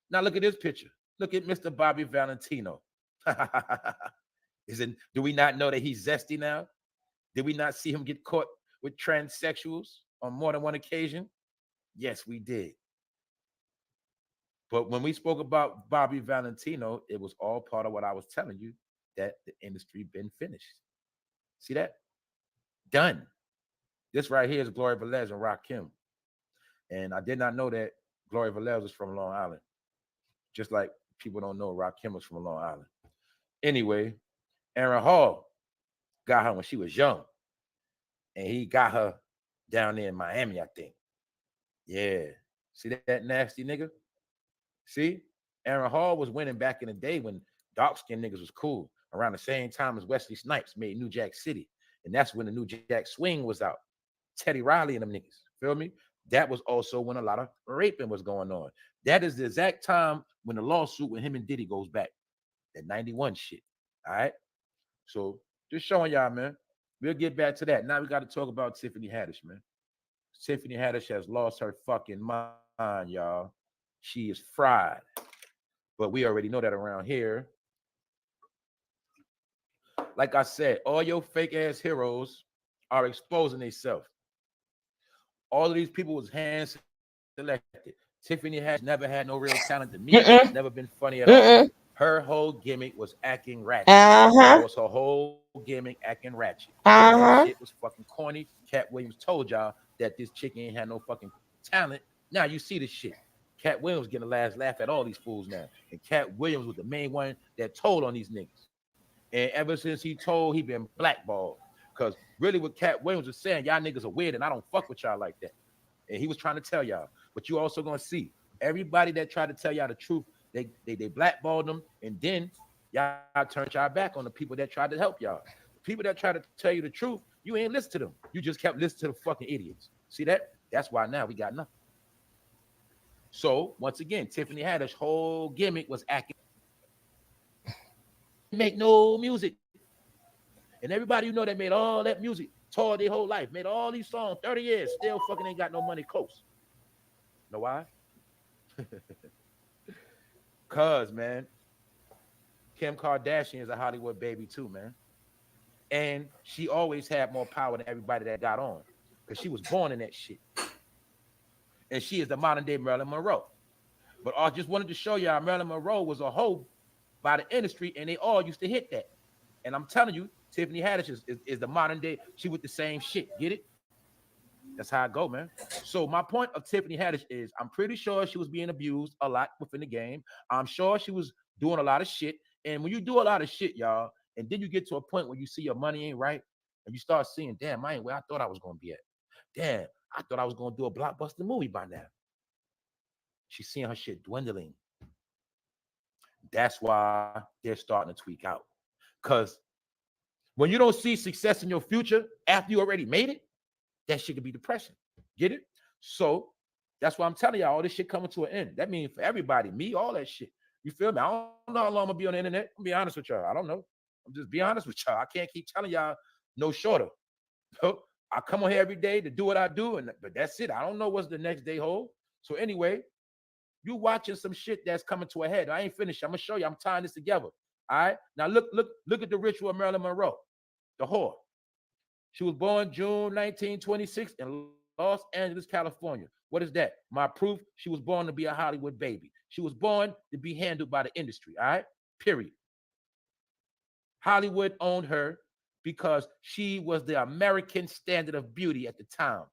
Now look at this picture. Look at Mr. Bobby Valentino. Do we not know that he's zesty now? Did we not see him get caught with transsexuals on more than one occasion? Yes, we did. But when we spoke about Bobby Valentino, it was all part of what I was telling you, that the industry been finished. See that? Done. This right here is Gloria Velez and Rakim. And I did not know that Gloria Velez was from Long Island. Just like people don't know Rakim was from Long Island. Anyway, Aaron Hall got her when she was young. And he got her down there in Miami, I think. Yeah. See that nasty nigga? See? Aaron Hall was winning back in the day when dark-skinned niggas was cool, around the same time as Wesley Snipes made New Jack City. And that's when the New Jack Swing was out. Teddy Riley and them niggas. Feel me? That was also when a lot of raping was going on. That is the exact time when the lawsuit with him and Diddy goes back. That 91 shit. All right? So just showing y'all, man. We'll get back to that. Now we got to talk about Tiffany Haddish, man. Tiffany Haddish has lost her fucking mind, y'all. She is fried. But we already know that around here. Like I said, all your fake ass heroes are exposing themselves. All of these people was hand selected. Tiffany Haddish never had no real talent to me. Mm-mm. Never been funny at all. Mm-mm. Her whole gimmick was acting ratchet. Uh-huh. That was her whole gimmick, acting ratchet. Uh-huh. That shit was fucking corny. Cat Williams told y'all that this chick ain't had no fucking talent. Now you see this shit. Cat Williams getting the last laugh at all these fools now. And Cat Williams was the main one that told on these niggas. And ever since he told, he been blackballed. Because really what Cat Williams was saying, y'all niggas are weird and I don't fuck with y'all like that. And he was trying to tell y'all. But you also gonna see everybody that tried to tell y'all the truth, they blackballed them, and then y'all turned y'all back on the people that tried to help y'all. The people that try to tell you the truth, you ain't listen to them. You just kept listening to the fucking idiots. See that? That's why now we got nothing. So once again, Tiffany Haddish whole gimmick was acting. Make no music. And everybody you know that made all that music, toured their whole life, made all these songs, 30 years, still fucking ain't got no money close. Know why? Cause, man, Kim Kardashian is a Hollywood baby too, man. And she always had more power than everybody that got on. Because she was born in that shit. And she is the modern day Marilyn Monroe. But I just wanted to show y'all Marilyn Monroe was a hoe by the industry, and they all used to hit that. And I'm telling you, Tiffany Haddish is the modern day. She with the same shit. Get it? That's how I go, man. So my point of Tiffany Haddish is I'm pretty sure she was being abused a lot within the game. I'm sure she was doing a lot of shit. And when you do a lot of shit, y'all, and then you get to a point where you see your money ain't right, and you start seeing, damn, I ain't where I thought I was going to be at. Damn, I thought I was going to do a blockbuster movie by now. She's seeing her shit dwindling. That's why they're starting to tweak out. Because When you don't see success in your future after you already made it, that shit could be depression. Get it? So that's why I'm telling y'all all this shit coming to an end. That means for everybody, me, all that shit. You feel me? I don't know how long I'm gonna be on the internet. I'm gonna be honest with y'all. I don't know. I'm just be honest with y'all. I can't keep telling y'all no shorter. I come on here every day to do what I do, but that's it. I don't know what's the next day hold. So anyway, you watching some shit that's coming to a head. I ain't finished. I'm gonna show you. I'm tying this together. All right. Now look at the ritual of Marilyn Monroe, the whore. She was born June 1926 in Los Angeles, California. What is that? My proof, she was born to be a Hollywood baby. She was born to be handled by the industry, all right? Period. Hollywood owned her because she was the American standard of beauty at the time.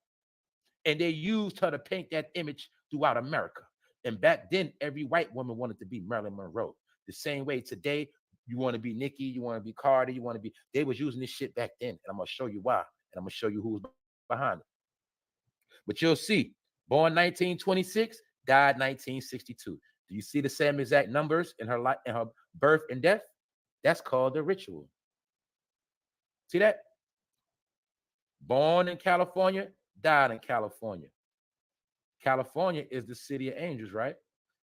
And they used her to paint that image throughout America. And back then, every white woman wanted to be Marilyn Monroe. The same way today, you want to be Nicki, you want to be Cardi, you want to be, they was using this shit back then. And I'm going to show you why. And I'm going to show you who's behind it. But you'll see, born 1926, died 1962. Do you see the same exact numbers in her life, in her birth and death? That's called the ritual. See that? Born in California, died in California. California is the city of angels, right?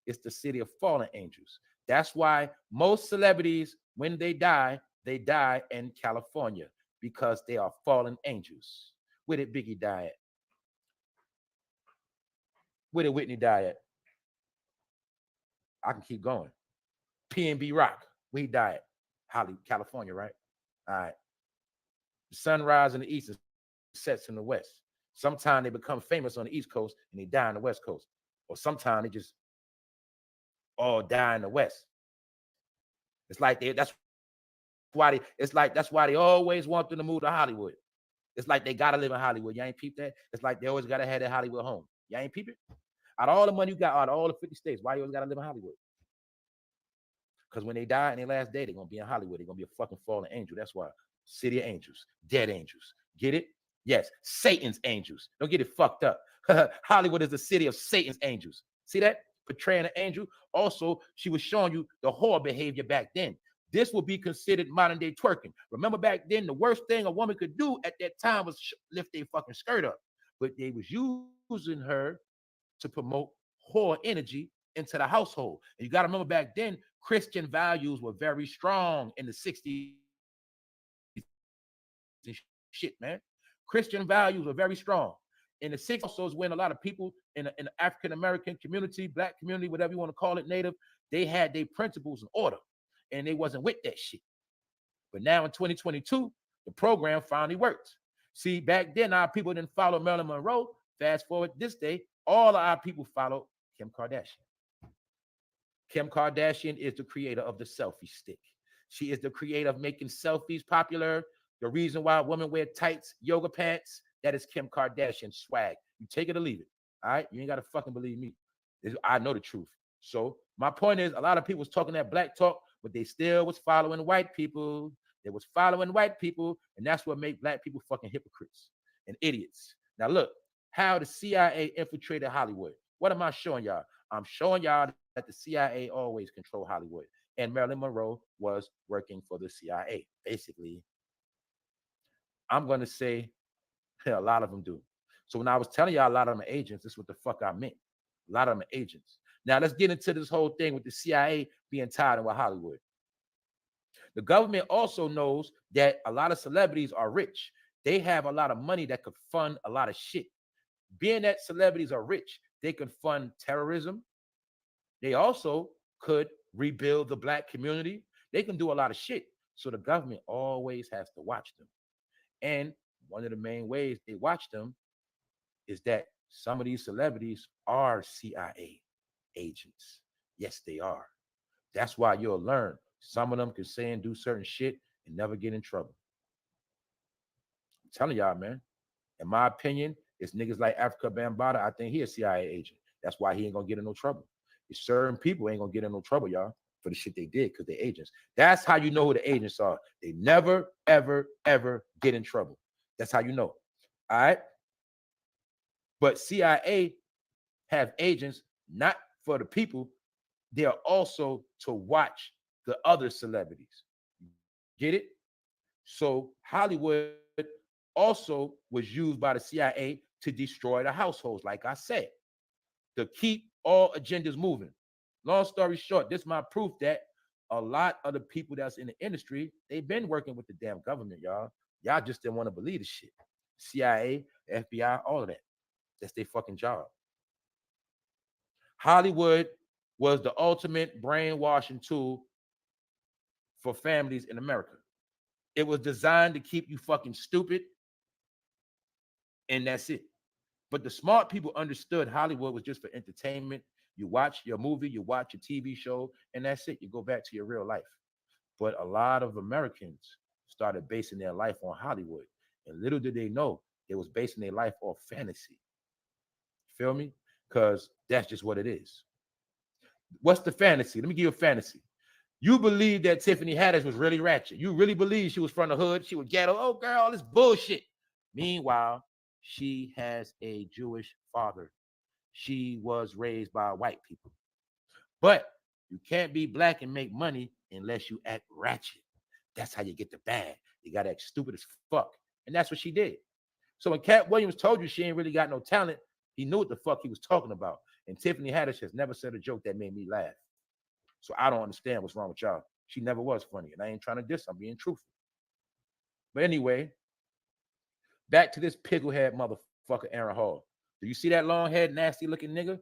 It's the city of fallen angels. That's why most celebrities, when they die in California because they are fallen angels. Where did Biggie die at? Where did Whitney die at? I can keep going. P&B Rock, where he died? Hollywood, California, right? All right. The sun rises in the east and sets in the west. Sometimes they become famous on the East Coast and they die on the West Coast. Or sometimes they just all die in the West. It's like that's why they always want them to move to Hollywood. It's like they gotta live in Hollywood. You ain't peep that? It's like they always gotta have that Hollywood home. You ain't peep it? Out of all the money you got, out of all the 50 states, why you always gotta live in Hollywood? Because when they die in their last day, they're gonna be in Hollywood. They're gonna be a fucking fallen angel. That's why. City of angels, dead angels. Get it? Yes, Satan's angels. Don't get it fucked up. Hollywood is the city of Satan's angels. See that? Portraying an angel. Also, she was showing you the whore behavior back then. This will be considered modern day twerking. Remember back then, the worst thing a woman could do at that time was lift their fucking skirt up. But they was using her to promote whore energy into the household. And you got to remember back then, Christian values were very strong in the 60s. Shit, man. Christian values were very strong. In the 60s also is when a lot of people in the African-American community, black community, whatever you want to call it, native, they had their principles in order. And they wasn't with that shit. But now in 2022, the program finally worked. See, back then, our people didn't follow Marilyn Monroe. Fast forward this day, all of our people follow Kim Kardashian. Kim Kardashian is the creator of the selfie stick. She is the creator of making selfies popular. The reason why women wear tights, yoga pants, that is Kim Kardashian swag. You take it or leave it. All right? You ain't got to fucking believe me. I know the truth. So my point is, a lot of people was talking that black talk, but they still was following white people. They was following white people, and that's what made black people fucking hypocrites and idiots. Now look, how the CIA infiltrated Hollywood. What am I showing y'all? I'm showing y'all that the CIA always control Hollywood, and Marilyn Monroe was working for the CIA. Basically, I'm going to say a lot of them do. So when I was telling y'all a lot of them are agents, this is what the fuck I meant. A lot of them are agents. Now let's get into this whole thing with the CIA being tied in with Hollywood. The government also knows that a lot of celebrities are rich. They have a lot of money that could fund a lot of shit. Being that celebrities are rich, they can fund terrorism. They also could rebuild the black community. They can do a lot of shit. So the government always has to watch them. And one of the main ways they watch them is that some of these celebrities are CIA agents. Yes, they are. That's why you'll learn some of them can say and do certain shit and never get in trouble. I'm telling y'all, man. In my opinion, it's niggas like Africa Bambaataa. I think he a CIA agent. That's why he ain't gonna get in no trouble. It's certain people ain't gonna get in no trouble, y'all, for the shit they did because they're agents. That's how you know who the agents are. They never, ever, ever get in trouble. That's how you know. All right. But CIA have agents not for the people. They are also to watch the other celebrities. Get it? So Hollywood also was used by the CIA to destroy the households, like I said, to keep all agendas moving. Long story short, this is my proof that a lot of the people that's in the industry, they've been working with the damn government, y'all. Y'all just didn't want to believe the shit. CIA, FBI, all of that. That's their fucking job. Hollywood was the ultimate brainwashing tool for families in America. It was designed to keep you fucking stupid, and that's it. But the smart people understood Hollywood was just for entertainment. You watch your movie, you watch your TV show, and that's it. You go back to your real life. But a lot of Americans started basing their life on Hollywood. And little did they know they was basing their life off fantasy. Feel me? Because that's just what it is. What's the fantasy? Let me give you a fantasy. You believe that Tiffany Haddish was really ratchet. You really believe she was from the hood. She was ghetto. Oh, girl, all this bullshit. Meanwhile, she has a Jewish father. She was raised by white people. But you can't be black and make money unless you act ratchet. That's how you get the bag. You got to act stupid as fuck. And that's what she did. So when Cat Williams told you she ain't really got no talent, he knew what the fuck he was talking about. And Tiffany Haddish has never said a joke that made me laugh. So I don't understand what's wrong with y'all. She never was funny. And I ain't trying to diss. I'm being truthful. But anyway, back to this picklehead motherfucker, Aaron Hall. Do you see that long head, nasty looking nigga?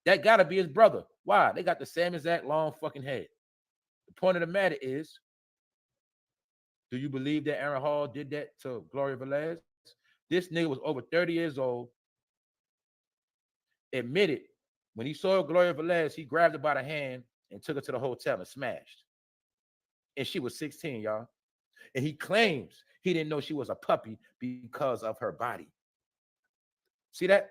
That gotta be his brother. Why? They got the same exact long fucking head. The point of the matter is, do you believe that Aaron Hall did that to Gloria Velez? This nigga was over 30 years old, admitted when he saw Gloria Velez, he grabbed her by the hand and took her to the hotel and smashed. And she was 16, y'all. And he claims he didn't know she was a puppy because of her body. See that?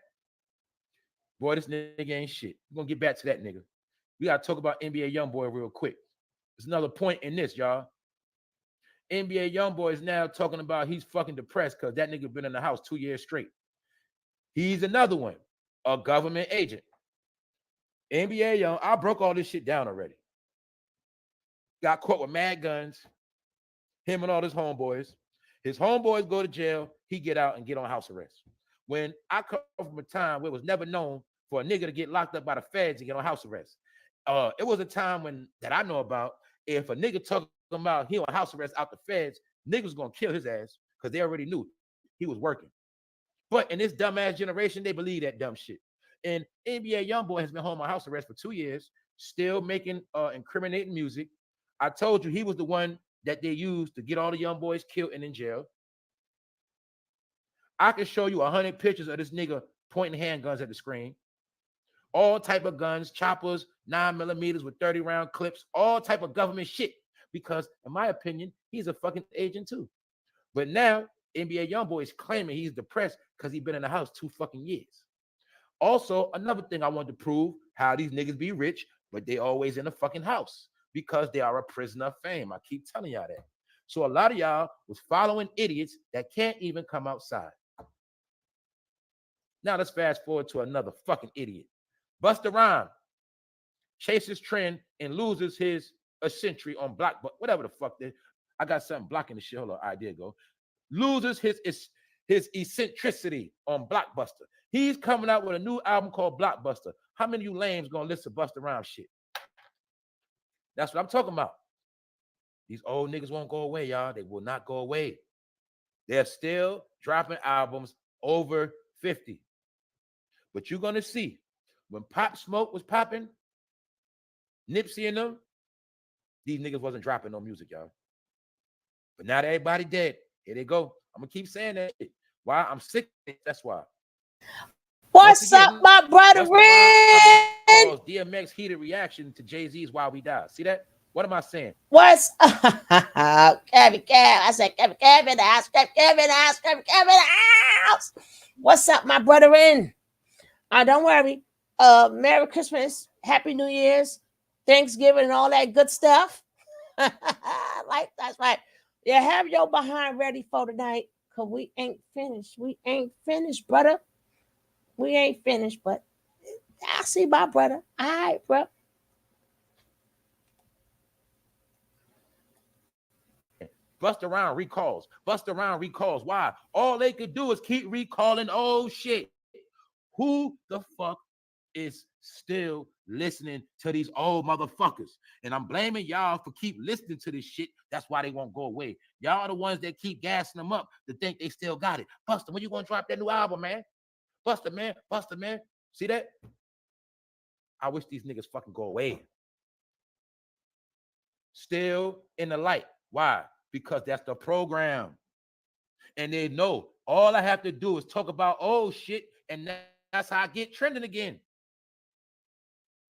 Boy, this nigga ain't shit. We're going to get back to that nigga. We got to talk about NBA Youngboy real quick. There's another point in this, y'all. NBA Youngboy is now talking about he's fucking depressed because that nigga been in the house 2 years straight. He's another one, a government agent. NBA Young, I broke all this shit down already. Got caught with mad guns, him and all his homeboys. His homeboys go to jail, he get out and get on house arrest. When I come from a time where it was never known for a nigga to get locked up by the feds and get on house arrest. It was a time when that I know about, if a nigga talking about he on house arrest out the feds, niggas gonna kill his ass because they already knew he was working. But in this dumbass generation, they believe that dumb shit. And NBA Youngboy has been home on house arrest for 2 years, still making incriminating music. I told you he was the one that they used to get all the young boys killed and in jail. I can show you 100 pictures of this nigga pointing handguns at the screen. All type of guns, choppers, 9mm with 30-round clips, all type of government shit. Because, in my opinion, he's a fucking agent too. But now, NBA Youngboy is claiming he's depressed because he's been in the house 2 fucking years. Also, another thing I want to prove, how these niggas be rich, but they always in the fucking house because they are a prisoner of fame. I keep telling y'all that. So a lot of y'all was following idiots that can't even come outside. Now let's fast forward to another fucking idiot. Busta Rhymes chases trend and loses his eccentric on block, but whatever the fuck that. I got something blocking the shit. Hold on, idea go. Loses his eccentricity on Blockbuster. He's coming out with a new album called Blockbuster. How many of you lames gonna listen to Busta Rhymes shit? That's what I'm talking about. These old niggas won't go away, y'all. They will not go away. They're still dropping albums over 50. But you're gonna see when Pop Smoke was popping, Nipsey and them, these niggas wasn't dropping no music, y'all. But now that everybody dead, here they go. I'm gonna keep saying that shit. Why? I'm sick of it. That's why. What's up, my brother Red? Calls DMX heated reaction to Jay-Z's Why We Die. See that? What am I saying? What's Kevin? I said Kevin house, Kevin house, Kevin house. What's up, my brother in? Don't worry. Merry Christmas, Happy New Year's, Thanksgiving, and all that good stuff. Like that's right. Yeah, have your behind ready for tonight, cause we ain't finished. We ain't finished, brother. We ain't finished, but I see my brother. All right, bro. Bust around recalls. Bust around recalls. Why? All they could do is keep recalling old shit. Who the fuck is still listening to these old motherfuckers? And I'm blaming y'all for keep listening to this shit. That's why they won't go away. Y'all are the ones that keep gassing them up to think they still got it. Buster, when you gonna drop that new album, man? Buster, man. Buster, man. See that? I wish these niggas fucking go away. Still in the light. Why? Because that's the program. And they know all I have to do is talk about old shit, and that's how I get trending again.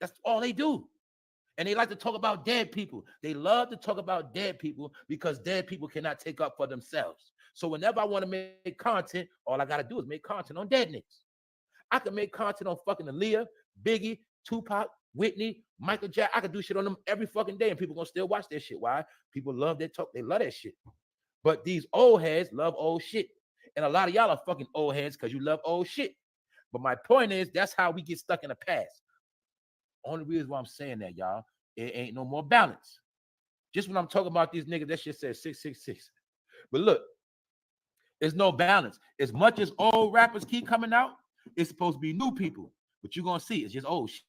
That's all they do. And they like to talk about dead people. They love to talk about dead people because dead people cannot take up for themselves. So whenever I want to make content, all I got to do is make content on dead niggas. I can make content on fucking Aaliyah, Biggie, Tupac, Whitney, Michael Jackson. I can do shit on them every fucking day, and people gonna still watch that shit. Why? People love that talk. They love that shit. But these old heads love old shit. And a lot of y'all are fucking old heads because you love old shit. But my point is, that's how we get stuck in the past. Only reason why I'm saying that, y'all, it ain't no more balance. Just when I'm talking about these niggas, that shit says 666. But look, there's no balance. As much as old rappers keep coming out, it's supposed to be new people. But you're going to see it's just old shit.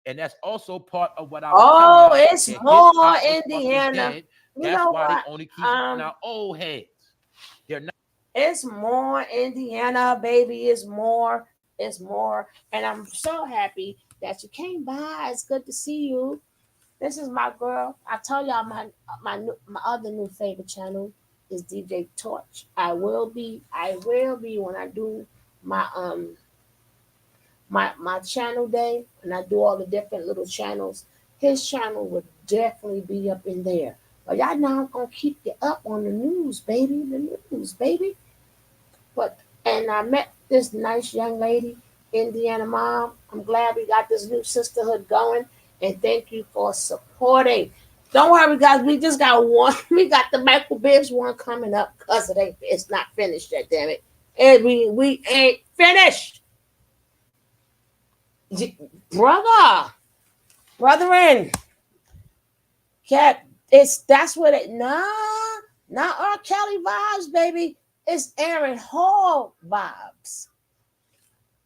And that's also part of what I was telling y'all. It's more Indiana. That's why they only keep out old heads. They're not. It's more Indiana, baby. It's more. It's more. And I'm so happy that you came by. It's good to see you. This is my girl. I told y'all my other new favorite channel is DJ Torch. I will be when I do my my channel day and I do all the different little channels. His channel would definitely be up in there. But y'all know I'm gonna keep you up on the news, baby. The news, baby. But and I met this nice young lady, Indiana mom. I'm glad we got this new sisterhood going. And thank you for supporting. Don't worry, guys. We just got one. We got the Michael Bibbs one coming up because it's not finished yet. Damn it! And we ain't finished, brethren. Cat, that's what it. Nah, not R. Kelly vibes, baby. It's Aaron Hall vibes.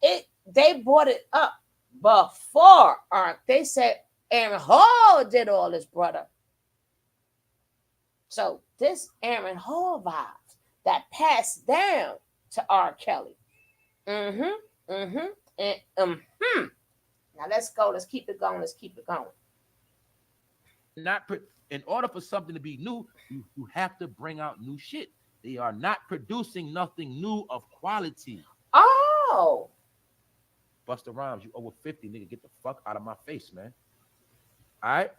They brought it up before they said Aaron Hall did all this, brother. So this Aaron Hall vibes that passed down to R. Kelly. And Now let's go. Let's keep it going. Not in order for something to be new, you have to bring out new shit. They are not producing nothing new of quality. Oh. Busta Rhymes, you over 50, nigga. Get the fuck out of my face, man. All right?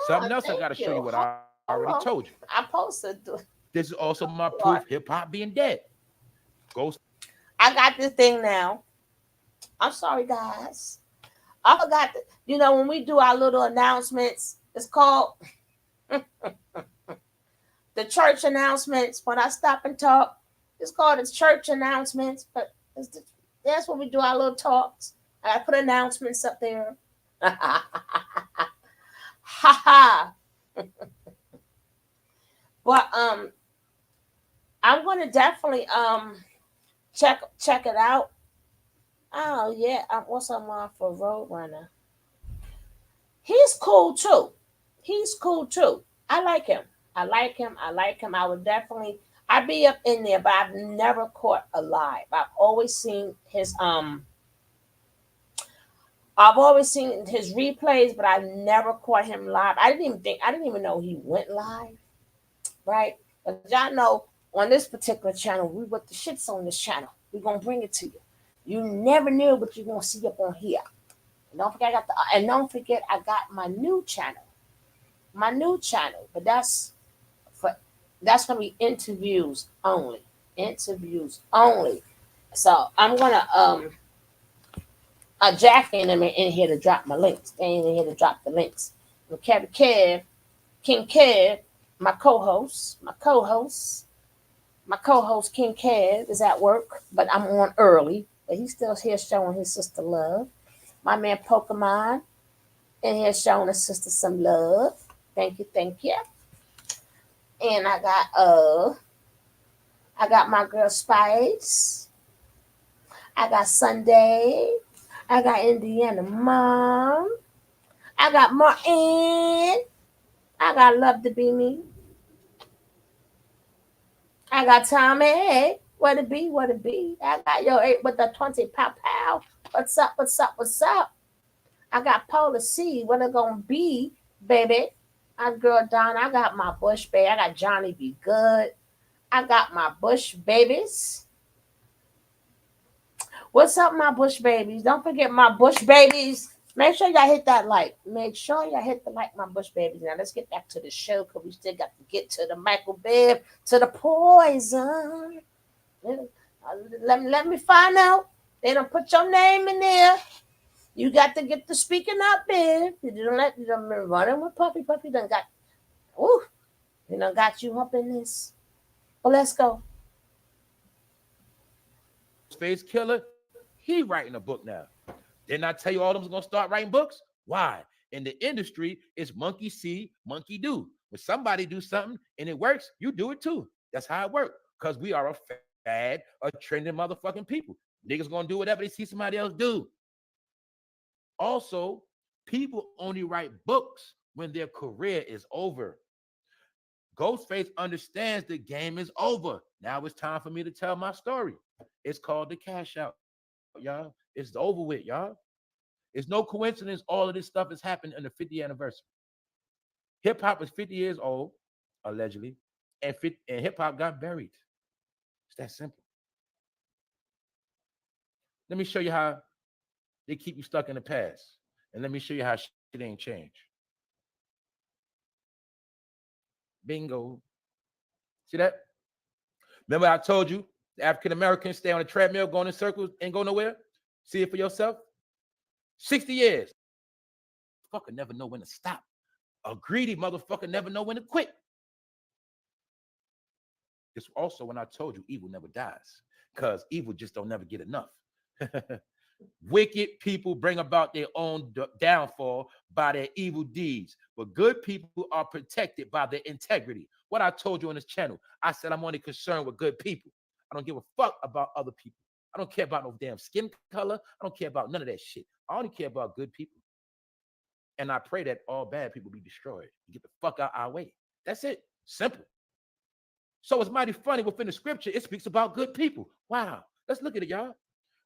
Something else I got to show you what I already told you. I'm supposed to do. This is also my proof hip-hop being dead. Ghost. I got this thing now. I'm sorry, guys. I forgot that, when we do our little announcements, it's called the church announcements. When I stop and talk, it's called the church announcements, but that's when we do our little talks. I put announcements up there. Ha ha. But I'm gonna definitely check it out. Oh yeah, what's I'm on for Roadrunner? He's cool too. I like him. I would definitely. I'd be up in there, but I've never caught a live. I've always seen his replays, but I never caught him live. I didn't even know he went live. Right? But y'all know on this particular channel, what the shit's on this channel. We're gonna bring it to you. You never knew what you're gonna see up on here. And don't forget I got my new channel. But that's gonna be interviews only. So I'm gonna Jack ain't in here to drop my links. They ain't in here to drop the links. And King Kev, my co-host King Kev is at work, but I'm on early. But he's still here showing his sister love. My man Pokemon in here showing his sister some love. Thank you. And I got my girl Spice. I got Sunday. I got Indiana Mom. I got Martin. I got Love to Be Me. I got Tommy. Hey, what it be? What it be? I got your 8 with the 20 pow pow. What's up? What's up? What's up? I got Paula C. What it gonna be, baby? I girl Don. I got my Bush baby. I got Johnny Be Good. I got my Bush babies. What's up, my Bush babies? Don't forget my Bush babies. Make sure y'all hit that like. Make sure y'all hit the like, my Bush babies. Now let's get back to the show because we still got to get to the Michael Bibb, to the poison. Let me find out. They don't put your name in there. You got to get the speaking up, Bibb. You don't let them running with Puppy. Puppy done got, ooh, you done got you up in this. Well, let's go. Face Killer, he writing a book now. Didn't I tell you all of them's gonna start writing books? Why? In the industry, it's monkey see, monkey do. When somebody do something and it works, you do it too. That's how it works. Because we are a fad, a trending motherfucking people. Niggas gonna do whatever they see somebody else do. Also, people only write books when their career is over. Ghostface understands the game is over. Now it's time for me to tell my story. It's called the cash out, y'all. It's over with, y'all. It's no coincidence all of this stuff has happened on the 50th anniversary. Hip hop was 50 years old, allegedly, and hip hop got buried. It's that simple. Let me show you how they keep you stuck in the past. And let me show you how shit ain't changed. Bingo. See that? Remember I told you the African Americans stay on a treadmill, going in circles, ain't go nowhere? See it for yourself? 60 years. Fucker never know when to stop. A greedy motherfucker never know when to quit. It's also when I told you evil never dies. Because evil just don't never get enough. Wicked people bring about their own downfall by their evil deeds, but good people are protected by their integrity. What I told you on this channel, I said I'm only concerned with good people. I don't give a fuck about other people. I don't care about no damn skin color. I don't care about none of that shit. I only care about good people. And I pray that all bad people be destroyed. You get the fuck out our way. That's it. Simple. So it's mighty funny within the scripture, it speaks about good people. Wow. Let's look at it, y'all.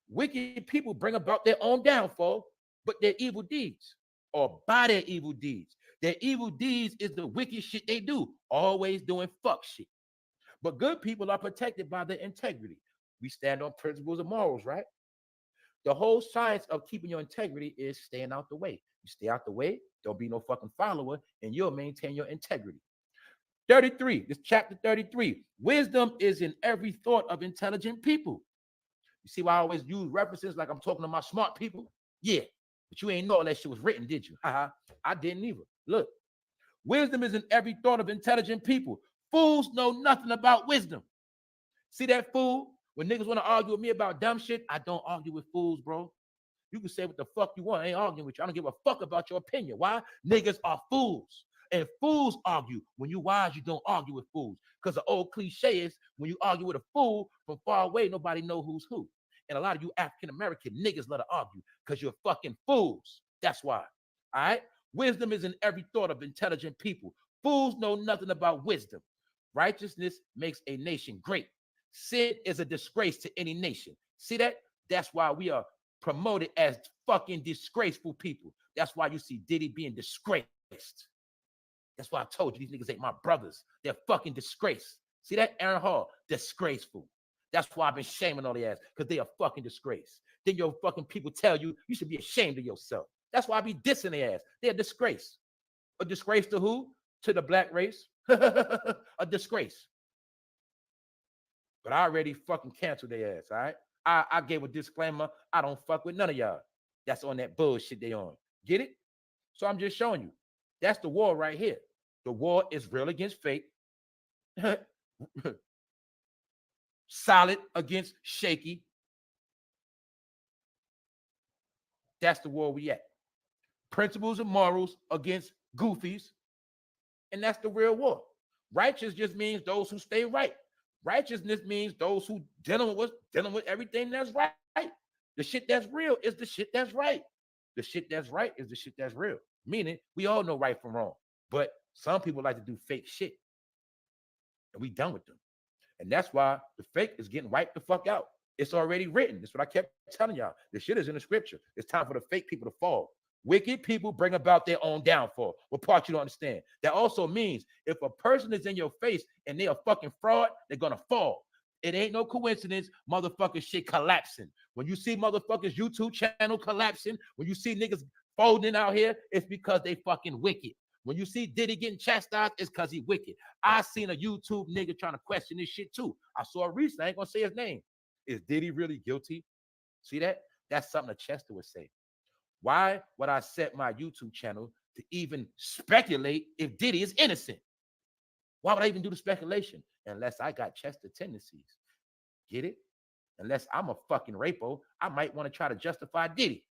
Wicked people bring about their own downfall, but their evil deeds, or by their evil deeds. Their evil deeds is the wicked shit they do, always doing fuck shit. But good people are protected by their integrity. We stand on principles and morals, right? The whole science of keeping your integrity is staying out the way. You stay out the way, don't be no fucking follower, and you'll maintain your integrity. 33, this chapter 33. Wisdom is in every thought of intelligent people. You see why I always use references like I'm talking to my smart people? Yeah, but you ain't know all that shit was written, did you? Haha, I didn't either. Look, wisdom is in every thought of intelligent people. Fools know nothing about wisdom. See that fool? When niggas want to argue with me about dumb shit, I don't argue with fools, bro. You can say what the fuck you want. I ain't arguing with you. I don't give a fuck about your opinion. Why? Niggas are fools. And fools argue. When you wise, you don't argue with fools. Because the old cliche is when you argue with a fool from far away, nobody know who's who. And a lot of you African American niggas let to argue because you're fucking fools. That's why. All right? Wisdom is in every thought of intelligent people. Fools know nothing about wisdom. Righteousness makes a nation great. Sin is a disgrace to any nation. See that? That's why we are promoted as fucking disgraceful people. That's why you see Diddy being disgraced. That's why I told you these niggas ain't my brothers. They're fucking disgraced. See that? Aaron Hall, disgraceful. That's why I've been shaming all the ass, because they are fucking disgraced. Then your fucking people tell you you should be ashamed of yourself. That's why I be dissing their ass. They're a disgrace. A disgrace to who? To the black race. A disgrace. But I already fucking canceled their ass, all right? I gave a disclaimer. I don't fuck with none of y'all. That's on that bullshit they on. Get it? So I'm just showing you. That's the war right here. The war is real against fake. Solid against shaky. That's the war we at. Principles and morals against goofies. And that's the real war. Righteous just means those who stay right. Righteousness means those who dealing with everything that's right. The shit that's real is the shit that's right. The shit that's right is the shit that's real. Meaning we all know right from wrong. But some people like to do fake shit. And we done with them. And that's why the fake is getting wiped the fuck out. It's already written. That's what I kept telling y'all. The shit is in the scripture. It's time for the fake people to fall. Wicked people bring about their own downfall. What part you don't understand? That also means if a person is in your face and they're a fucking fraud, they're gonna fall. It ain't no coincidence, motherfucking shit collapsing. When you see motherfuckers YouTube channel collapsing, when you see niggas folding out here, it's because they fucking wicked. When you see Diddy getting chastised, it's because he wicked. I seen a YouTube nigga trying to question this shit too. I saw it recently. I ain't gonna say his name. Is Diddy really guilty? See that? That's something that Chester would say. Why would I set my YouTube channel to even speculate if Diddy is innocent? Why would I even do the speculation? Unless I got Chester tendencies. Get it? Unless I'm a fucking rapo, I might want to try to justify Diddy.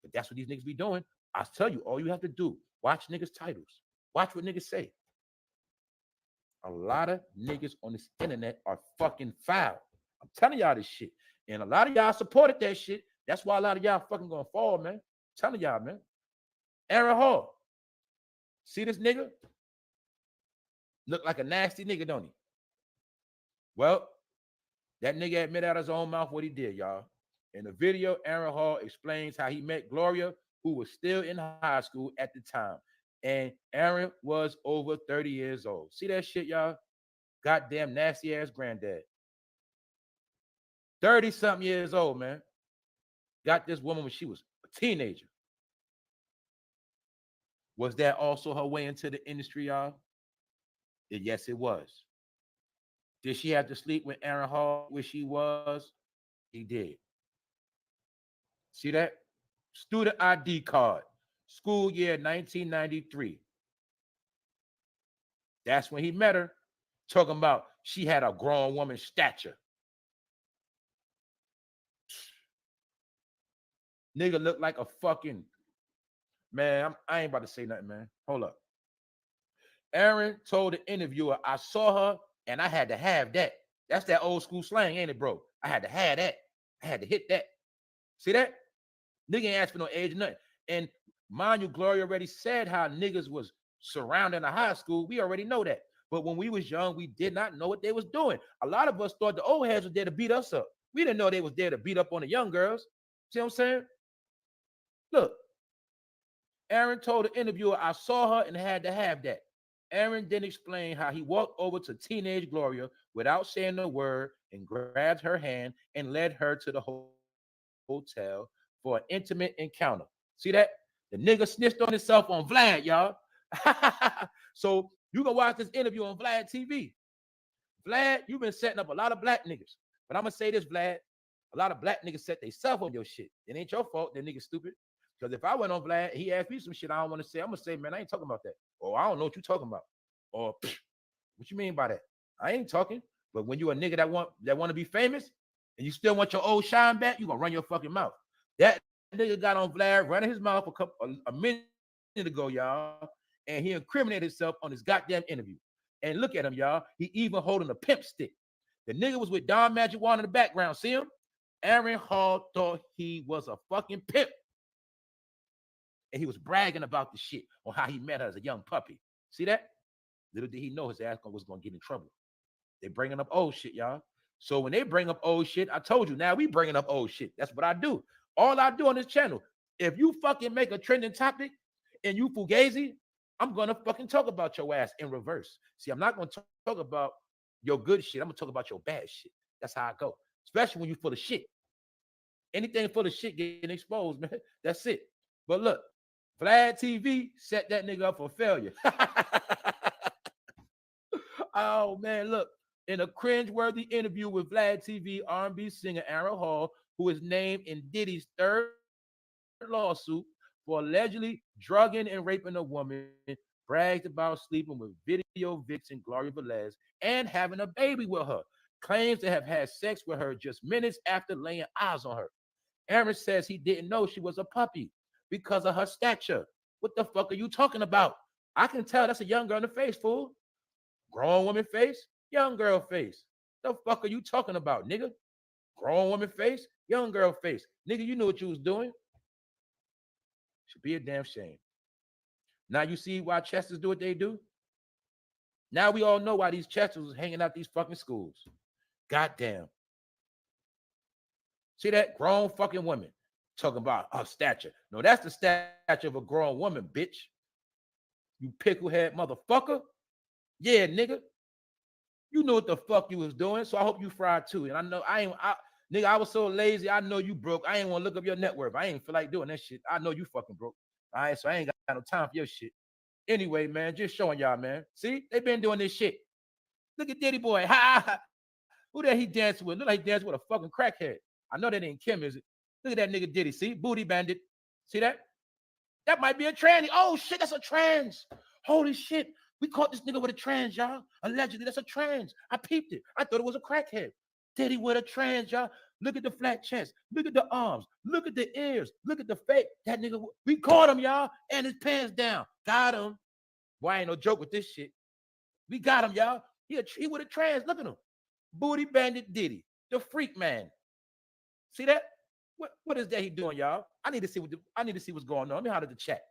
But that's what these niggas be doing. I tell you, all you have to do, watch niggas' titles. Watch what niggas say. A lot of niggas on this internet are fucking foul. I'm telling y'all this shit. And a lot of y'all supported that shit. That's why a lot of y'all fucking gonna fall, man. I'm telling y'all, man. Aaron Hall. See this nigga? Look like a nasty nigga, don't he? Well, that nigga admitted out of his own mouth what he did, y'all. In the video, Aaron Hall explains how he met Gloria, who was still in high school at the time. And Aaron was over 30 years old. See that shit, y'all? Goddamn nasty ass granddad. 30-something years old, man. Got this woman when she was a teenager. Was that also her way into the industry, y'all? Yes, it was. Did she have to sleep with Aaron Hall where she was? He did. See that? Student ID card. School year 1993. That's when he met her. Talking about she had a grown woman's stature. Nigga looked like a fucking... Man, I ain't about to say nothing, man. Hold up. Aaron told the interviewer, I saw her and I had to have that. That's that old school slang, ain't it, bro? I had to have that. I had to hit that. See that? Nigga ain't asked for no age or nothing. And mind you, Gloria already said how niggas was surrounding the high school. We already know that. But when we was young, we did not know what they was doing. A lot of us thought the old heads were there to beat us up. We didn't know they was there to beat up on the young girls. See what I'm saying? Look, Aaron told the interviewer, I saw her and had to have that. Aaron then explained how he walked over to teenage Gloria without saying a word and grabbed her hand and led her to the hotel for an intimate encounter. See that? The nigga snitched on himself on Vlad, y'all. So you can watch this interview on Vlad TV. Vlad, you've been setting up a lot of black niggas. But I'm going to say this, Vlad. A lot of black niggas set themselves on your shit. It ain't your fault that nigga stupid. Because if I went on Vlad, he asked me some shit I don't want to say, I'm going to say, man, I ain't talking about that. Or I don't know what you're talking about. Or what you mean by that? I ain't talking. But when you a nigga that want to be famous and you still want your old shine back, you going to run your fucking mouth. That nigga got on Vlad running his mouth a minute ago, y'all. And he incriminated himself on his goddamn interview. And look at him, y'all. He even holding a pimp stick. The nigga was with Don Magic Wand in the background. See him? Aaron Hall thought he was a fucking pimp. And he was bragging about the shit on how he met her as a young puppy. See that? Little did he know his ass was going to get in trouble. They bringing up old shit, y'all. So when they bring up old shit, I told you, now we bringing up old shit. That's what I do. All I do on this channel, if you fucking make a trending topic and you fugazi, I'm going to fucking talk about your ass in reverse. See, I'm not going to talk about your good shit. I'm going to talk about your bad shit. That's how I go. Especially when you full of shit. Anything full of shit getting exposed, man. That's it. But look, Vlad TV set that nigga up for failure. Oh, man, look. In a cringe-worthy interview with Vlad TV, R&B singer Aaron Hall, who is named in Diddy's third lawsuit for allegedly drugging and raping a woman, bragged about sleeping with video vixen Gloria Velez and having a baby with her, claims to have had sex with her just minutes after laying eyes on her. Aaron says he didn't know she was a puppy because of her stature. What the fuck are you talking about? I can tell that's a young girl in the face, fool. Grown woman face, young girl face. The fuck are you talking about, nigga? Grown woman face, young girl face. Nigga, you knew what you was doing. Should be a damn shame. Now you see why Chesters do what they do? Now we all know why these Chesters was hanging out these fucking schools. Goddamn. See that? Grown fucking woman talking about her stature. No, that's the stature of a grown woman, bitch. You picklehead motherfucker. Yeah, nigga. You knew what the fuck you was doing, so I hope you fried too. And I know nigga, I was so lazy. I know you broke. I ain't want to look up your net worth. I ain't feel like doing that shit. I know you fucking broke. All right, so I ain't got no time for your shit. Anyway, man, just showing y'all, man. See, they been doing this shit. Look at Diddy boy. Ha, ha. Who that he dancing with? Look like he dancing with a fucking crackhead. I know that ain't Kim, is it? Look at that nigga Diddy. See, booty bandit. See that? That might be a tranny. Oh shit, that's a trans. Holy shit. We caught this nigga with a trans, y'all. Allegedly, that's a trans. I peeped it. I thought it was a crackhead. Diddy with a trans, y'all. Look at the flat chest. Look at the arms. Look at the ears. Look at the face. That nigga, we caught him, y'all. And his pants down. Got him. Boy, I ain't no joke with this shit. We got him, y'all. He with a trans. Look at him. Booty bandit Diddy. The freak man. See that? What is that he doing, y'all? I need to see what's going on. Let me holler at the chat.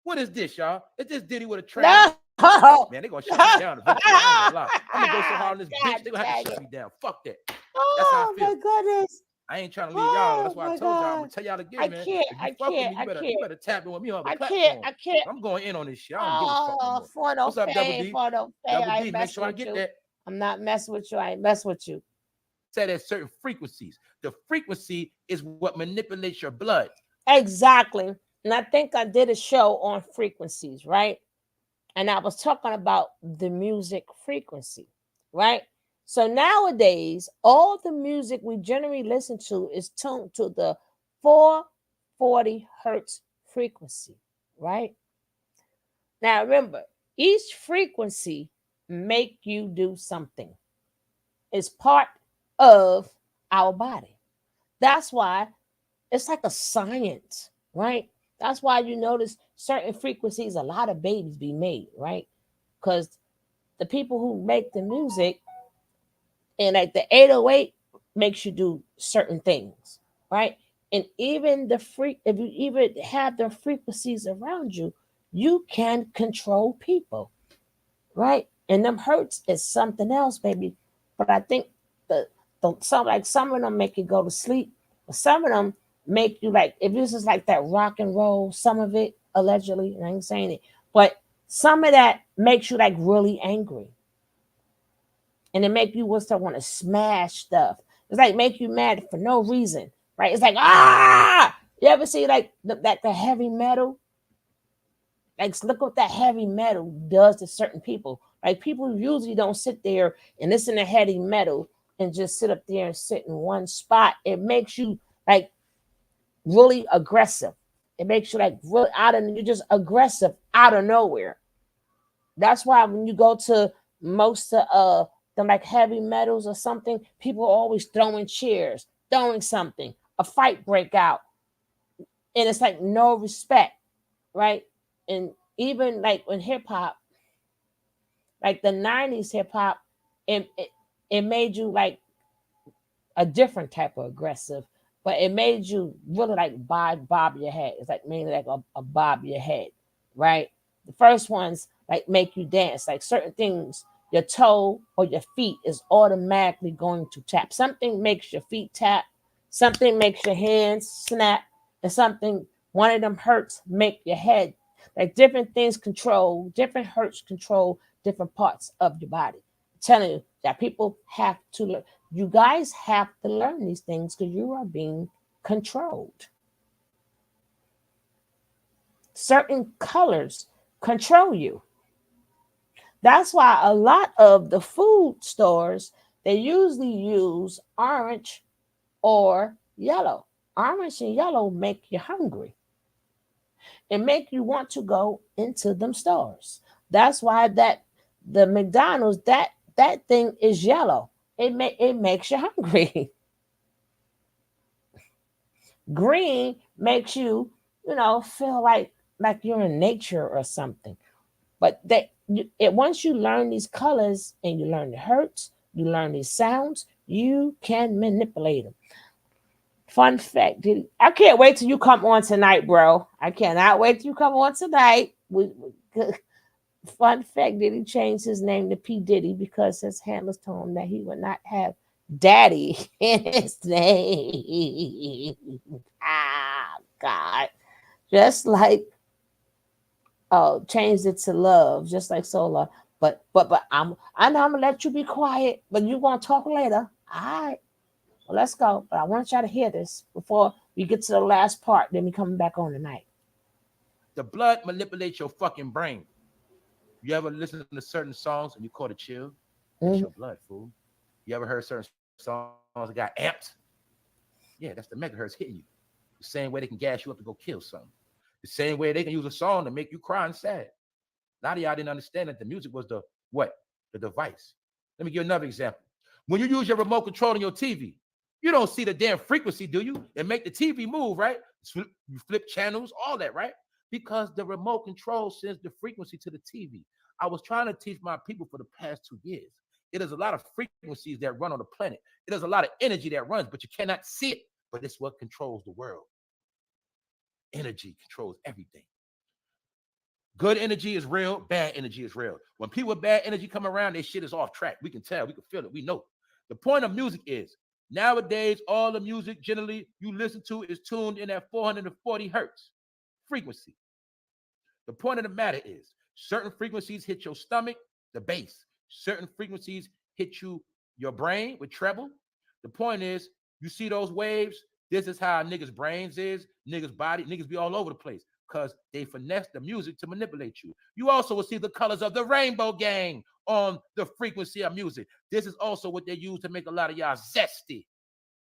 What is this, y'all? Is this Diddy with a trans? No. Man, they gonna shut me down eventually. I ain't gonna lie. I'm gonna go so hard on this bitch, they gonna have to shut me down. Fuck that. That's how I Oh feel. my goodness. I ain't trying to leave y'all. That's Oh why I my told y'all. I'm gonna God. tell y'all again, I man. can't. If you I fuck with can't. me, you better tap in with me on the I can't. platform. I can't. I'm going in on this shit. I don't give a fuck no Oh, more. for no What's up, Double fame, D? for no fame. Double I D, ain't make messing sure I with get you. that. I'm not messing with you. I ain't messing with you. Said at certain frequencies. The frequency is what manipulates your blood. Exactly. And I think I did a show on frequencies, right? And I was talking about the music frequency, right? So nowadays, all the music we generally listen to is tuned to the 440 hertz frequency, right? Now remember, each frequency make you do something. It's part of our body. That's why it's like a science, right? That's why you notice certain frequencies, a lot of babies be made, right? Because the people who make the music and like the 808 makes you do certain things, right? And even if you even have the frequencies around you, you can control people, right? And them hurts is something else, baby. But I think some of them make you go to sleep, but some of them make you like if this is like that rock and roll, some of it allegedly, and I ain't saying it, but some of that makes you like really angry. And it make you want to smash stuff. It's like make you mad for no reason, right? It's like you ever see like the heavy metal? Like look what that heavy metal does to certain people. Like people usually don't sit there and listen to heavy metal and just sit up there and sit in one spot. It makes you like really aggressive. It makes you like really you're just aggressive out of nowhere. That's why when you go to most of the like heavy metals or something, people are always throwing chairs, throwing something, a fight break out, and it's like no respect, right? And even like in hip hop, like the '90s hip hop, it made you like a different type of aggressive, but it made you really like bob your head. It's like mainly like a bob your head, right? The first ones like make you dance, like certain things, your toe or your feet is automatically going to tap. Something makes your feet tap, something makes your hands snap, and something one of them hurts make your head. Like different things control, different hurts control different parts of your body. I'm telling you that people have to learn. You guys have to learn these things because you are being controlled. Certain colors control you. That's why a lot of the food stores they usually use orange or yellow. Orange and yellow make you hungry and make you want to go into them stores. That's why that the McDonald's that thing is yellow. It makes you hungry. Green makes you, feel like you're in nature or something. But once you learn these colors and you learn the hertz, you learn these sounds, you can manipulate them. Fun fact, I can't wait till you come on tonight, bro. I cannot wait till you come on tonight. Fun fact, Diddy changed his name to P. Diddy because his handlers told him that he would not have Daddy in his name. Ah, God. Just like, changed it to Love, just like Solar. But I know I'm gonna let you be quiet, but you're gonna talk later. All right. Well, let's go. But I want y'all to hear this before we get to the last part. Then we coming back on tonight. The blood manipulates your fucking brain. You ever listen to certain songs and you caught a chill? That's your blood, fool. You ever heard certain songs that got amped? Yeah, that's the megahertz hitting you. The same way they can gas you up to go kill something. The same way they can use a song to make you cry and sad. A lot of y'all didn't understand that the music was the what? The device. Let me give you another example. When you use your remote control on your TV, you don't see the damn frequency, do you? And make the TV move, right? You flip channels, all that, right? Because the remote control sends the frequency to the TV. I was trying to teach my people for the past 2 years. It is a lot of frequencies that run on the planet. It is a lot of energy that runs, but you cannot see it. But it's what controls the world. Energy controls everything. Good energy is real. Bad energy is real. When people with bad energy come around, their shit is off track. We can tell. We can feel it. We know. The point of music is, nowadays, all the music generally you listen to is tuned in at 440 hertz frequency. The point of the matter is, certain frequencies hit your stomach, the bass. Certain frequencies hit your brain with treble. The point is, you see those waves? This is how niggas' brains is, niggas' body, niggas be all over the place because they finesse the music to manipulate you. You also will see the colors of the rainbow gang on the frequency of music. This is also what they use to make a lot of y'all zesty.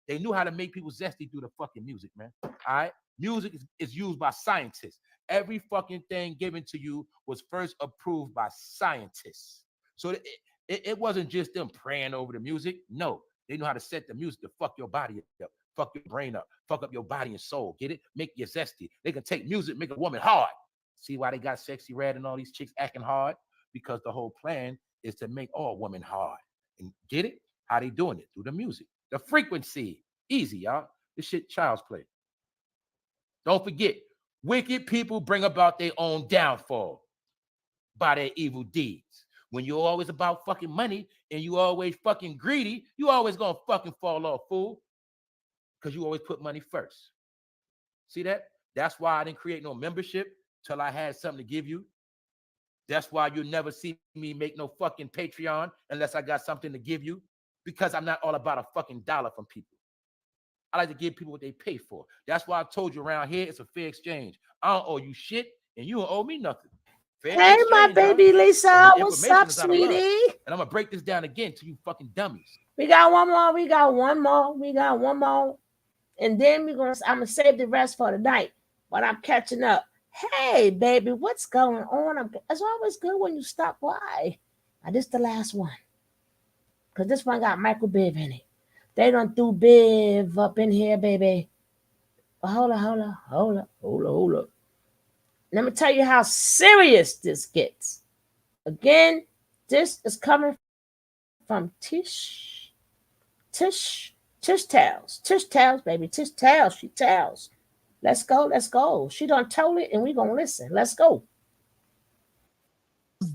They knew how to make people zesty through the fucking music, man. All right? Music is used by scientists. Every fucking thing given to you was first approved by scientists. So it wasn't just them praying over the music. No, they know how to set the music to fuck your body up, fuck your brain up, fuck up your body and soul. Get it? Make you zesty. They can take music, make a woman hard. See why they got Sexy Red and all these chicks acting hard? Because the whole plan is to make all women hard. And get it? How they doing it? Through the music. The frequency. Easy, y'all. This shit child's play. Don't forget, wicked people bring about their own downfall by their evil deeds. When you're always about fucking money and you always fucking greedy, you always gonna fucking fall off, fool. Because you always put money first. See that? That's why I didn't create no membership till I had something to give you. That's why you'll never see me make no fucking Patreon unless I got something to give you. Because I'm not all about a fucking dollar from people. I like to give people what they pay for. That's why I told you around here it's a fair exchange. I don't owe you shit, and you don't owe me nothing. Fair hey, exchange, my baby Lisa, what's up, sweetie? And I'm gonna break this down again to you fucking dummies. We got one more. And then I'm gonna save the rest for tonight. But I'm catching up. Hey, baby, what's going on? It's always good when you stop by. This is the last one. Because this one got Michael Biv in it. They done threw Biv up in here, baby. But hold up. Let me tell you how serious this gets. Again, this is coming from Tish tells. Tish tells, baby. Tish tells. She tells. Let's go. She done told it, and we gonna listen. Let's go.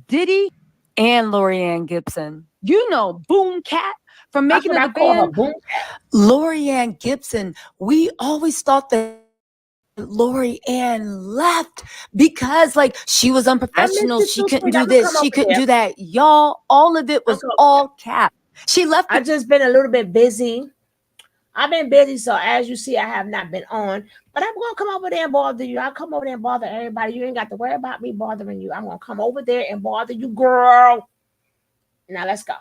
Diddy and Lorianne Gibson. You know Boom Cat from Making of the Band. Lorianne Gibson. We always thought that Lorianne left because she was unprofessional. She couldn't do this. She couldn't do that. Y'all, all of it was all cap. She left. I just been a little bit busy. I've been busy, so as you see, I have not been on. But I'm going to come over there and bother you. I'll come over there and bother everybody. You ain't got to worry about me bothering you. I'm going to come over there and bother you, girl. Now, let's go.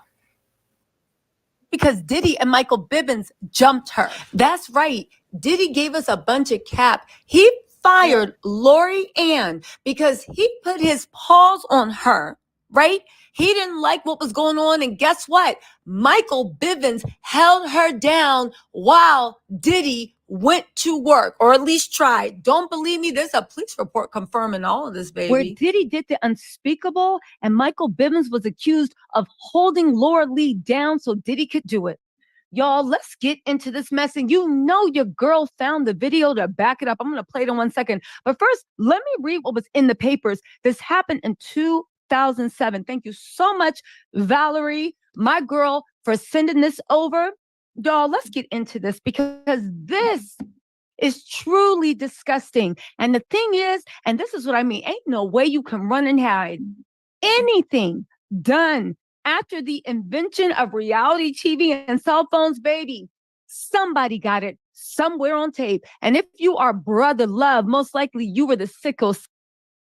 Because Diddy and Michael Bibbins jumped her. That's right. Diddy gave us a bunch of cap. He fired Lorianne because he put his paws on her, right? He didn't like what was going on. And guess what? Michael Bivins held her down while Diddy went to work, or at least tried. Don't believe me? There's a police report confirming all of this, baby. Where Diddy did the unspeakable, and Michael Bivins was accused of holding Laura Lee down so Diddy could do it. Y'all, let's get into this mess. And you know your girl found the video to back it up. I'm going to play it in 1 second. But first, let me read what was in the papers. This happened in 2007. Thank you so much, Valerie, my girl, for sending this over. Y'all, let's get into this because this is truly disgusting. And the thing is, and this is what I mean, ain't no way you can run and hide anything done after the invention of reality TV and cell phones, baby. Somebody got it somewhere on tape. And if you are Brother Love, most likely you were the sicko.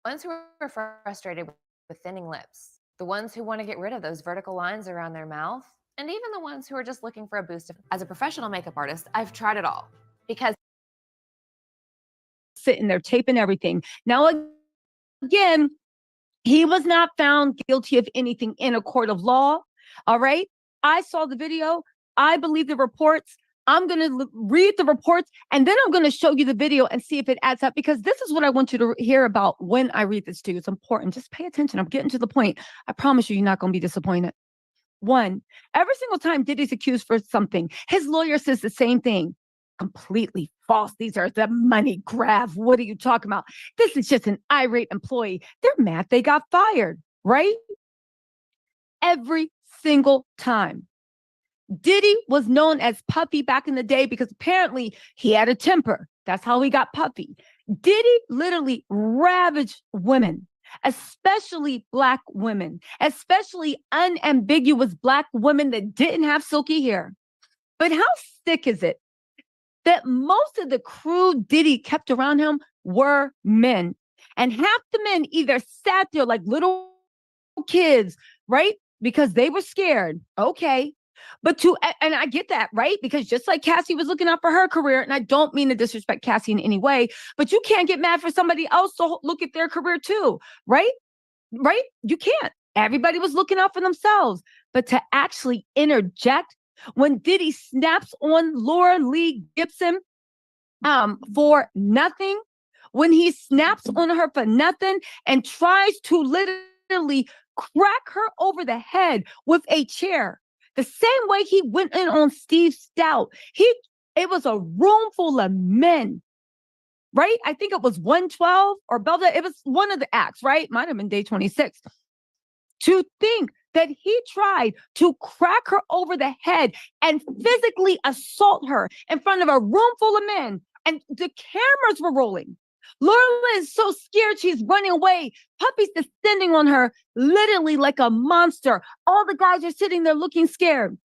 Ones who are frustrated with thinning lips, the ones who want to get rid of those vertical lines around their mouth, and even the ones who are just looking for a boost. As a professional makeup artist, I've tried it all because sitting there taping everything. Now, again, he was not found guilty of anything in a court of law. All right. I saw the video. I believe the reports. I'm going to read the reports and then I'm going to show you the video and see if it adds up, because this is what I want you to hear about when I read this to you. It's important. Just pay attention. I'm getting to the point. I promise you, you're not going to be disappointed. One, every single time Diddy's accused for something, his lawyer says the same thing. Completely false. These are the money grab. What are you talking about? This is just an irate employee. They're mad they got fired, right? Every single time. Diddy was known as Puffy back in the day because apparently he had a temper. That's how he got Puffy. Diddy literally ravaged women, especially Black women, especially unambiguous Black women that didn't have silky hair. But how sick is it that most of the crew Diddy kept around him were men? And half the men either sat there like little kids, right? Because they were scared. Okay. But and I get that, right? Because just like Cassie was looking out for her career, and I don't mean to disrespect Cassie in any way, but you can't get mad for somebody else to look at their career too, right? Right? You can't. Everybody was looking out for themselves. But to actually interject when Diddy snaps on Laura Lee Gibson for nothing, when he snaps on her for nothing and tries to literally crack her over the head with a chair, the same way he went in on Steve Stout. It was a room full of men, right? I think it was 112 or Belda. It was one of the acts, right? Might have been day 26. To think that he tried to crack her over the head and physically assault her in front of a room full of men, and the cameras were rolling. Laura is so scared she's running away. Puppy's descending on her literally like a monster. All the guys are sitting there looking scared,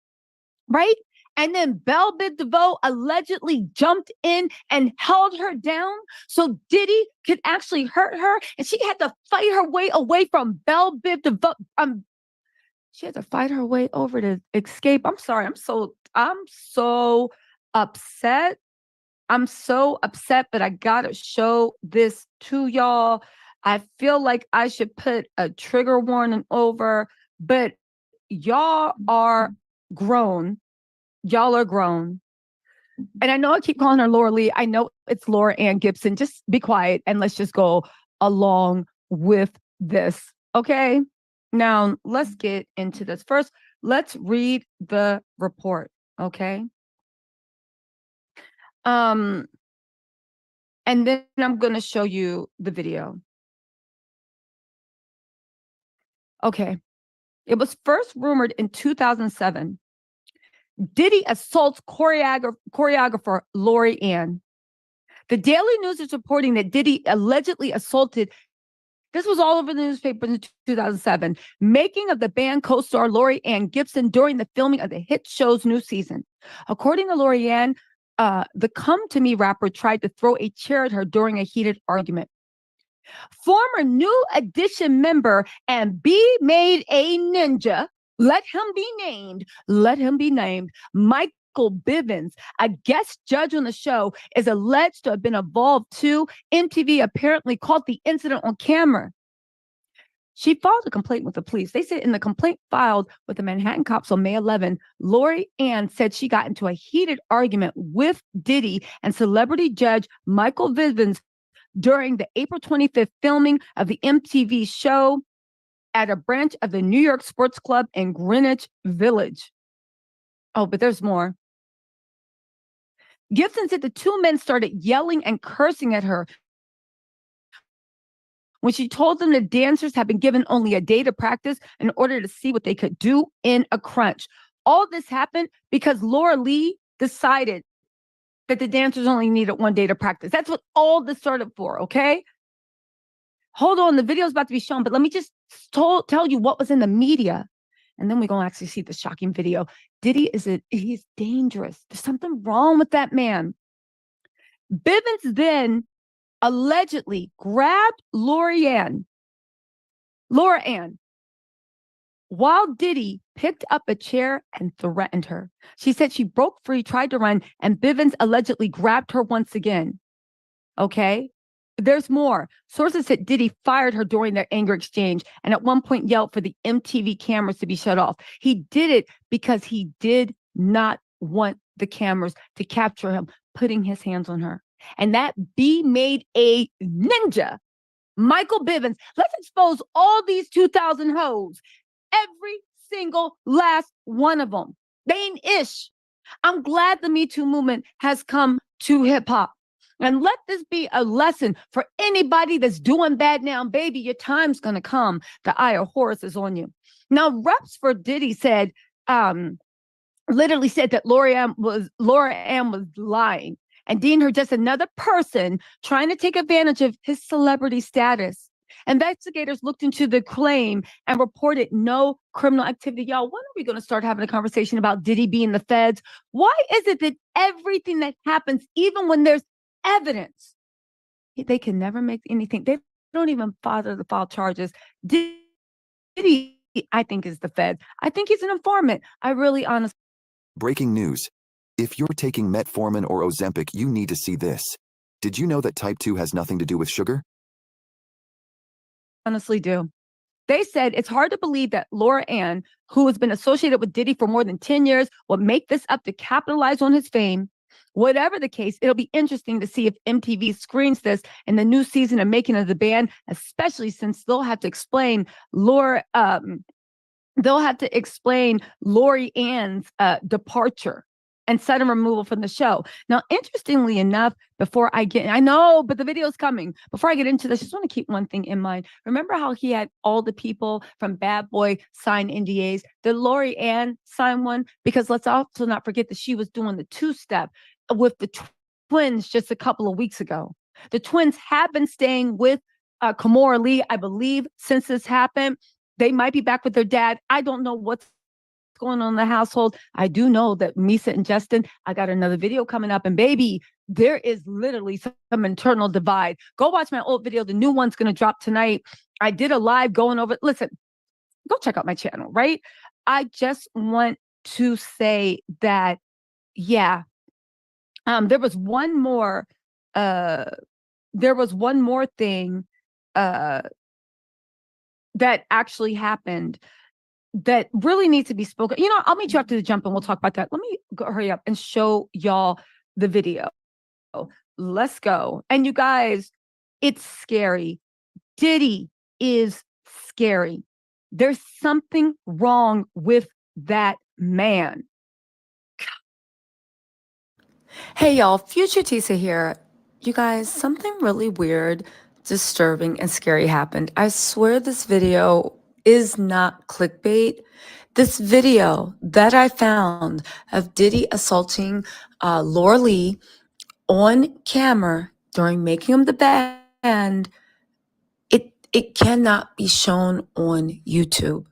right? And then Belle Biv DeVoe allegedly jumped in and held her down so Diddy could actually hurt her. And she had to fight her way away from Belle Biv DeVoe. She had to fight her way over to escape. I'm sorry. I'm so upset. I'm so upset, but I gotta show this to y'all. I feel like I should put a trigger warning over, but y'all are grown. Y'all are grown. And I know I keep calling her Laura Lee. I know it's Laura Ann Gibson. Just be quiet and let's just go along with this. Okay? Now, let's get into this. First, let's read the report. Okay? And then I'm going to show you the video. Okay. It was first rumored in 2007. Diddy assaults choreographer Lori Ann. The Daily News is reporting that Diddy allegedly assaulted, this was all over the newspapers in 2007, making of the band co-star Lori Ann Gibson during the filming of the hit show's new season. According to Lori Ann, the Come To Me rapper tried to throw a chair at her during a heated argument. Former New Edition member and Be Made a Ninja, let him be named, Michael Bivins, a guest judge on the show, is alleged to have been involved too. MTV apparently caught the incident on camera. She filed a complaint with the police. They said in the complaint filed with the Manhattan cops on May 11, Lori Ann said she got into a heated argument with Diddy and celebrity judge Michael Vivens during the April 25th filming of the MTV show at a branch of the New York Sports Club in Greenwich Village. Oh, but there's more. Gibson said the two men started yelling and cursing at her when she told them the dancers had been given only a day to practice in order to see what they could do in a crunch. All this happened because Laura Lee decided that the dancers only needed 1 day to practice. That's what all this started for, okay? Hold on, the video is about to be shown, but let me just tell you what was in the media. And then we're going to actually see the shocking video. Diddy he's dangerous. There's something wrong with that man. Bivens then allegedly grabbed Laura Ann while Diddy picked up a chair and threatened her. She said she broke free, tried to run, and Bivens allegedly grabbed her once again. Okay? There's more. Sources said Diddy fired her during their anger exchange and at one point yelled for the MTV cameras to be shut off. He did it because he did not want the cameras to capture him putting his hands on her. And that B made a ninja. Michael Bivens. Let's expose all these 2,000 hoes. Every single last one of them. They ain't ish. I'm glad the Me Too movement has come to hip hop. And let this be a lesson for anybody that's doing bad now. Baby, your time's going to come. The eye of Horus is on you. Now, reps for Diddy said, literally said that Laura Ann was lying and deemed her just another person trying to take advantage of his celebrity status. Investigators looked into the claim and reported no criminal activity. Y'all, when are we going to start having a conversation about Diddy being the feds? Why is it that everything that happens, even when there's evidence, they can never make anything? They don't even bother to file charges. Diddy, I think, is the feds. I think he's an informant. I really honestly. Breaking news. If you're taking metformin or Ozempic, you need to see this. Did you know that type 2 has nothing to do with sugar? Honestly do. They said it's hard to believe that Laura Ann, who has been associated with Diddy for more than 10 years, will make this up to capitalize on his fame. Whatever the case, it'll be interesting to see if MTV screens this in the new season of making of the band, especially since they'll have to explain Lori Ann's departure and sudden removal from the show. Now, interestingly enough, I know, but the video's coming. Before I get into this, I just want to keep one thing in mind. Remember how he had all the people from Bad Boy sign NDAs? Did Lori Ann sign one? Because let's also not forget that she was doing the two-step with the twins just a couple of weeks ago. The twins have been staying with Kimora Lee, I believe, since this happened. They might be back with their dad. I don't know what's going on in the household. I do know that Misa and Justin, I got another video coming up, and baby, there is literally some internal divide. Go watch my old video. The new one's going to drop tonight. I did a live going over. Listen, go check out my channel, right? I just want to say that, yeah, there was one more thing that actually happened that really needs to be spoken. You know, I'll meet you after the jump and we'll talk about that. Let me hurry up and show y'all the video. Let's go. And you guys, it's scary. Diddy is scary. There's something wrong with that man. Hey y'all, Future Tisa here. You guys, something really weird, disturbing, and scary happened. I swear this video is not clickbait. This video that I found of Diddy assaulting Laura Lee on camera during Making Him the Band, it cannot be shown on YouTube.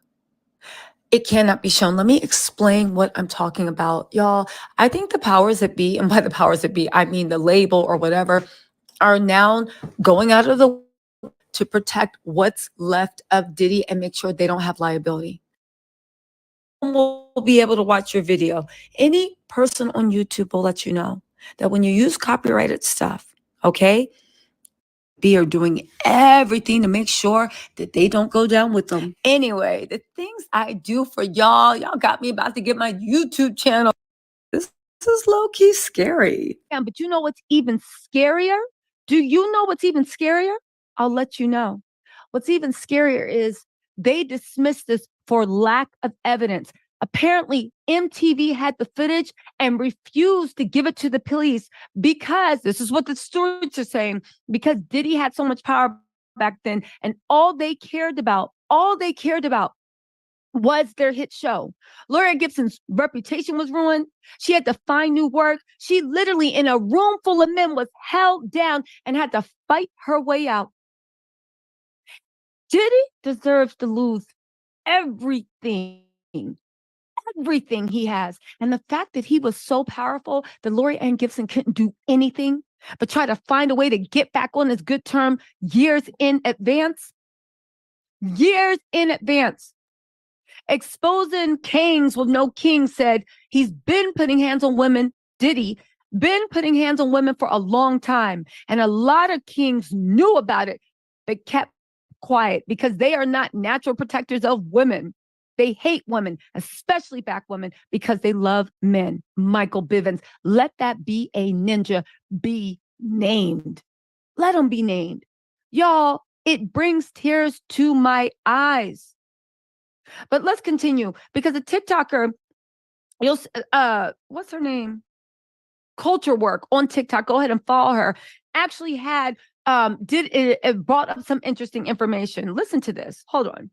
It cannot be shown. Let me explain what I'm talking about. Y'all, I think the powers that be, and by the powers that be, I mean the label or whatever, are now going out of the way to protect what's left of Diddy and make sure they don't have liability. Will be able to watch your video. Any person on YouTube will let you know that when you use copyrighted stuff, okay, They are doing everything to make sure that they don't go down with them. Anyway, the things I do for y'all got me about to get my YouTube channel. This is low-key scary. Yeah, but you know what's even scarier? Do you know what's even scarier? I'll let you know. What's even scarier is they dismissed this for lack of evidence. Apparently, MTV had the footage and refused to give it to the police because this is what the stories are saying, because Diddy had so much power back then, and all they cared about was their hit show. Laura Gibson's reputation was ruined. She had to find new work. She literally, in a room full of men, was held down and had to fight her way out. Diddy deserves to lose everything he has. And the fact that he was so powerful that Lori Ann Gibson couldn't do anything but try to find a way to get back on his good term years in advance. Exposing kings with no king said he's been putting hands on women. Diddy been putting hands on women for a long time. And a lot of kings knew about it, but kept quiet because they are not natural protectors of women. They hate women, especially black women, because they love men. Michael Bivins, let that be a ninja be named. Let him be named. Y'all, it brings tears to my eyes. But let's continue, because a TikToker, what's her name? Culture Work on TikTok. Go ahead and follow her. Actually had it brought up some interesting information. Listen to this. Hold on.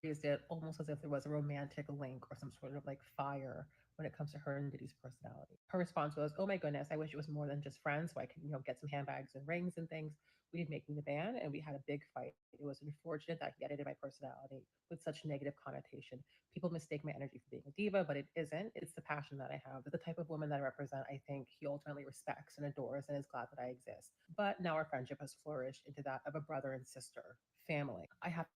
Is it almost as if there was a romantic link or some sort of like fire when it comes to her and Diddy's personality? Her response was, "Oh my goodness, I wish it was more than just friends, so I could, get some handbags and rings and things. We did making the band, and we had a big fight. It was unfortunate that he edited my personality with such negative connotation. People mistake my energy for being a diva, but it isn't. It's the passion that I have. The type of woman that I represent, I think he ultimately respects and adores and is glad that I exist. But now our friendship has flourished into that of a brother and sister family. I have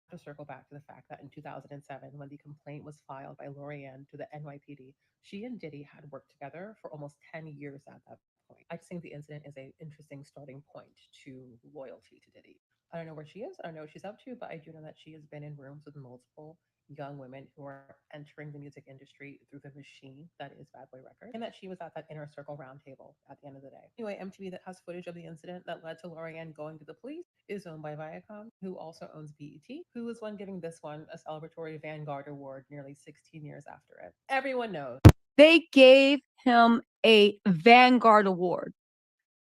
to circle back to the fact that in 2007, when the complaint was filed by Lorianne to the NYPD, she and Diddy had worked together for almost 10 years at that point. I just think the incident is an interesting starting point to loyalty to Diddy. I don't know where she is. I don't know what she's up to, but I do know that she has been in rooms with multiple young women who are entering the music industry through the machine that is Bad Boy Records, and that she was at that inner circle roundtable at the end of the day. Anyway, MTV that has footage of the incident that led to Lorianne going to the police is owned by Viacom, who also owns BET, who is one giving this one a celebratory Vanguard Award nearly 16 years after it. Everyone knows. They gave him a Vanguard Award.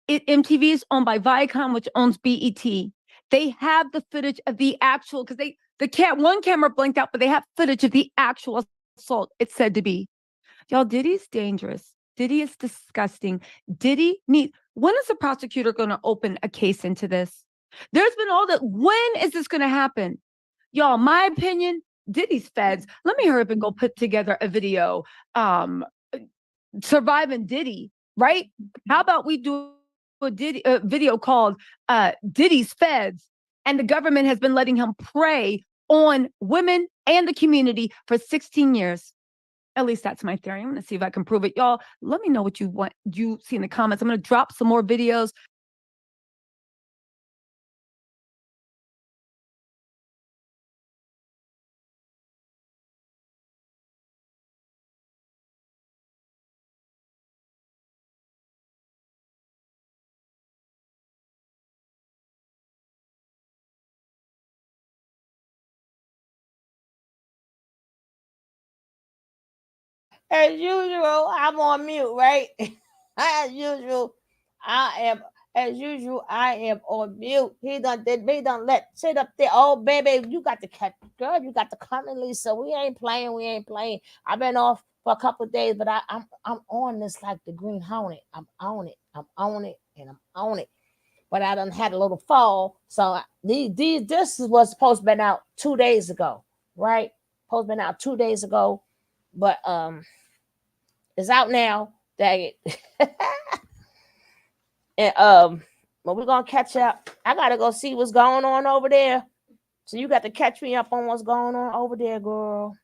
MTV is owned by Viacom, which owns BET. They have the footage of the actual, because one camera blinked out, but they have footage of the actual assault, it's said to be. Y'all, Diddy's dangerous. Diddy is disgusting. When is the prosecutor going to open a case into this? There's been when is this going to happen? Y'all, my opinion, Diddy's feds. Let me hurry up and go put together a video, surviving Diddy, right? How about we do a video called Diddy's Feds, and the government has been letting him prey on women and the community for 16 years. At least that's my theory. I'm going to see if I can prove it. Y'all, let me know what you see in the comments. I'm going to drop some more videos. As usual, I'm on mute, right? As usual, I am on mute. He done sit up there. Oh, baby, you got to catch, girl. You got to come in, Lisa. We ain't playing. I've been off for a couple of days, but I'm on this like the Green Hornet. I'm on it. But I done had a little fall. So this was supposed to been out 2 days ago, right? Supposed to been out 2 days ago, but it's out now. Dang it. And but we're gonna catch up. I gotta go see what's going on over there. So you got to catch me up on what's going on over there, girl.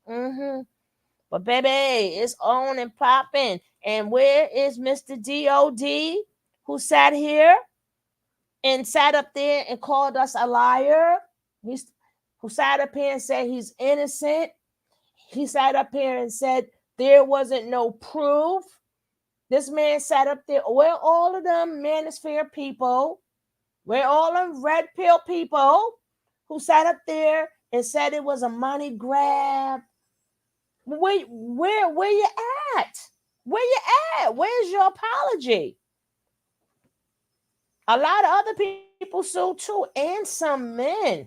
But baby, it's on and popping. And where is Mr. DOD? who sat here and sat up there and called us a liar. Who sat up here and said he's innocent. He sat up here and said there wasn't no proof. This man sat up there. Where all of them manosphere people, where all them red pill people who sat up there and said it was a money grab. Where you at? Where you at? Where's your apology? A lot of other people sued too, and some men.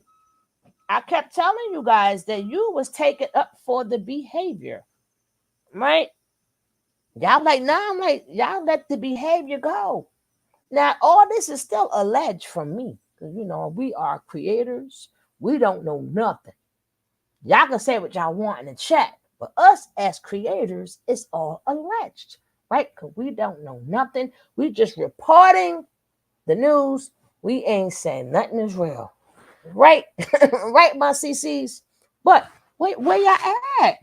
I kept telling you guys that you was taken up for the behavior, right? Y'all like, nah, I'm like, y'all let the behavior go. Now, all this is still alleged from me, because you know we are creators. We don't know nothing. Y'all can say what y'all want in the chat, but us as creators, it's all alleged, right? Because we don't know nothing. We just reporting the news. We ain't saying nothing is real, right? Right, my CCs. But where y'all at?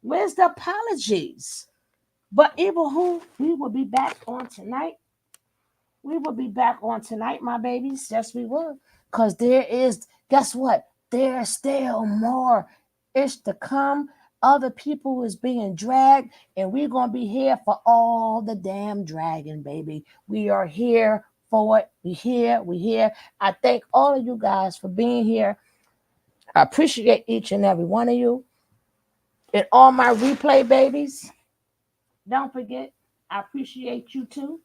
Where's the apologies? But even who, we will be back on tonight. We will be back on tonight, my babies. Yes, we will. Because there is, guess what? There's still more ish to come. Other people is being dragged, and we're going to be here for all the damn dragging, baby. We are here for it. We here. I thank all of you guys for being here. I appreciate each and every one of you. And all my replay babies, don't forget, I appreciate you too.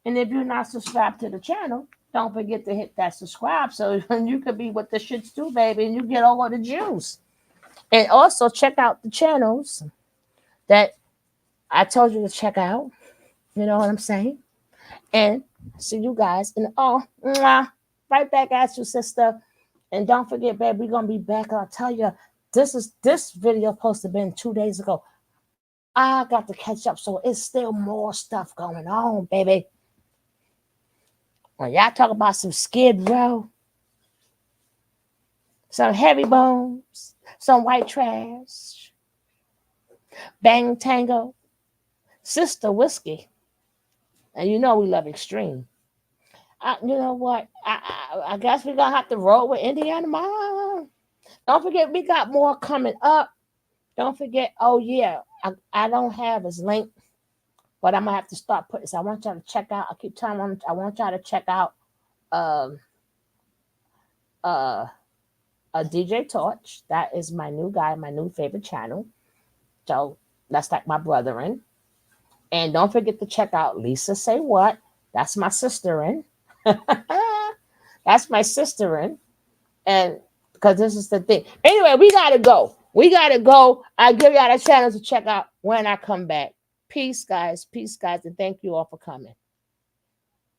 And if you're not subscribed to the channel, don't forget to hit that subscribe so you could be what the shits do, baby, and you get all of the juice. And also check out the channels that I told you to check out. You know what I'm saying? And see you guys in right back at you, sister. And don't forget, babe, we're gonna be back. I'll tell you, this video supposed to have been 2 days ago. I got to catch up, so it's still more stuff going on, baby. When y'all talk about some Skid Row, some Heavy Bones, some White Trash, Bang Tango, Sister Whiskey, and you know we love Extreme. You know what? I guess we're gonna have to roll with Indiana Mom. Don't forget, we got more coming up. Don't forget. Oh yeah, I don't have his link, but I'm gonna have to start putting. So I want y'all to check out. I keep telling them I want y'all to check out a DJ Torch. That is my new guy, my new favorite channel. So that's like my brother in. And don't forget to check out Lisa Say What. That's my sister in. That's my sister in. And because this is the thing. Anyway, we gotta go. I give y'all the channel to check out when I come back. Peace, guys. And thank you all for coming.